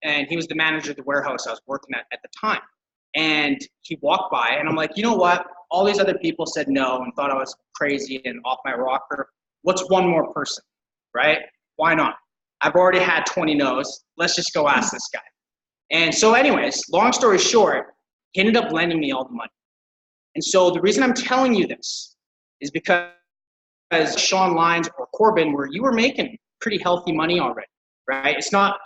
and he was the manager of the warehouse I was working at the time. And he walked by, and I'm like, you know what? All these other people said no and thought I was crazy and off my rocker. What's one more person, right? Why not? I've already had 20 no's. Let's just go ask this guy. And so anyways, long story short, he ended up lending me all the money. And so the reason I'm telling you this is because Sean Lyons or Corbin, where you were making pretty healthy money already, right? It's not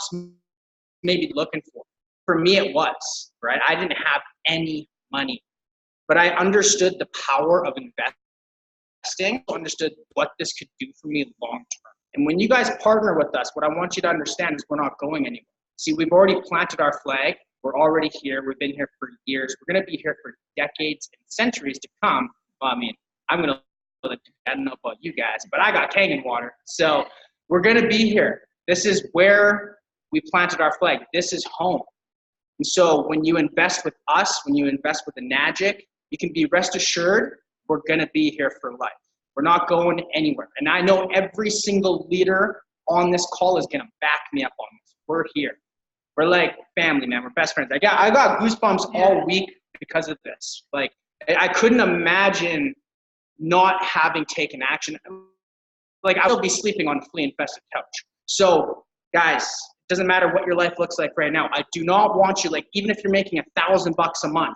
maybe looking for. For me, it was, right? I didn't have any money, but I understood the power of investing, understood what this could do for me long term. And when you guys partner with us, what I want you to understand is we're not going anywhere. See, we've already planted our flag. We're already here. We've been here for years. We're going to be here for decades and centuries to come. Well, I mean, I'm going to, I don't know about you guys, but I got Kangen water. So we're going to be here. This is where we planted our flag. This is home. And so when you invest with us, when you invest with the Nagic, you can be rest assured we're going to be here for life. We're not going anywhere. And I know every single leader on this call is going to back me up on this. We're here. We're like family, man. We're best friends. I got goosebumps all week because of this. Like, I couldn't imagine not having taken action. Like, I will be sleeping on a flea-infested couch. So, guys, it doesn't matter what your life looks like right now. I do not want you, like, even if you're making $1,000 a month,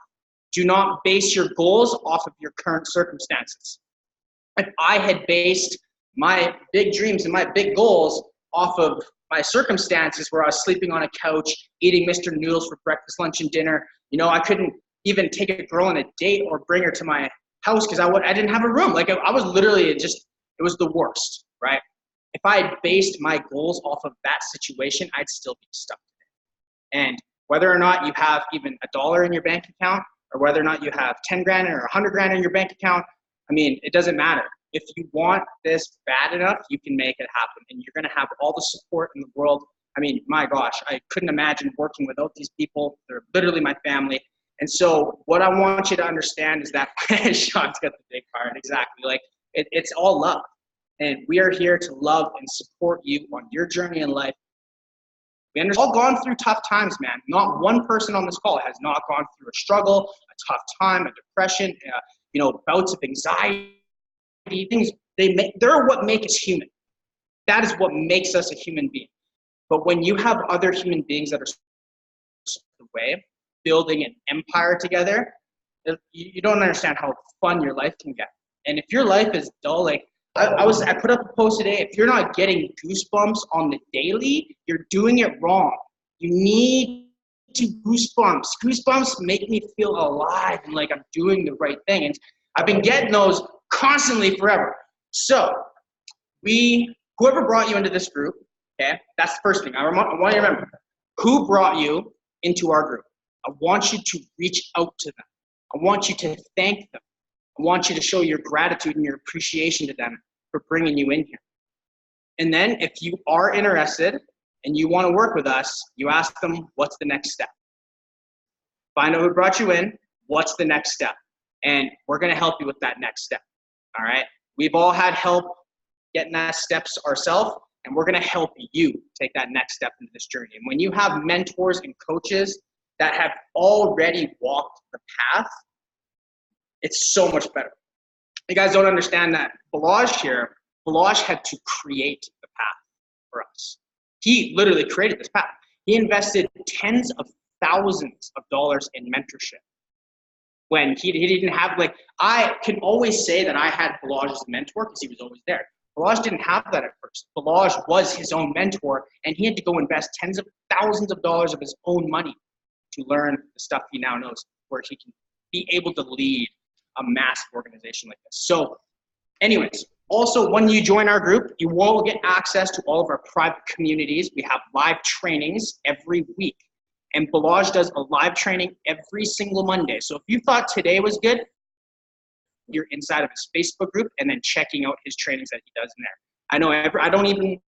do not base your goals off of your current circumstances. If I had based my big dreams and my big goals off of my circumstances where I was sleeping on a couch, eating Mr. Noodles for breakfast, lunch, and dinner, you know, I couldn't even take a girl on a date or bring her to my house because I didn't have a room. Like I was literally it was the worst, right? If I had based my goals off of that situation, I'd still be stuck today. And whether or not you have even $1 in your bank account, or whether or not you have 10 grand or 100 grand in your bank account, I mean, it doesn't matter. If you want this bad enough, you can make it happen, and you're gonna have all the support in the world. I mean, my gosh, I couldn't imagine working without these people. They're literally my family. And so what I want you to understand is that Sean's got the big part, exactly. Like it's all love. And we are here to love and support you on your journey in life. We've all gone through tough times, man. Not one person on this call has not gone through a struggle, a tough time, a depression, bouts of anxiety. Things they're what make us human. That is what makes us a human being. But when you have other human beings that are the way, building an empire together, you don't understand how fun your life can get. And if your life is dull, like I put up a post today, if you're not getting goosebumps on the daily, you're doing it wrong. You need to goosebumps. Goosebumps make me feel alive and like I'm doing the right thing. And I've been getting those constantly forever. So whoever brought you into this group, okay, that's the first thing. I want you to remember, who brought you into our group? I want you to reach out to them. I want you to thank them. I want you to show your gratitude and your appreciation to them for bringing you in here. And then if you are interested and you want to work with us, you ask them, what's the next step? Find out who brought you in, what's the next step? And we're going to help you with that next step, all right? We've all had help getting that steps ourselves, and we're going to help you take that next step into this journey. And when you have mentors and coaches that have already walked the path, it's so much better. You guys don't understand that Balazs had to create the path for us. He literally created this path. He invested tens of thousands of dollars in mentorship. When he didn't have, like, I can always say that I had Balazs as a mentor because he was always there. Balazs didn't have that at first. Balazs was his own mentor, and he had to go invest tens of thousands of dollars of his own money to learn the stuff he now knows, where he can be able to lead a massive organization like this. So anyways, also when you join our group, you will get access to all of our private communities. We have live trainings every week. And Balazs does a live training every single Monday. So if you thought today was good, you're inside of his Facebook group and then checking out his trainings that he does in there. I know I don't even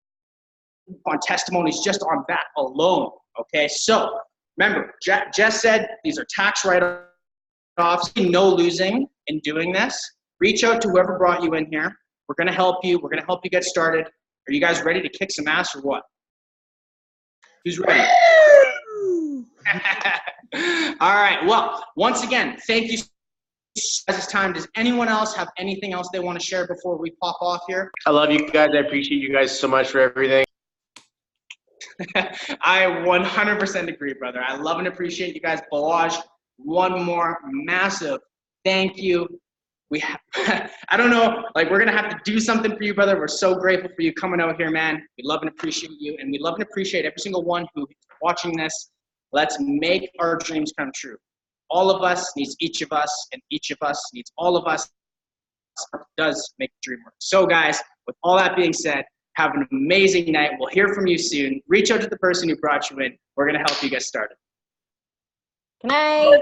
on testimonies just on that alone. Okay, so remember, Jess said these are tax write-offs. No losing in doing this. Reach out to whoever brought you in here. We're going to help you. We're going to help you get started. Are you guys ready to kick some ass or what? Who's ready? All right. Well, once again, thank you. This time, does anyone else have anything else they want to share before we pop off here? I love you guys. I appreciate you guys so much for everything. I 100% agree, brother. I love and appreciate you guys. Balazs, one more massive thank you. I don't know, like we're going to have to do something for you, brother. We're so grateful for you coming out here, man. We love and appreciate you, and we love and appreciate every single one who's watching this. Let's make our dreams come true. All of us needs each of us, and each of us needs all of us. Does make the dream work. So guys, with all that being said, have an amazing night. We'll hear from you soon. Reach out to the person who brought you in. We're going to help you get started. Good night.